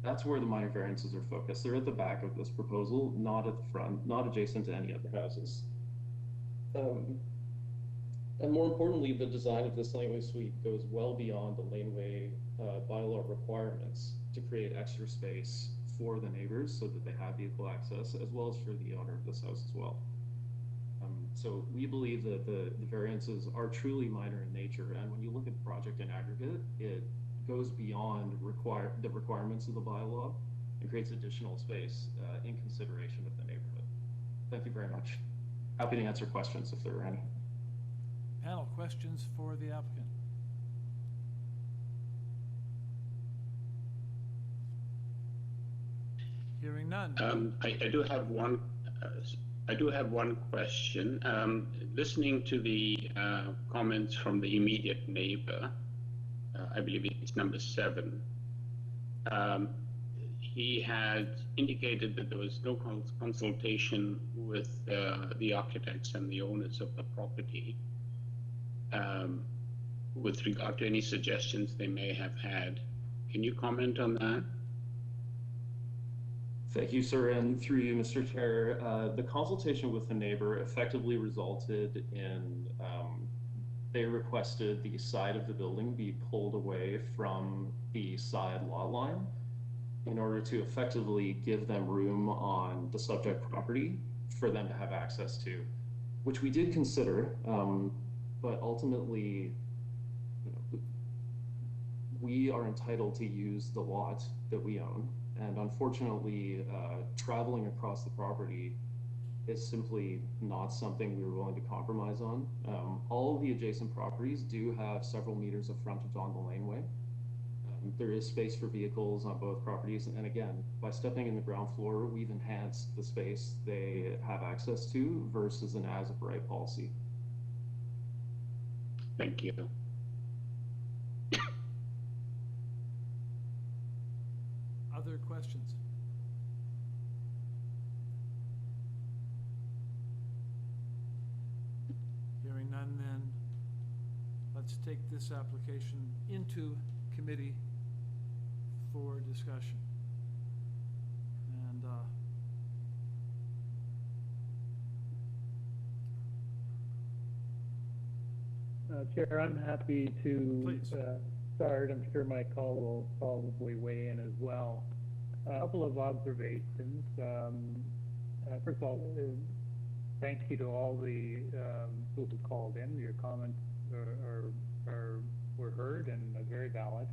That's where the minor variances are focused. They're at the back of this proposal, not at the front, not adjacent to any other houses. And more importantly, the design of this laneway suite goes well beyond the laneway bylaw requirements to create extra space for the neighbors so that they have vehicle access, as well as for the owner of this house as well. So we believe that the variances are truly minor in nature, and when you look at the project in aggregate, it goes beyond the requirements of the bylaw and creates additional space in consideration of the neighborhood. Thank you very much. Happy to answer questions if there are any. Panel, questions for the applicant? Hearing none. I do have one. I do have one question. Listening to the comments from the immediate neighbor, I believe it's number 7. He had indicated that there was no consultation with the architects and the owners of the property with regard to any suggestions they may have had. Can you comment on that? Thank you, sir, and through you, Mr. Chair. The consultation with the neighbor effectively resulted in they requested the side of the building be pulled away from the side lot line in order to effectively give them room on the subject property for them to have access to, which we did consider, but ultimately, you know, we are entitled to use the lot that we own. And unfortunately, traveling across the property is simply not something we were willing to compromise on. All of the adjacent properties do have several meters of frontage on the laneway. There is space for vehicles on both properties. And again, by stepping in the ground floor, we've enhanced the space they have access to versus an as of right policy. Thank you. Other questions? Hearing none, then let's take this application into committee for discussion. And Chair, I'm happy to start. I'm sure my call will probably weigh in as well. A couple of observations. First of all, thank you to all the people who called in. Your comments were heard and very valid.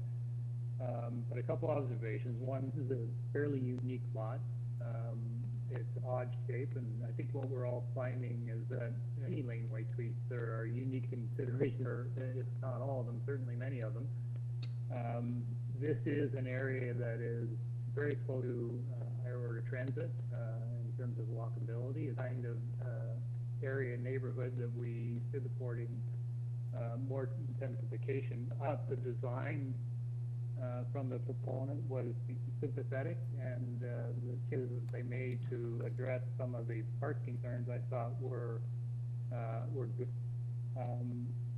But a couple observations. One, this is a fairly unique lot. It's odd shape, and I think what we're all finding is that any laneway suites, there are unique considerations, or if not all of them, certainly many of them. This is an area that is very close to higher order transit in terms of walkability, a kind of area neighborhood that we should be supporting more intensification. The design from the proponent was sympathetic, and the changes that they made to address some of the parking concerns I thought were good.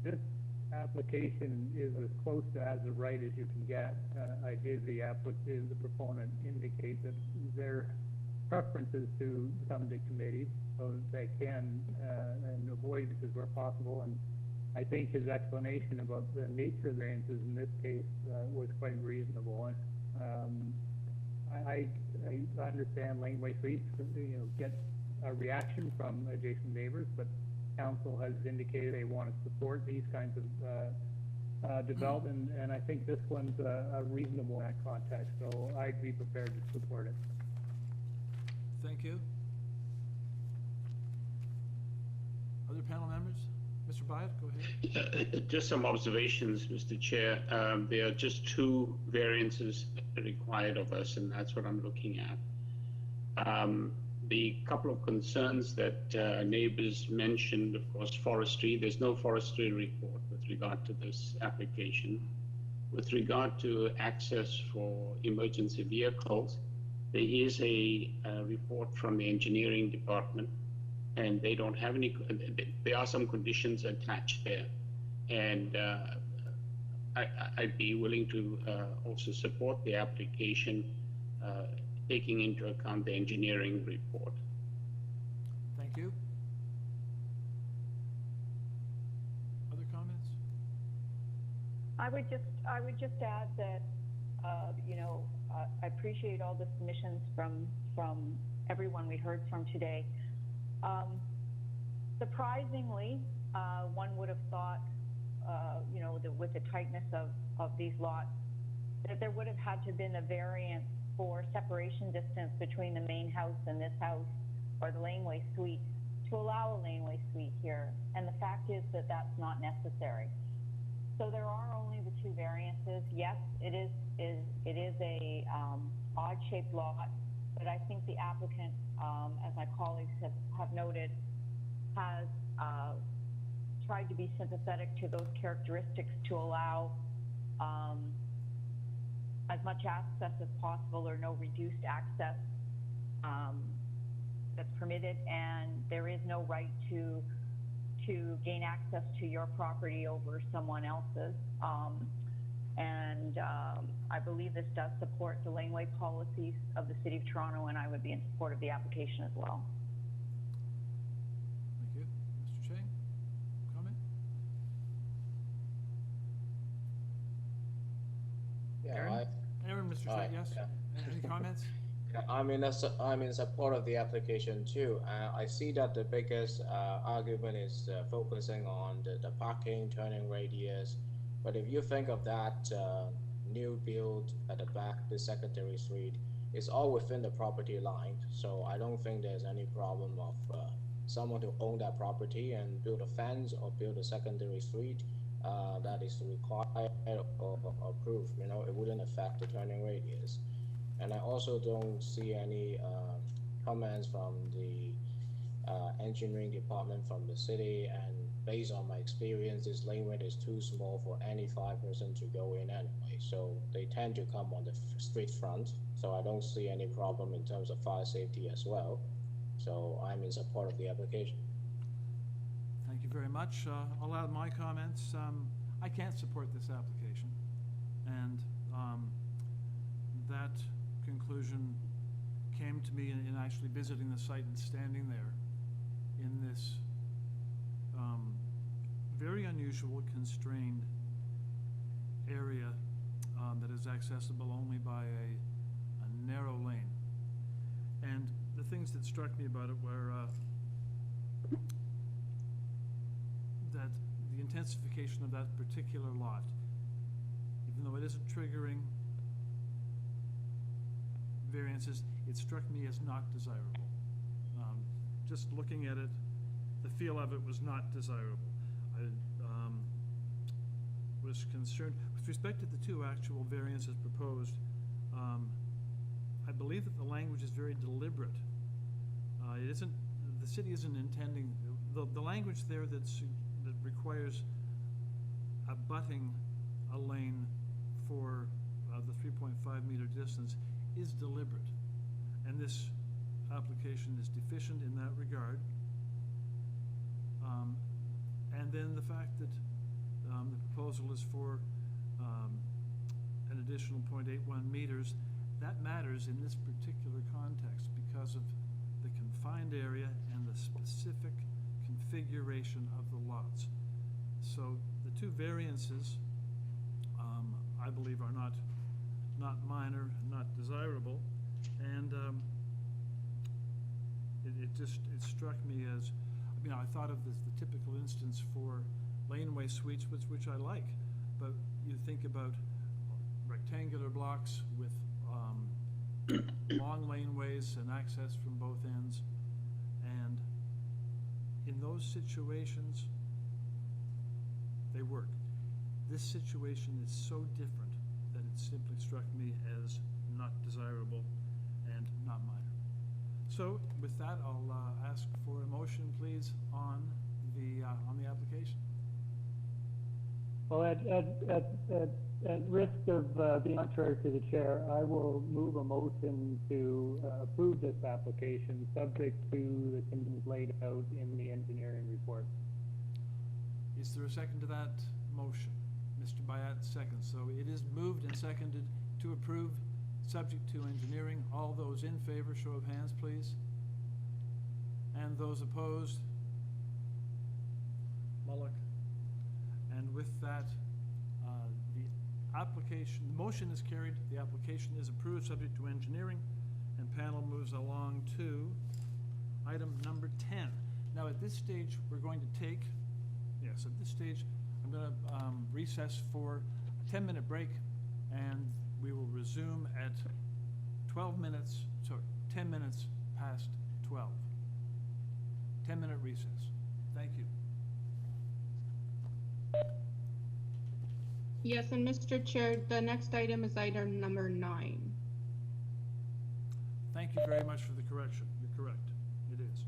This application is as close to as of right as you can get. I did the proponent indicate that their preference is to come to committee so that they can and avoid this where possible. And I think his explanation about the nature of the variances in this case was quite reasonable. I understand laneway suites, get a reaction from adjacent neighbors, but council has indicated they want to support these kinds of development, and I think this one's a reasonable in that context, so I'd be prepared to support it. thank you. Other panel members? Mr. Byatt, go ahead. Just some observations, Mr. Chair. There are just 2 variances required of us, and that's what I'm looking at. The couple of concerns that neighbors mentioned, of course, forestry. There's no forestry report with regard to this application. With regard to access for emergency vehicles, there is a report from the engineering department, and they don't have any, there are some conditions attached there. And I'd be willing to also support the application, taking into account the engineering report. Thank you. Other comments? I would just add that, you know, I appreciate all the submissions from everyone we heard from today. Surprisingly, one would have thought, you know, with the tightness of these lots, that there would have had to have been a variance for separation distance between the main house and this house, or the laneway suite, to allow a laneway suite here. And the fact is that that's not necessary. So there are only the two variances. Yes, it is a odd-shaped lot, but I think the applicant, as my colleagues have noted, has tried to be sympathetic to those characteristics to allow as much access as possible, or no reduced access that's permitted, and there is no right to gain access to your property over someone else's. I believe this does support the laneway policies of the City of Toronto, and I would be in support of the application as well. Thank you. Mr. Chang, comment? Yeah, Aaron, Mr. Chang, yes? Yeah. Any comments? I'm in support of the application too. I see that the biggest argument is focusing on the parking, turning radius. But if you think of that new build at the back, the secondary suite, it's all within the property line. So I don't think there's any problem of someone to own that property and build a fence or build a secondary suite that is required or approved. You know, it wouldn't affect the turning radius. And I also don't see any comments from the engineering department from the city, and based on my experience, this laneway is too small for any 5-person to go in anyway. So they tend to come on the street front. So I don't see any problem in terms of fire safety as well. So I'm in support of the application. Thank you very much. I'll add my comments. I can't support this application, and that conclusion came to me in actually visiting the site and standing there in this very unusual, constrained area that is accessible only by a narrow lane. And the things that struck me about it were that the intensification of that particular lot, even though it isn't triggering variances, it struck me as not desirable. Just looking at it, the feel of it was not desirable. I was concerned with respect to the two actual variances proposed. I believe that the language is very deliberate. It isn't, the city isn't intending, the language there that requires abutting a lane for the 3.5 meter distance is deliberate, and this application is deficient in that regard. And then the fact that the proposal is for an additional 0.81 meters, that matters in this particular context because of the confined area and the specific configuration of the lots. So the two variances, I believe, are not minor, not desirable, and it struck me as, you know, I thought of this, the typical instance for laneway suites, which I like, but you think about rectangular blocks with long laneways and access from both ends, and in those situations, they work. This situation is so different that it simply struck me as not desirable and not minor. So with that, I'll ask for a motion, please, on the application. Well, at At risk of being unfair to the chair, I will move a motion to approve this application, subject to the conditions laid out in the engineering report. Is there a second to that motion? Mr. Bayat seconds. So it is moved and seconded to approve, subject to engineering. All those in favor, show of hands, please. And those opposed? Mullock. And with that, the motion is carried, the application is approved, subject to engineering, and panel moves along to item number 10. Now, at this stage, we're going to take, yes, at this stage, I'm going to recess for a 10-minute break, and we will resume at 10 minutes past 12. 10-minute recess. Thank you. Yes, and Mr. Chair, the next item is item number 9. Thank you very much for the correction. You're correct. It is.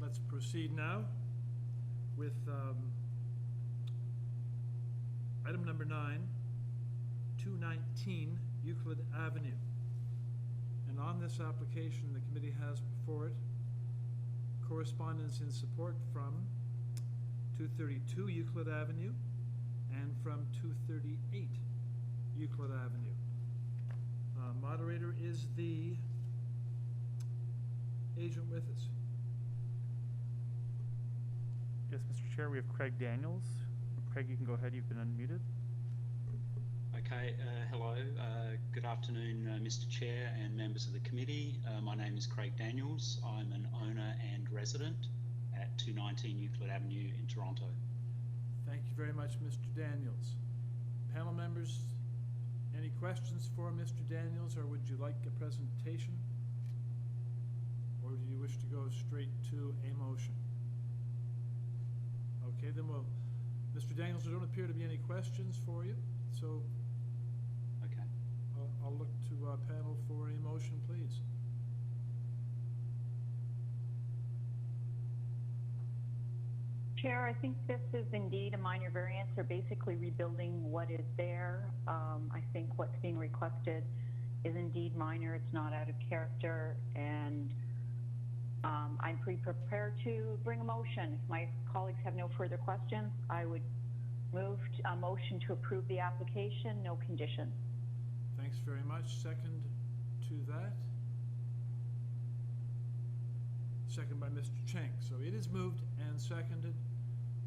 Let's proceed now with item number 9, 219 Euclid Avenue. And on this application, the committee has before it correspondence in support from 232 Euclid Avenue and from 238 Euclid Avenue. Moderator is the agent with us. Yes, Mr. Chair, we have Craig Daniels. Craig, you can go ahead. You've been unmuted. Okay, hello. Good afternoon, Mr. Chair and members of the committee. My name is Craig Daniels. I'm an owner and resident at 219 Euclid Avenue in Toronto. Thank you very much, Mr. Daniels. Panel members, any questions for Mr. Daniels, or would you like a presentation? Or do you wish to go straight to a motion? Okay, then we'll, Mr. Daniels, there don't appear to be any questions for you, so okay. I'll look to panel for a motion, please. Chair, I think this is indeed a minor variance. They're basically rebuilding what is there. I think what's being requested is indeed minor. It's not out of character, and I'm pretty prepared to bring a motion. If my colleagues have no further questions, I would move a motion to approve the application, no conditions. Thanks very much. Second to that? Second by Mr. Cheng. So it is moved and seconded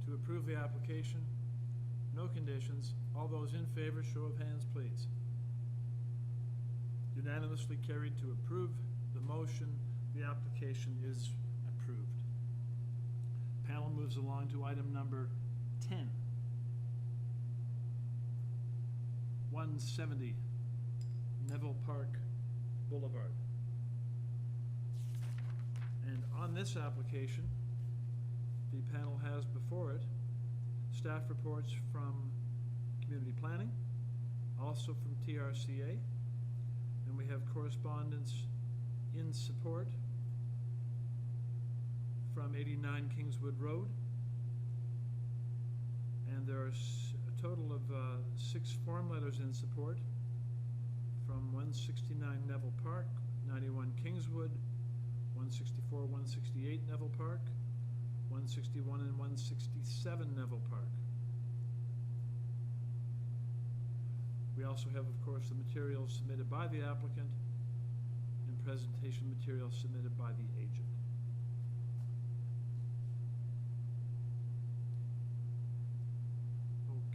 to approve the application, no conditions. All those in favor, show of hands, please. Unanimously carried to approve the motion. The application is approved. Panel moves along to item number 10. 170 Neville Park Boulevard. And on this application, the panel has before it staff reports from Community Planning, also from TRCA, and we have correspondence in support from 89 Kingswood Road, and there are a total of 6 form letters in support from 169 Neville Park, 91 Kingswood, 164, 168 Neville Park, 161 and 167 Neville Park. We also have, of course, the materials submitted by the applicant and presentation materials submitted by the agent.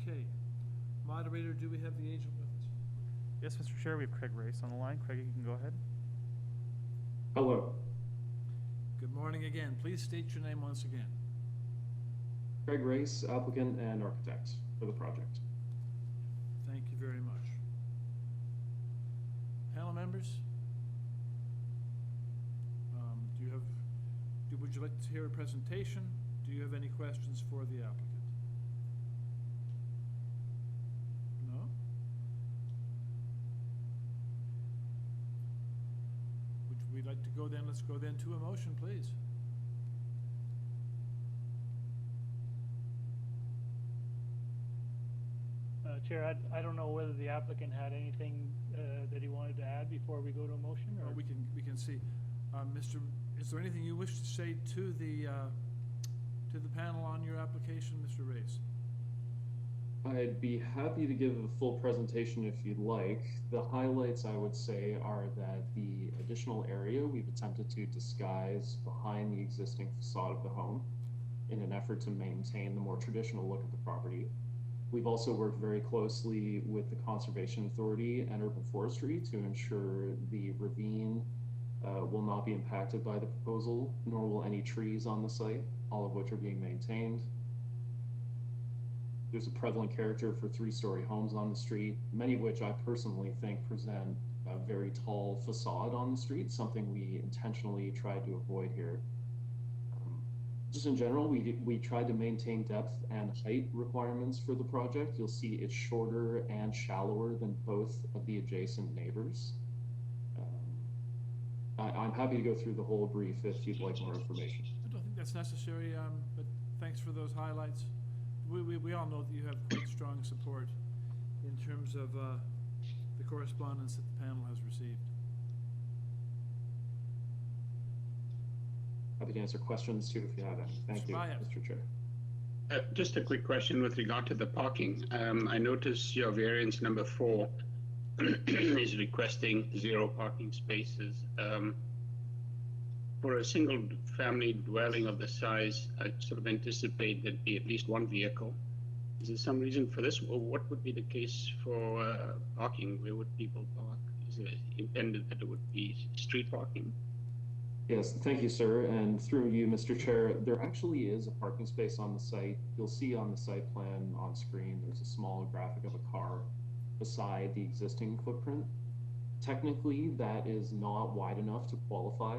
Okay. Moderator, do we have the agent with us? Yes, Mr. Chair, we have Craig Race on the line. Craig, you can go ahead. Hello. Good morning again. Please state your name once again. Craig Race, applicant and architect for the project. Thank you very much. Panel members, would you like to hear a presentation? Do you have any questions for the applicant? No? Would we like to go then? Let's go then to a motion, please. Chair, I don't know whether the applicant had anything that he wanted to add before we go to a motion, or? Well, we can see. Is there anything you wish to say to the panel on your application, Mr. Race? I'd be happy to give a full presentation if you'd like. The highlights, I would say, are that the additional area we've attempted to disguise behind the existing facade of the home in an effort to maintain the more traditional look of the property. We've also worked very closely with the Conservation Authority and Urban Forestry to ensure the ravine will not be impacted by the proposal, nor will any trees on the site, all of which are being maintained. There's a prevalent character for 3-story homes on the street, many of which I personally think present a very tall facade on the street, something we intentionally tried to avoid here. Just in general, we tried to maintain depth and height requirements for the project. You'll see it's shorter and shallower than both of the adjacent neighbors. I'm happy to go through the whole brief if you'd like more information. I don't think that's necessary, but thanks for those highlights. We all know that you have quite strong support in terms of the correspondence that the panel has received. Happy to answer questions too if you have any. Thank you, Mr. Chair. Just a quick question with regard to the parking. I notice your variance number 4 is requesting 0 parking spaces. For a single family dwelling of the size, I sort of anticipate there'd be at least 1 vehicle. Is there some reason for this, or what would be the case for parking? Where would people park? Is it intended that it would be street parking? Yes, thank you, sir. And through you, Mr. Chair, there actually is a parking space on the site. You'll see on the site plan on screen, there's a small graphic of a car beside the existing footprint. Technically, that is not wide enough to qualify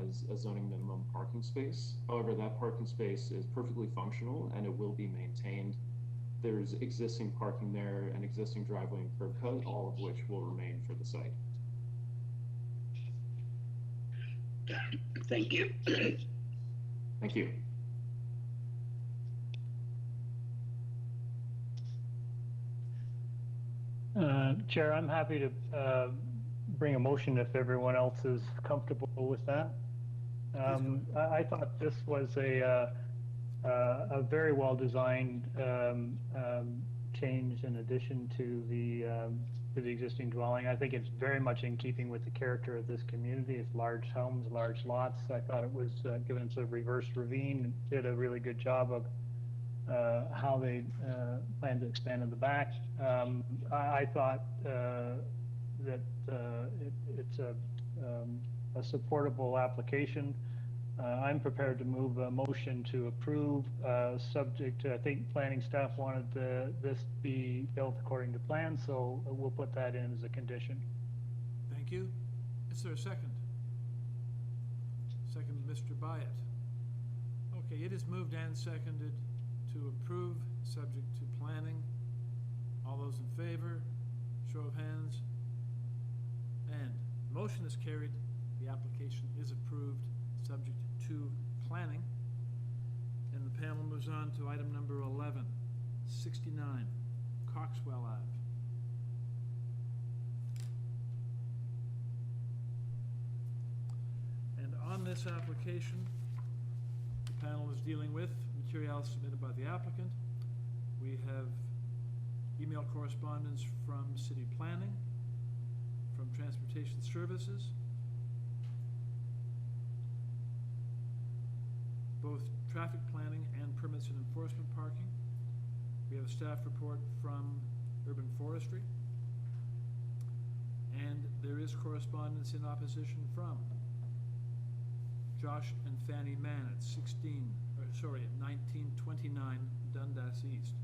as a zoning minimum parking space. However, that parking space is perfectly functional and it will be maintained. There's existing parking there, an existing driveway and curb cut, all of which will remain for the site. Thank you. Thank you. Chair, I'm happy to bring a motion if everyone else is comfortable with that. I thought this was a very well designed change in addition to the existing dwelling. I think it's very much in keeping with the character of this community. It's large homes, large lots. I thought it was, given it's a reverse ravine, did a really good job of how they plan to expand in the back. I thought that it's a supportable application. I'm prepared to move a motion to approve, subject to, I think planning staff wanted this be built according to plan, so we'll put that in as a condition. Thank you. Is there a second? Second, Mr. Byatt. Okay, it is moved and seconded to approve, subject to planning. All those in favor, show of hands. And the motion is carried. The application is approved, subject to planning. And the panel moves on to item number 11, 69 Coxwell Ave. And on this application, the panel is dealing with materials submitted by the applicant. We have email correspondence from City Planning, from Transportation Services, both traffic planning and permits and enforcement parking. We have a staff report from Urban Forestry. And there is correspondence in opposition from Josh and Fanny Mann at 1929 Dundas East.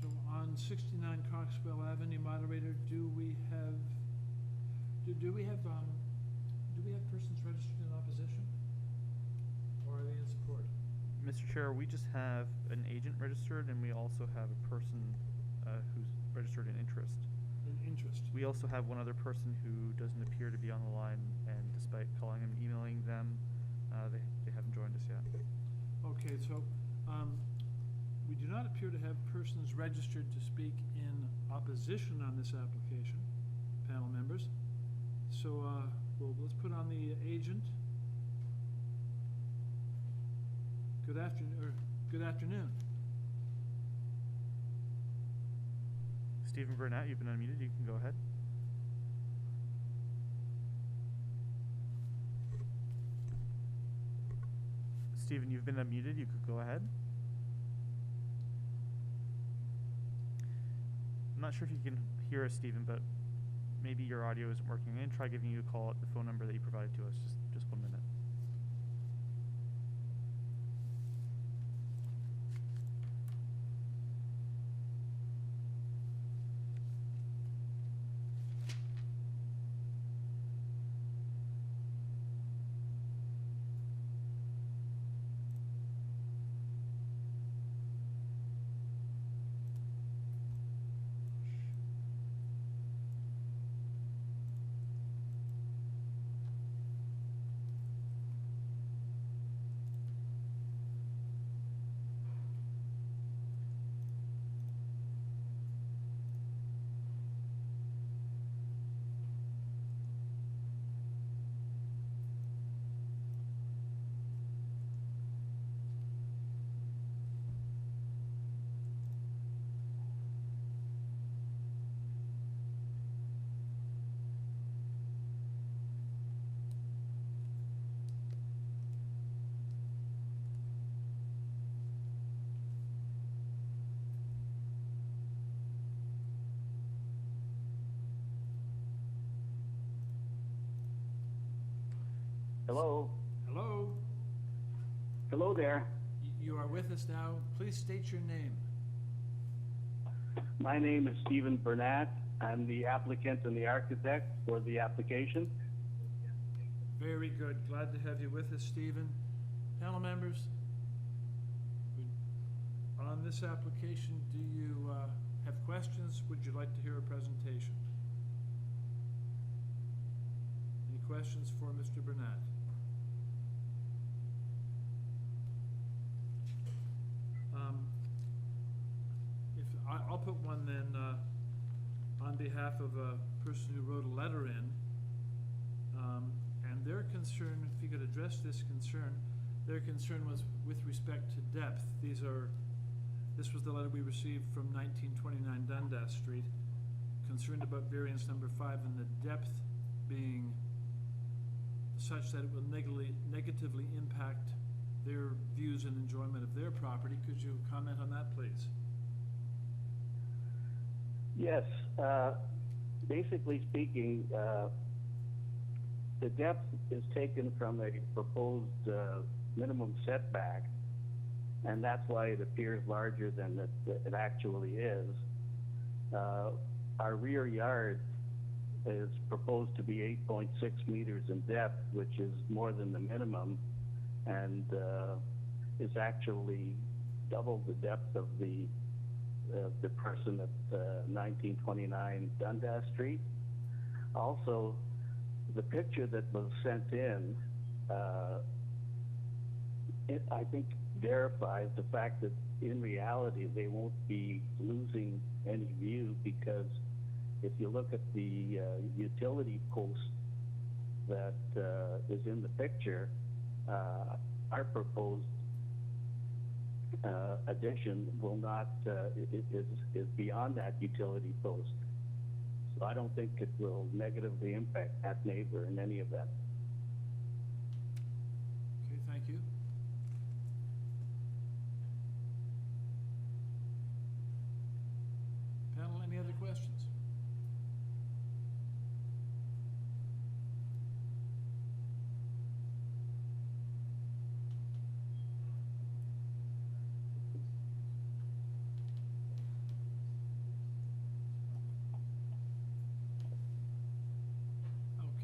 So on 69 Coxwell Avenue, moderator, do we have persons registered in opposition? Or are they in support? Mr. Chair, we just have an agent registered, and we also have a person who's registered in interest. In interest. We also have one other person who doesn't appear to be on the line, and despite calling and emailing them, they haven't joined us yet. Okay, so we do not appear to have persons registered to speak in opposition on this application, panel members. So well, let's put on the agent. Good afternoon. Stephen Burnett, you've been unmuted. You can go ahead. Stephen, you've been unmuted. You could go ahead. I'm not sure if you can hear us, Stephen, but maybe your audio isn't working. I'm going to try giving you a call at the phone number that you provided to us. Just 1 minute. Hello. Hello. Hello there. You are with us now. Please state your name. My name is Stephen Burnett. I'm the applicant and the architect for the application. Very good. Glad to have you with us, Stephen. Panel members, on this application, do you have questions? Would you like to hear a presentation? Any questions for Mr. Burnett? I'll put one then on behalf of a person who wrote a letter in, and their concern, if you could address this concern, their concern was with respect to depth. This was the letter we received from 1929 Dundas Street, concerned about variance number 5 and the depth being such that it will negatively impact their views and enjoyment of their property. Could you comment on that, please? Yes. Basically speaking, the depth is taken from a proposed minimum setback, and that's why it appears larger than it actually is. our rear yard is proposed to be 8.6 meters in depth, which is more than the minimum, and is actually double the depth of the person at 1929 Dundas Street. Also, the picture that was sent in, it, I think, verifies the fact that in reality they won't be losing any view, because if you look at the utility post that is in the picture, our proposed addition will not is beyond that utility post. So I don't think it will negatively impact that neighbor in any event. Okay, thank you. Panel, any other questions?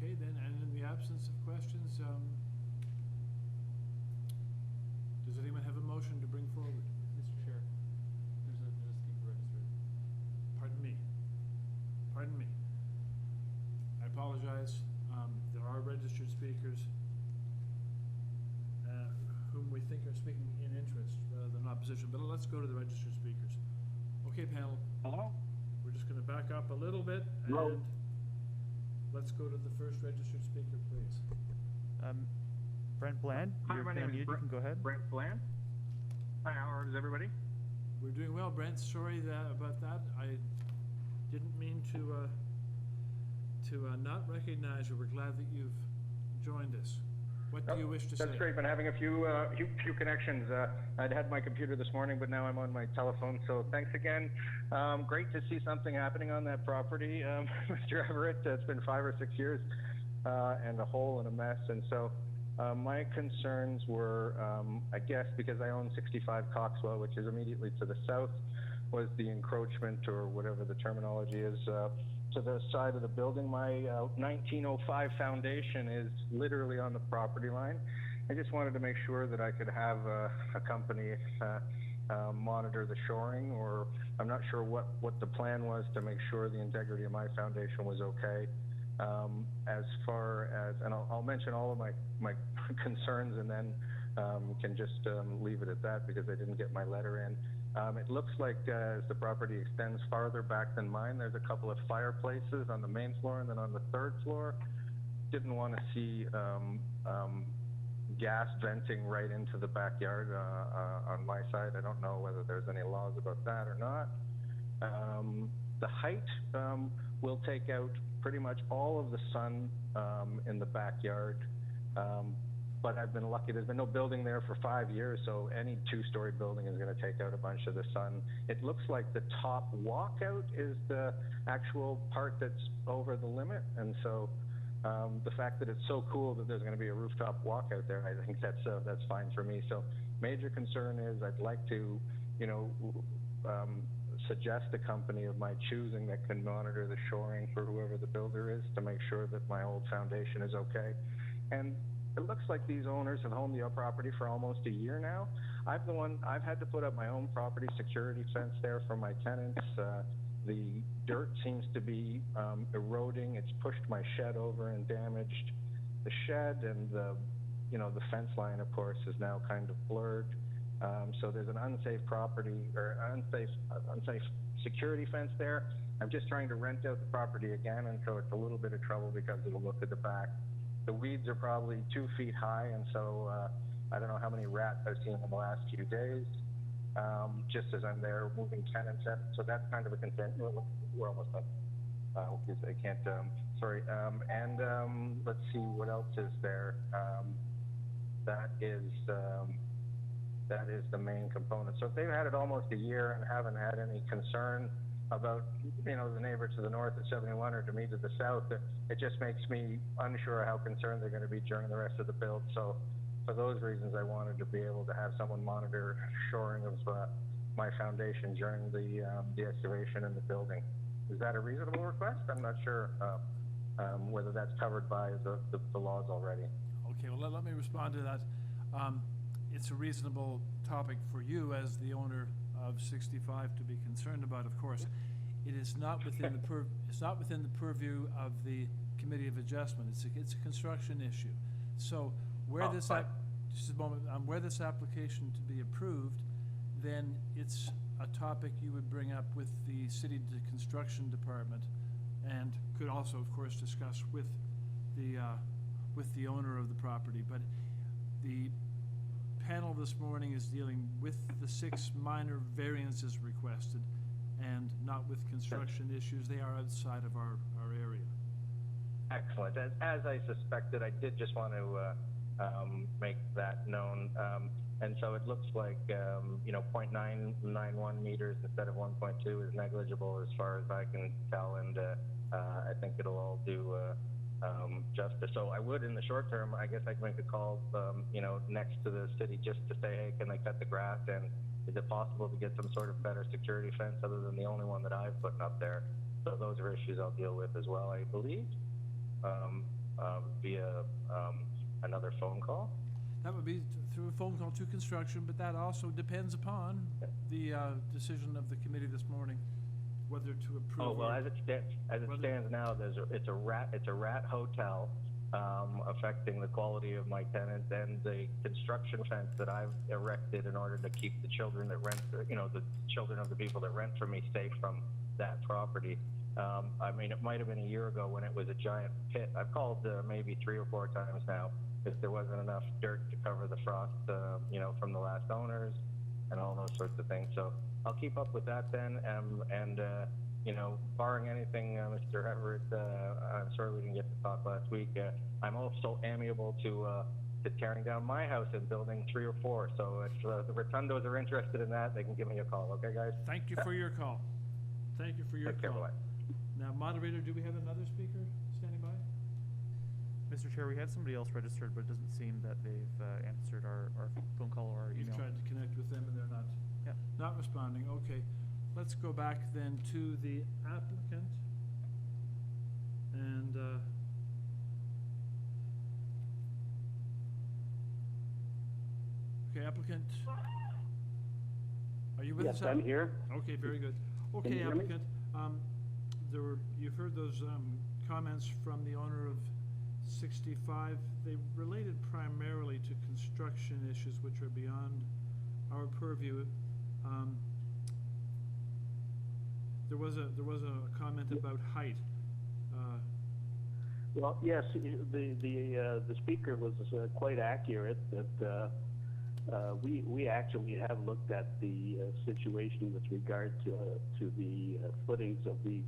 Okay, then, and in the absence of questions, does anyone have a motion to bring forward? Mr. Chair, there's a speaker registered. Pardon me. Pardon me. I apologize. There are registered speakers whom we think are speaking in interest rather than opposition, but let's go to the registered speakers. Okay, panel. Hello? We're just going to back up a little bit and let's go to the first registered speaker, please. Brent Bland, Hi, you're my name is unmuted. You can go ahead. Brent Bland. Hi, how is everybody? We're doing well, Brent. Sorry about that. I didn't mean to not recognize you. We're glad that you've joined us. What do you wish to say? That's great. Been having a few connections. I'd had my computer this morning, but now I'm on my telephone. So thanks again. Great to see something happening on that property, Mr. Everett. It's been 5 or 6 years and a hole and a mess. And so my concerns were, I guess, because I own 65 Coxwell, which is immediately to the south, was the encroachment, or whatever the terminology is, to the side of the building. My 1905 foundation is literally on the property line. I just wanted to make sure that I could have a company monitor the shoring, or I'm not sure what the plan was to make sure the integrity of my foundation was okay. As far as, and I'll mention all of my concerns, and then can just leave it at that because I didn't get my letter in. It looks like as the property extends farther back than mine, there's a couple of fireplaces on the main floor, and then on the third floor, didn't want to see gas venting right into the backyard on my side. I don't know whether there's any laws about that or not. The height will take out pretty much all of the sun in the backyard. But I've been lucky. There's been no building there for 5 years, so any two-story building is going to take out a bunch of the sun. It looks like the top walkout is the actual part that's over the limit, and so the fact that it's so cool that there's going to be a rooftop walkout there, I think that's fine for me. So major concern is I'd like to, suggest a company of my choosing that can monitor the shoring for whoever the builder is to make sure that my old foundation is okay. And it looks like these owners have owned the property for almost a year now. I've had to put up my own property security fence there for my tenants. The dirt seems to be eroding. It's pushed my shed over and damaged the shed, and the fence line, of course, is now kind of blurred. So there's an unsafe property, or unsafe security fence there. I'm just trying to rent out the property again, and so it's a little bit of trouble because it'll look at the back. The weeds are probably 2 feet high, and so I don't know how many rats I've seen in the last few days, just as I'm there moving tenants in. So that's kind of a concern. We're almost done. I can't, sorry. Let's see, what else is there? That is the main component. So if they've had it almost a year and haven't had any concern about, the neighbor to the north at 71 or to me to the south, it just makes me unsure how concerned they're going to be during the rest of the build. So for those reasons, I wanted to be able to have someone monitor shoring of my foundation during the excavation and the building. Is that a reasonable request? I'm not sure whether that's covered by the laws already. Okay, well, let me respond to that. It's a reasonable topic for you as the owner of 65 to be concerned about, of course. It is not within the purview of the Committee of Adjustment. It's a construction issue. So where just a moment, where this application to be approved, then it's a topic you would bring up with the City Construction Department, and could also, of course, discuss with the owner of the property. But the panel this morning is dealing with the 6 minor variances requested, and not with construction issues. They are outside of our area. Excellent. As I suspected, I did just want to make that known. And so it looks like, 0.991 meters instead of 1.2 is negligible as far as I can tell, and I think it'll all do justice. So I would, in the short term, I guess I can make a call, next to the city just to say, hey, can they cut the grass, and is it possible to get some sort of better security fence other than the only one that I've put up there? So those are issues I'll deal with as well, I believe, via another phone call. That would be through a phone call to construction, but that also depends upon the decision of the committee this morning, whether to approve. Oh, well, as it stands now, it's a rat hotel, affecting the quality of my tenants, and the construction fence that I've erected in order to keep the children that rent, the children of the people that rent from me safe from that property. I mean, it might have been a year ago when it was a giant pit. I've called maybe 3 or 4 times now if there wasn't enough dirt to cover the frost, from the last owners and all those sorts of things. So I'll keep up with that then, and barring anything, Mr. Everett, I'm sorry we didn't get to talk last week. I'm also amiable to tearing down my house and building 3 or 4. So if the Rotundos are interested in that, they can give me a call. Okay, guys? Thank you for your call. Thank you for your call. Bye. Now, moderator, do we have another speaker standing by? Mr. Chair, we had somebody else registered, but it doesn't seem that they've answered our phone call or our email. You've tried to connect with them and they're not responding. Okay, let's go back then to the applicant. And okay, applicant, are you with us? Yes, I'm here. Okay, very good. Okay, Can you hear me? applicant, you've heard those comments from the owner of 65. They related primarily to construction issues which are beyond our purview. There was a comment about height. Well, yes, the speaker was quite accurate that we actually have looked at the situation with regard to the footings of the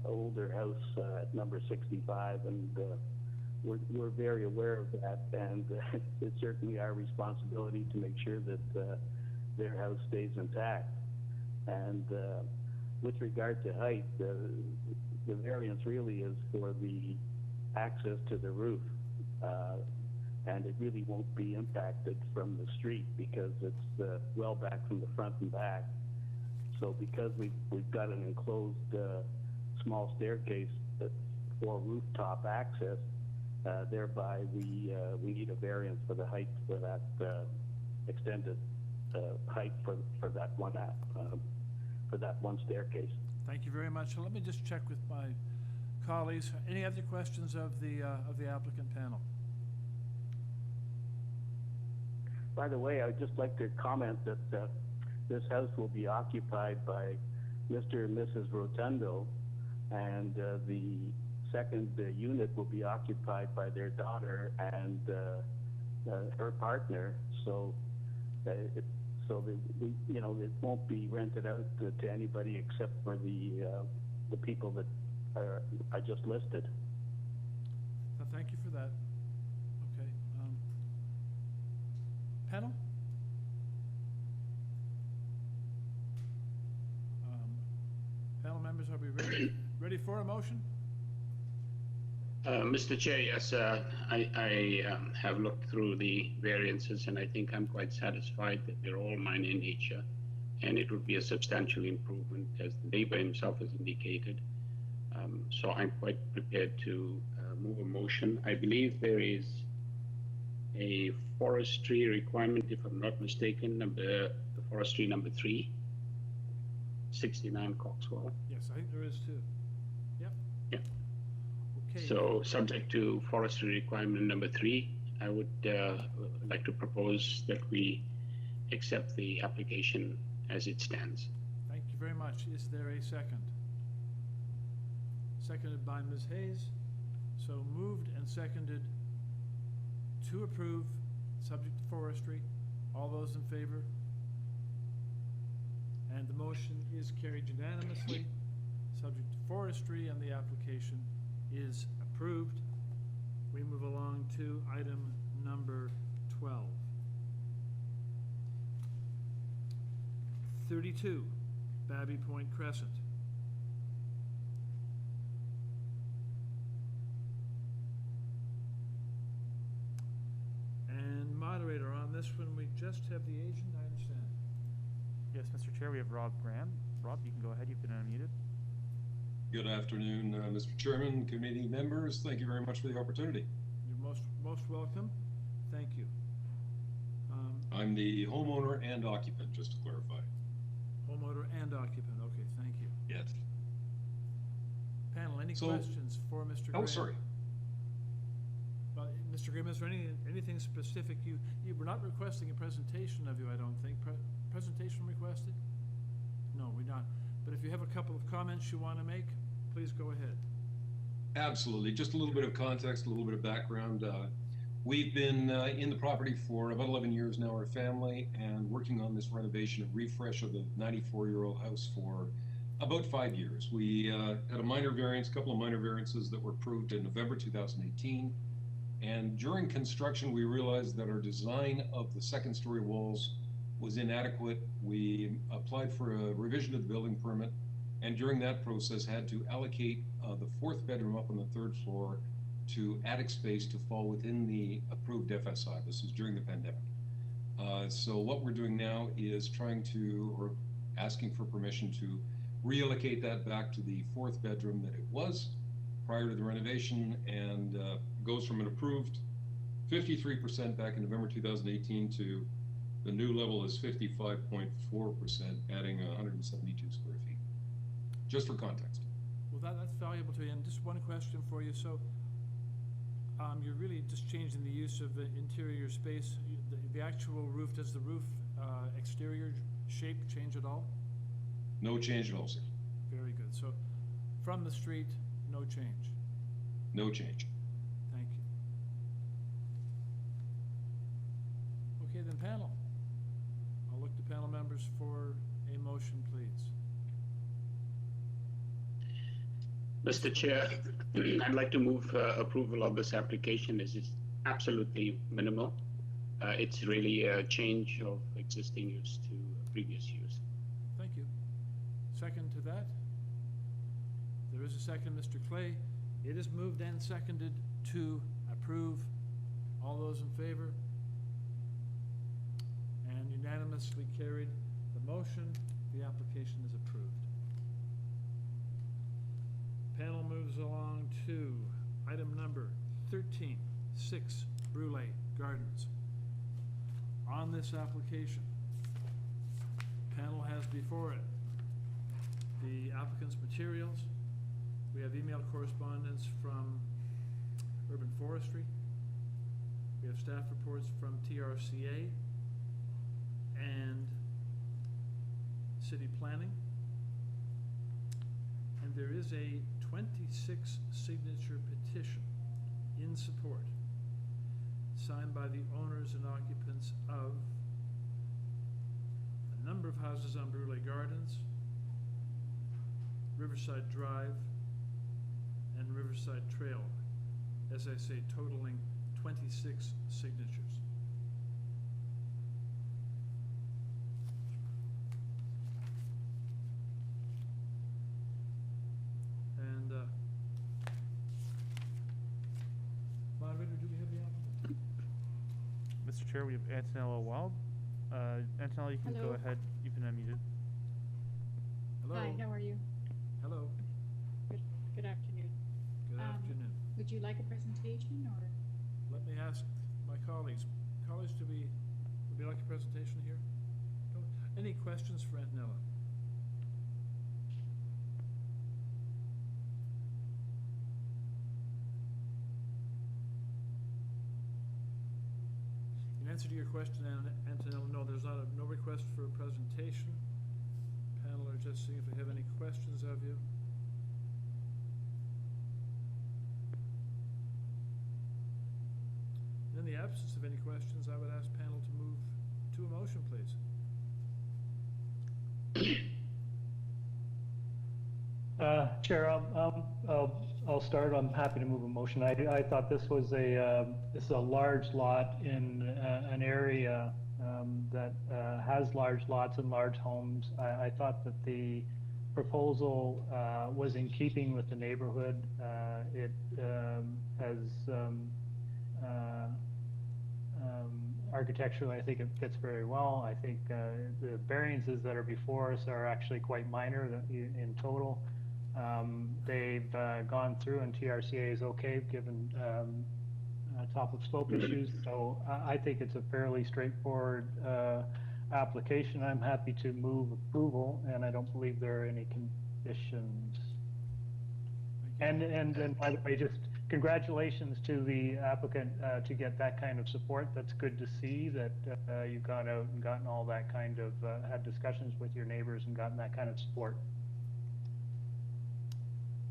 older house at number 65, and we're very aware of that, and it's certainly our responsibility to make sure that their house stays intact. And with regard to height, the variance really is for the access to the roof, and it really won't be impacted from the street because it's well back from the front and back. So because we've got an enclosed small staircase for rooftop access, thereby we need a variance for the height for that extended height for that one staircase. Thank you very much. So let me just check with my colleagues. Any other questions of the applicant panel? By the way, I'd just like to comment that this house will be occupied by Mr. and Mrs. Rotundo, and the second unit will be occupied by their daughter and her partner. So, it won't be rented out to anybody except for the people that I just listed. Thank you for that. Okay. Panel? Panel members, are we ready for a motion? Mr. Chair, yes, I have looked through the variances, and I think I'm quite satisfied that they're all minor in nature. and it would be a substantial improvement, as the neighbor himself has indicated. So I'm quite prepared to move a motion. I believe there is a forestry requirement, if I'm not mistaken, forestry number 3, 69 Coxwell. Yes, I think there is too. Yep. Yeah. Okay. So subject to forestry requirement number 3, I would like to propose that we accept the application as it stands. Thank you very much. Is there a second? Seconded by Ms. Hayes. So moved and seconded to approve, subject to forestry. All those in favor? And the motion is carried unanimously, subject to forestry, and the application is approved. We move along to item number 12. 32, Babby Point Crescent. And moderator, on this one, we just have the agent, I understand. Yes, Mr. Chair, we have Rob Graham. Rob, you can go ahead. You've been unmuted. Good afternoon, Mr. Chairman, committee members. Thank you very much for the opportunity. You're most welcome. Thank you. I'm the homeowner and occupant, just to clarify. Homeowner and occupant. Okay, thank you. Yes. Panel, any questions for Mr. Graham? Oh, sorry. Well, Mr. Graham, is there anything specific you were not requesting a presentation of you, I don't think. Presentation requested? No, we're not. But if you have a couple of comments you want to make, please go ahead. Absolutely. Just a little bit of context, a little bit of background. We've been in the property for about 11 years now, our family, and working on this renovation and refresh of the 94-year-old house for about 5 years. We had a minor variance, a couple of minor variances that were approved in November 2018. And during construction, we realized that our design of the second-story walls was inadequate. We applied for a revision of the building permit, and during that process had to allocate the 4th bedroom up on the 3rd floor to attic space to fall within the approved FSI. This is during the pandemic. So what we're doing now is or asking for permission to reallocate that back to the 4th bedroom that it was prior to the renovation, and goes from an approved 53% back in November 2018 to the new level is 55.4%, adding 172 square feet. Just for context. Well, that's valuable to you. And just one question for you. So you're really just changing the use of the interior space. The actual roof, does the roof exterior shape change at all? No change at all, sir. Very good. So from the street, no change? No change. Thank you. Okay, then panel. I'll look to panel members for a motion, please. Mr. Chair, I'd like to move approval of this application as it's absolutely minimal. It's really a change of existing use to previous use. Thank you. Second to that? There is a second, Mr. Clay. It is moved and seconded to approve. All those in favor? And unanimously carried the motion. The application is approved. Panel moves along to item number 13, 6 Brule Gardens. On this application, panel has before it the applicant's materials. We have email correspondence from Urban Forestry. We have staff reports from TRCA and City Planning. And there is a 26 signature petition in support, signed by the owners and occupants of a number of houses on Brule Gardens, Riverside Drive, and Riverside Trail, as I say, totaling 26 signatures. And moderator, do we have the applicant? Mr. Chair, we have Antonella Wild Antonella, you can go Hello. ahead. You've been unmuted. Hello? Hi, how are you? Hello? Good afternoon. Good afternoon. Would you like a presentation or? Let me ask my colleagues. Colleagues, would we like a presentation here? No? Any questions for Antonella? In answer to your question, Antonella, no, there's no request for a presentation. Panel are just seeing if they have any questions of you. In the absence of any questions, I would ask panel to move to a motion, please. Chair, I'll start. I'm happy to move a motion. I thought this was this is a large lot in an area that has large lots and large homes. I thought that the proposal was in keeping with the neighborhood. It has architecturally, I think it fits very well. I think the variances that are before us are actually quite minor in total. They've gone through and TRCA is okay given top of slope issues. So I think it's a fairly straightforward application. I'm happy to move approval, and I don't believe there are any conditions. And by the way, just congratulations to the applicant to get that kind of support. That's good to see that you've gone out and gotten all that kind of, had discussions with your neighbors and gotten that kind of support.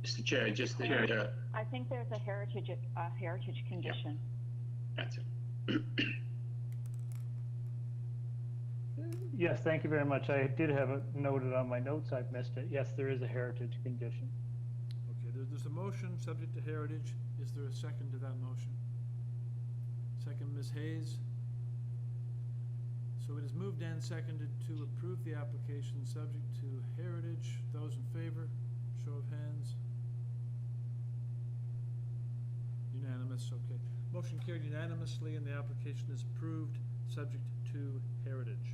Mr. Chair, just the, I think there's a heritage condition. that's it. Yes, thank you very much. I did have it noted on my notes. I've missed it. Yes, there is a heritage condition. Okay, there's a motion subject to heritage. Is there a second to that motion? Second, Ms. Hayes. So it is moved and seconded to approve the application subject to heritage. Those in favor, show of hands. Unanimous, okay. Motion carried unanimously and the application is approved subject to heritage.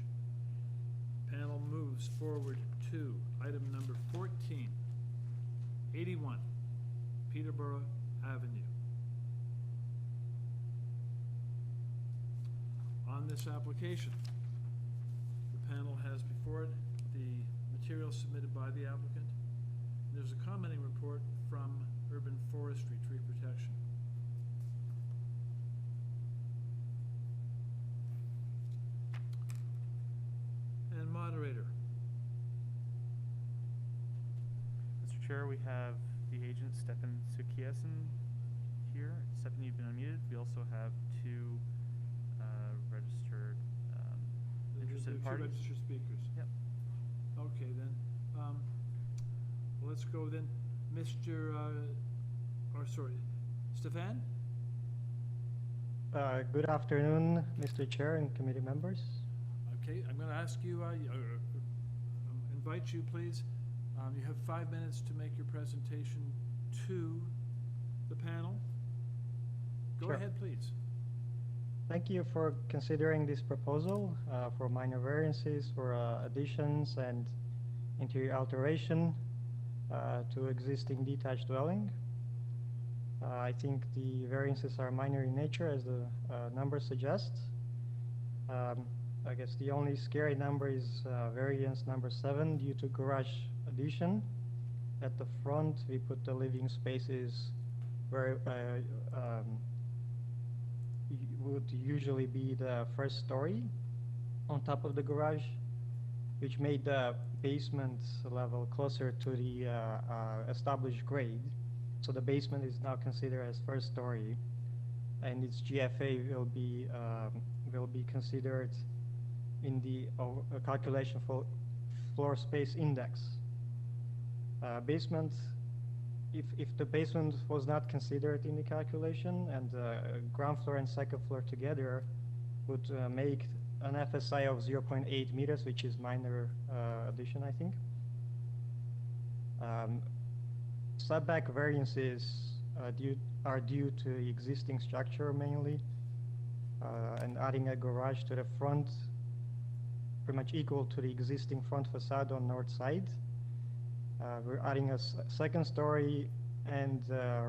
Panel moves forward to item number 14, 81 Peterborough Avenue. On this application, the panel has before it the materials submitted by the applicant. There's a commenting report from Urban Forestry Tree Protection. And moderator. Mr. Chair, we have the agent Stefan Sukiasen here. Stefan, you've been unmuted. We also have two registered interested parties. Two registered speakers. Yep. Okay then. Well, let's go then. Stefan? Good afternoon, Mr. Chair and committee members. Okay, I'm going to ask you, invite you please. You have 5 minutes to make your presentation to the panel. Go Sure. ahead, please. Thank you for considering this proposal for minor variances, for additions and interior alteration to existing detached dwelling. I think the variances are minor in nature, as the numbers suggest. I guess the only scary number is variance number 7 due to garage addition. At the front, we put the living spaces where would usually be the first story on top of the garage, which made the basement level closer to the established grade. So the basement is now considered as first story, and its GFA will be considered in the calculation for floor space index. Basement, if the basement was not considered in the calculation, and ground floor and second floor together would make an FSI of 0.8 meters, which is minor addition, I think. Setback variances are due to existing structure mainly, and adding a garage to the front pretty much equal to the existing front facade on north side. We're adding a second story and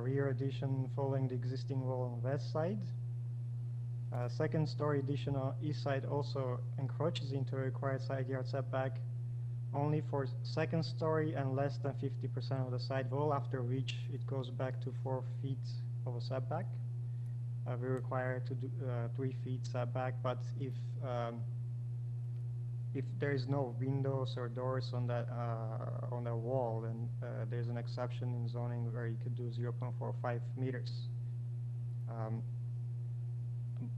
rear addition following the existing wall on the west side. Second story addition on east side also encroaches into a required side yard setback only for second story and less than 50% of the side wall, after which it goes back to 4 feet of a setback. We require to do 3 feet setback, but if there is no windows or doors on that wall, then there's an exception in zoning where you could do 0.45 meters.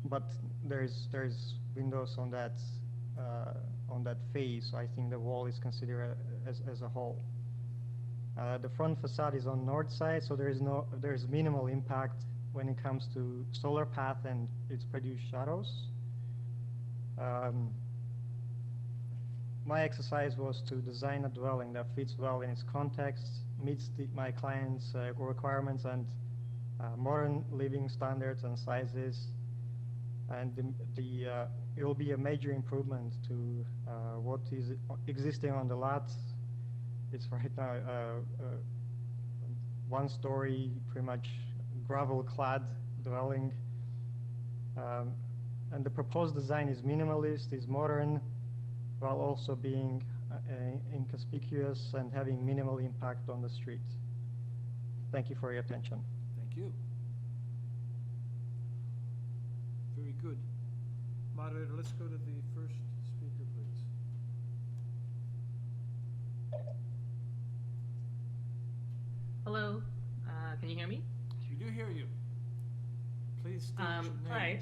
But there's windows on that face, so I think the wall is considered as a whole. The front facade is on north side, so there's minimal impact when it comes to solar path and its produced shadows. My exercise was to design a dwelling that fits well in its context, meets my client's requirements and modern living standards and sizes, and it will be a major improvement to what is existing on the lot. It's right now one story, pretty much gravel-clad dwelling, and the proposed design is minimalist, is modern, while also being inconspicuous and having minimal impact on the street. Thank you for your attention. Thank you. Very good. Moderator, let's go to the first speaker, please. Hello, can you hear me? We do hear you. Please state your name. Hi.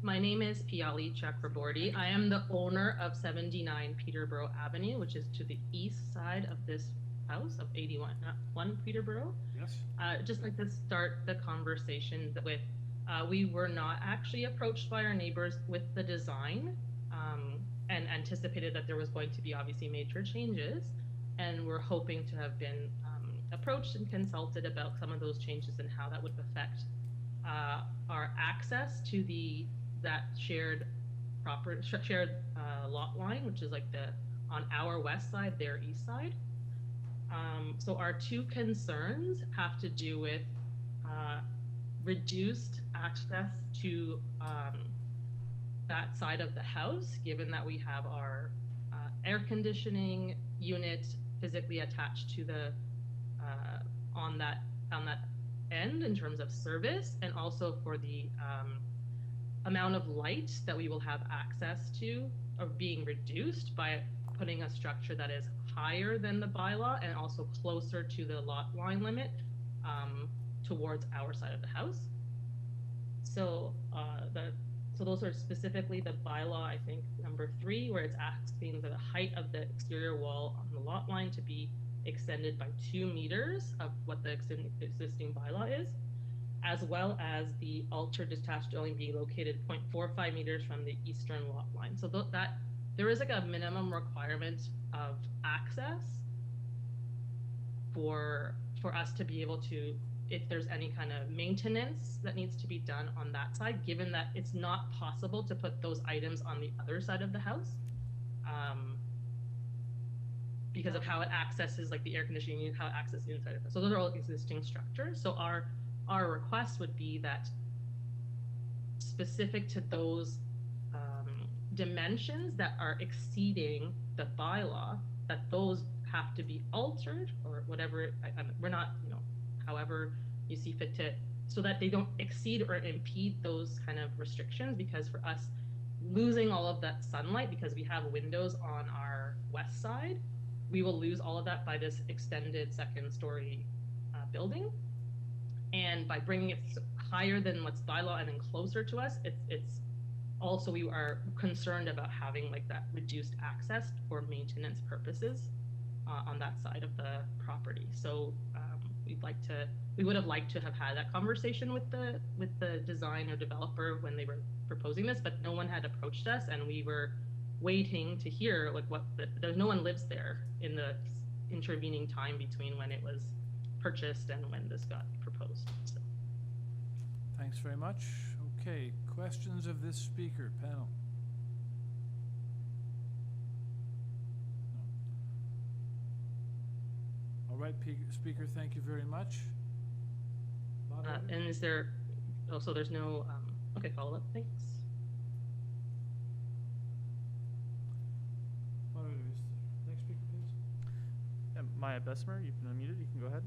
My name is Piali Chakraborty. I am the owner of 79 Peterborough Avenue, which is to the east side of this house of 81 Peterborough. Yes. Just like to start the conversation with, we were not actually approached by our neighbors with the design and anticipated that there was going to be obviously major changes, and we're hoping to have been approached and consulted about some of those changes and how that would affect our access to that shared lot line, which is like on our west side, their east side. So our two concerns have to do with reduced access to that side of the house, given that we have our air conditioning unit physically attached to the on that end in terms of service, and also for the amount of light that we will have access to are being reduced by putting a structure that is higher than the bylaw and also closer to the lot line limit towards our side of the house. So so those are specifically the bylaw, I think, number 3, where it's asking the height of the exterior wall on the lot line to be extended by 2 meters of what the existing bylaw is, as well as the ultra detached dwelling being located 0.45 meters from the eastern lot line. So that there is like a minimum requirement of access for us to be able to, if there's any kind of maintenance that needs to be done on that side, given that it's not possible to put those items on the other side of the house. Because of how it accesses, like the air conditioning unit, how it accesses inside of it. So those are all existing structures. So our request would be that specific to those dimensions that are exceeding the bylaw, that those have to be altered or whatever. We're not, however you see fit to, so that they don't exceed or impede those kind of restrictions. Because for us, losing all of that sunlight, because we have windows on our west side, we will lose all of that by this extended second story building. And by bringing it higher than what's bylaw and then closer to us, it's also, we are concerned about having like that reduced access for maintenance purposes on that side of the property. So we would have liked to have had that conversation with the designer developer when they were proposing this, but no one had approached us, and we were waiting to hear like there's no one lives there in the intervening time between when it was purchased and when this got proposed. So. Thanks very much. Okay, questions of this speaker, panel? All right, speaker, thank you very much. Moderator? And is there, oh, so there's no, okay, follow-up, thanks. Moderator, next speaker, please. Maya Bessemer, you've been unmuted. You can go ahead.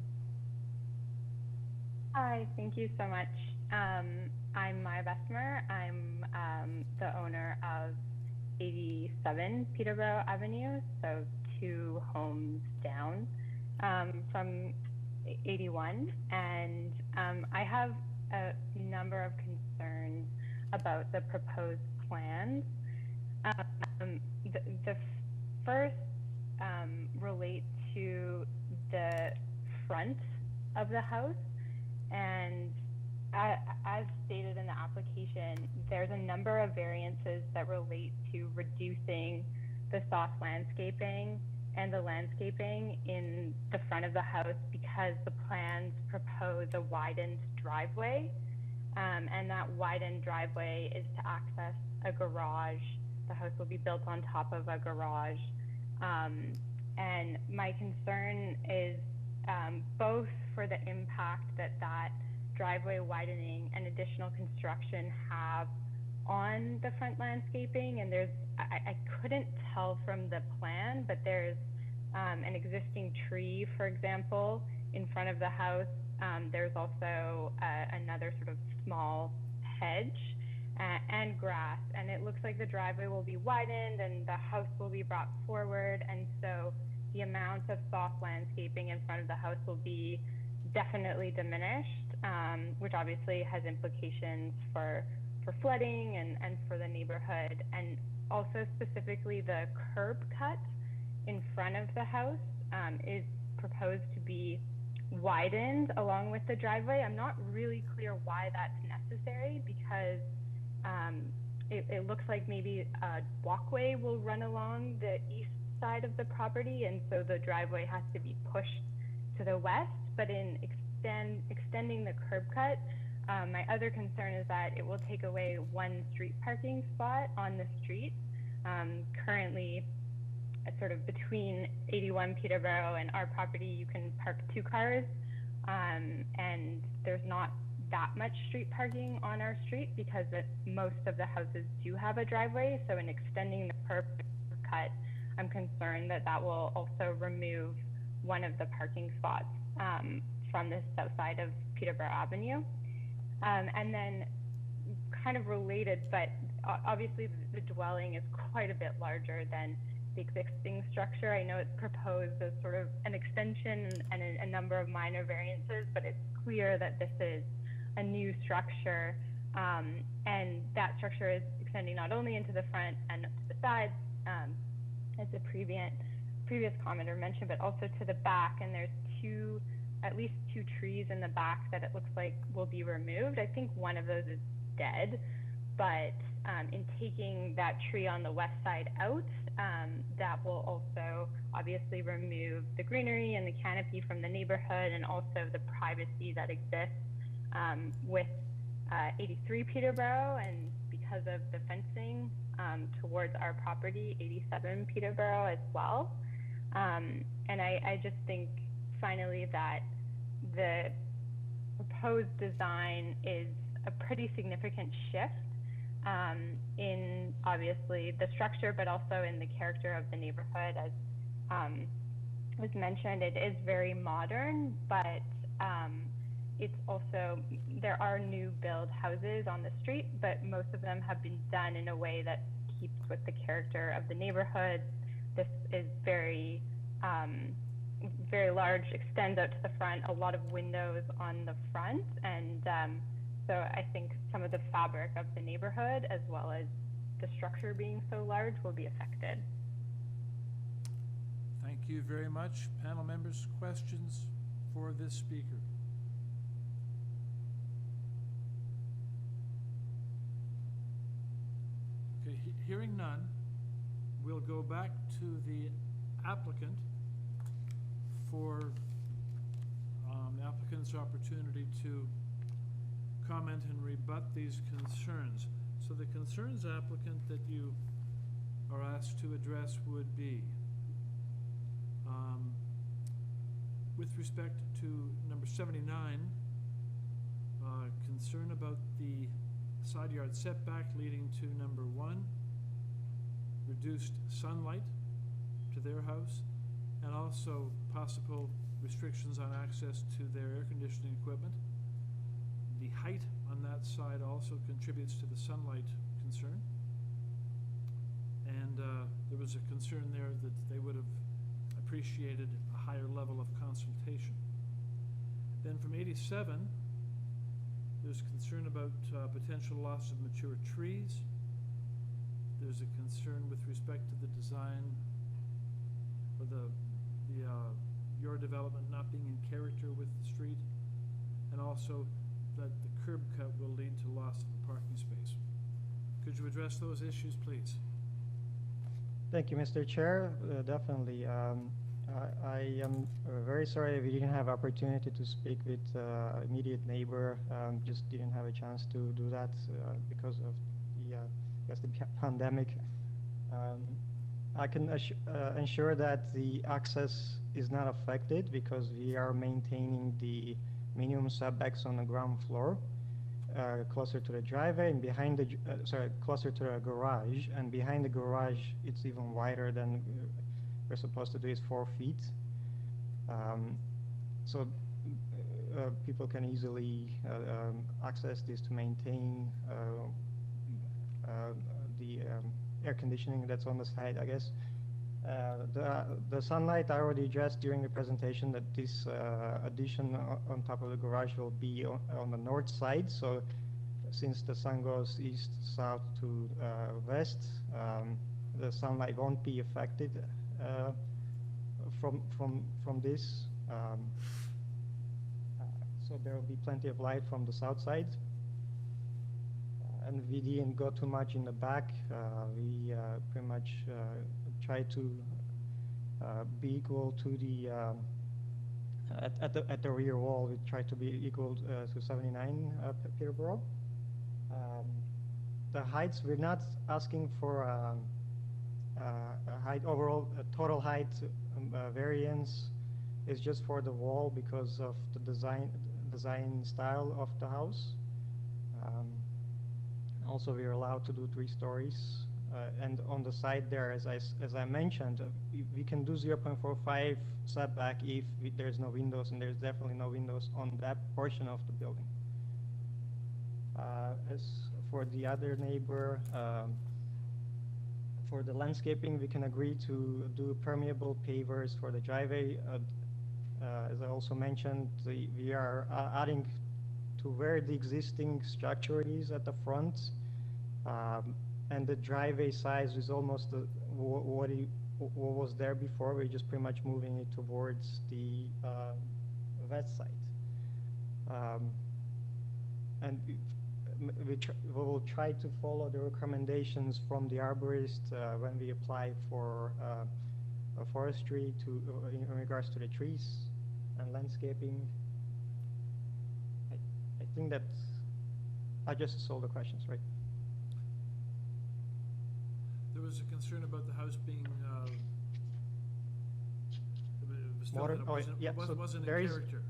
Hi, thank you so much. I'm Maya Bessemer. I'm the owner of 87 Peterborough Avenue, so 2 homes down from 81. And I have a number of concerns about the proposed plans. The first relate to the front of the house. And as stated in the application, there's a number of variances that relate to reducing the soft landscaping and the landscaping in the front of the house because the plans propose a widened driveway. And that widened driveway is to access a garage. The house will be built on top of a garage. And my concern is both for the impact that driveway widening and additional construction have on the front landscaping. And there's, I couldn't tell from the plan, but there's an existing tree, for example, in front of the house. There's also another sort of small hedge and grass. And it looks like the driveway will be widened and the house will be brought forward. And so the amount of soft landscaping in front of the house will be definitely diminished, which obviously has implications for flooding and for the neighborhood. And also specifically the curb cut in front of the house is proposed to be widened along with the driveway. I'm not really clear why that's necessary because it looks like maybe a walkway will run along the east side of the property, and so the driveway has to be pushed to the west. But in extending the curb cut, my other concern is that it will take away one street parking spot on the street. Currently, sort of between 81 Peterborough and our property, you can park 2 cars, and there's not that much street parking on our street because most of the houses do have a driveway. So in extending the curb cut, I'm concerned that that will also remove one of the parking spots from the south side of Peterborough Avenue. And then kind of related, but obviously the dwelling is quite a bit larger than the existing structure. I know it's proposed as sort of an extension and a number of minor variances, but it's clear that this is a new structure, and that structure is extending not only into the front and to the sides, as the previous commenter mentioned, but also to the back. And there's at least two trees in the back that it looks like will be removed. I think one of those is dead, but in taking that tree on the west side out, that will also obviously remove the greenery and the canopy from the neighborhood, and also the privacy that exists with 83 Peterborough, and because of the fencing towards our property, 87 Peterborough as well. And I just think finally that the proposed design is a pretty significant shift in obviously the structure, but also in the character of the neighborhood. As was mentioned, it is very modern, but it's also, there are new build houses on the street, but most of them have been done in a way that keeps with the character of the neighborhood. This is very, very large, extends out to the front, a lot of windows on the front, and so I think some of the fabric of the neighborhood, as well as the structure being so large, will be affected. Thank you very much. Panel members, questions for this speaker? Okay, hearing none, we'll go back to the applicant for the applicant's opportunity to comment and rebut these concerns. So the concerns, applicant, that you are asked to address would be with respect to number 79, concern about the side yard setback leading to number 1, reduced sunlight to their house, and also possible restrictions on access to their air conditioning equipment. The height on that side also contributes to the sunlight concern. And there was a concern there that they would have appreciated a higher level of consultation. Then from 87, there's concern about potential loss of mature trees. There's a concern with respect to the design or your development not being in character with the street, and also that the curb cut will lead to loss of a parking space. Could you address those issues, please? Thank you, Mr. Chair. Definitely. I am very sorry we didn't have opportunity to speak with immediate neighbor. Just didn't have a chance to do that because of the pandemic. I can ensure that the access is not affected because we are maintaining the minimum setbacks on the ground floor, closer to the driveway and behind the, closer to the garage, and behind the garage it's even wider than we're supposed to do. Is 4 feet. So people can easily access this to maintain the air conditioning that's on the side, I guess. The sunlight I already addressed during the presentation that this addition on top of the garage will be on the north side. So since the sun goes east, south to west, the sunlight won't be affected from this. So there will be plenty of light from the south side. And we didn't go too much in the back. We pretty much try to be equal to the at the rear wall. We try to be equal to 79 Peterborough. The heights, we're not asking for a height overall, total height variance is just for the wall because of the design style of the house. Also, we are allowed to do 3 stories, and on the side there, as I mentioned, we can do 0.45 setback if there's no windows, and there's definitely no windows on that portion of the building. As for the other neighbor, for the landscaping, we can agree to do permeable pavers for the driveway. As I also mentioned, we are adding to where the existing structure is at the front, and the driveway size is almost what was there before. We're just pretty much moving it towards the west side, and we will try to follow the recommendations from the arborist when we apply for forestry in regards to the trees and landscaping. I think that I just solved the questions, right? There was a concern about the house being Modern. wasn't in character.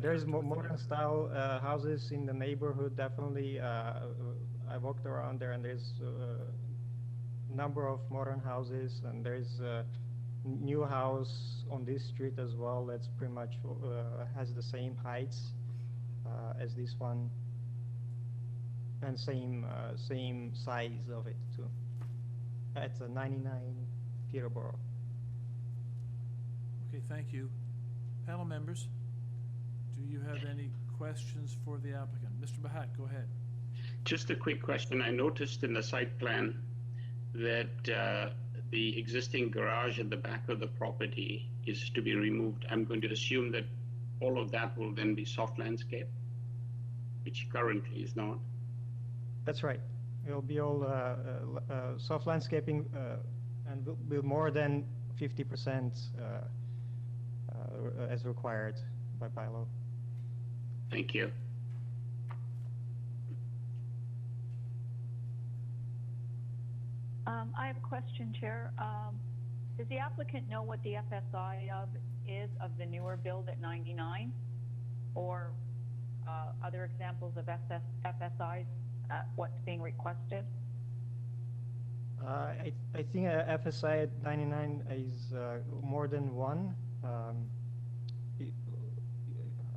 There's modern style houses in the neighborhood. Definitely, I walked around there, and there's a number of modern houses, and there's a new house on this street as well that's pretty much has the same heights as this one, and same size of it too. It's a 99 Peterborough. Okay, thank you. Panel members, do you have any questions for the applicant? Mr. Bahat, go ahead. Just a quick question. I noticed in the site plan that the existing garage at the back of the property is to be removed. I'm going to assume that all of that will then be soft landscape, which currently is not. That's right. It'll be all soft landscaping, and will be more than 50% as required by bylaw. Thank you. I have a question, Chair. Does the applicant know what the FSI is of the newer build at 99? Or other examples of FSIs, what's being requested? I think FSI at 99 is more than one.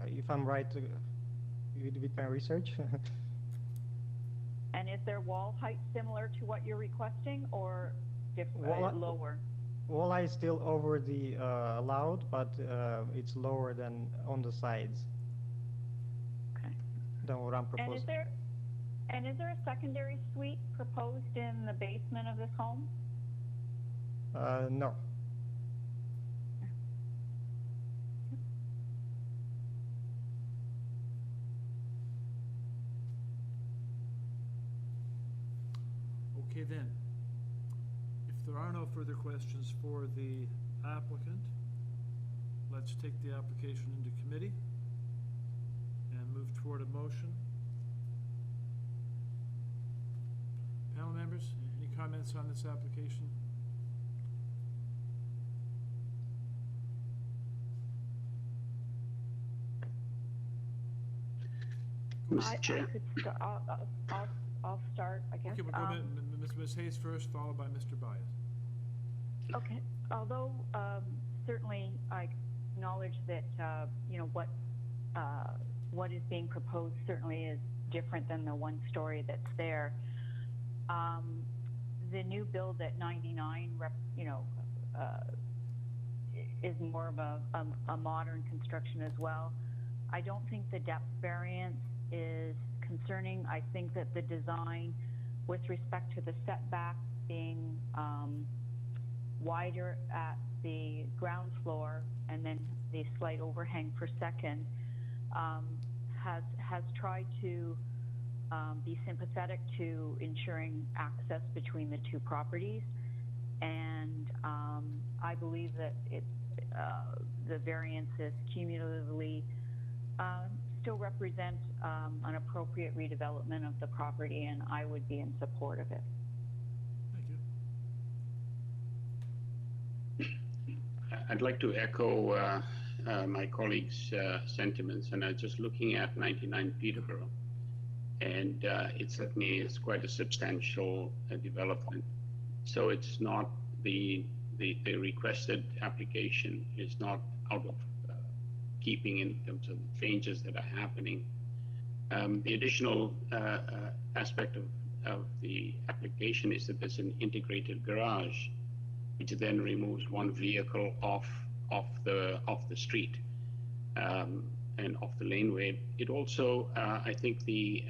If I'm right with my research. And is their wall height similar to what you're requesting, or lower? Wall height is still over the allowed, but it's lower than on the sides. Okay. Than what I'm proposing. And is there a secondary suite proposed in the basement of this home? No. Okay then, if there are no further questions for the applicant, let's take the application into committee and move toward a motion. Panel members, any comments on this application? Mr. Chair. I'll start, I guess. Okay, we'll go Ms. Hayes first, followed by Mr. Byas. Okay, although certainly I acknowledge that what is being proposed certainly is different than the one story that's there. The new build at 99, is more of a modern construction as well. I don't think the depth variance is concerning. I think that the design with respect to the setback being wider at the ground floor and then the slight overhang for second has tried to be sympathetic to ensuring access between the two properties, and I believe that the variances cumulatively still represent an appropriate redevelopment of the property, and I would be in support of it. Thank you. I'd like to echo my colleagues' sentiments, and I'm just looking at 99 Peterborough, and it certainly is quite a substantial development. So it's not the requested application is not out of keeping in terms of the changes that are happening. The additional aspect of the application is that there's an integrated garage, which then removes one vehicle off the street and off the laneway. It also, I think the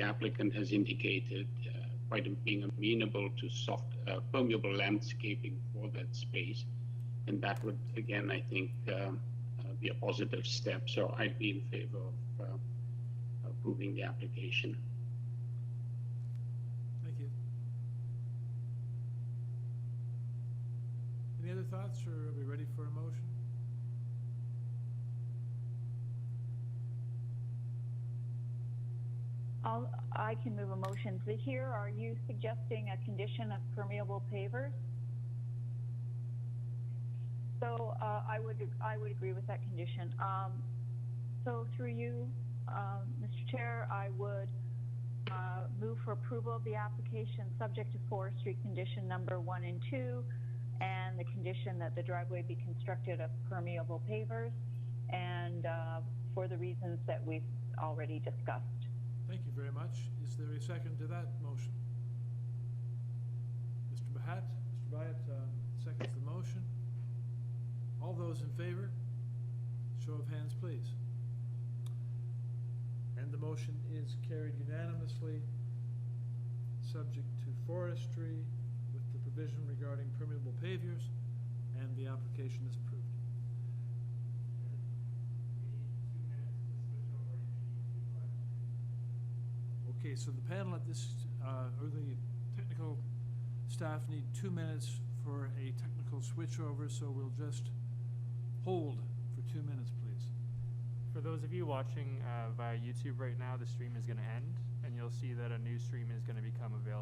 applicant has indicated being amenable to soft permeable landscaping for that space, and that would again, I think, be a positive step. So I'd be in favor of approving the application. Thank you. Any other thoughts, or are we ready for a motion? I can move a motion. So here, are you suggesting a condition of permeable pavers? So I would agree with that condition. So through you, Mr. Chair, I would move for approval of the application subject to forestry condition number 1 and 2, and the condition that the driveway be constructed of permeable pavers, and for the reasons that we've already discussed. Thank you very much. Is there a second to that motion? Mr. Byat seconds the motion. All those in favor, show of hands, please. And the motion is carried unanimously, subject to forestry with the provision regarding permeable pavers, and the application is approved. Okay, so the panel at this, or the technical staff need 2 minutes for a technical switchover, so we'll just hold for 2 minutes, please. For those of you watching via YouTube right now, the stream is going to end, and you'll see that a new stream is going to become available.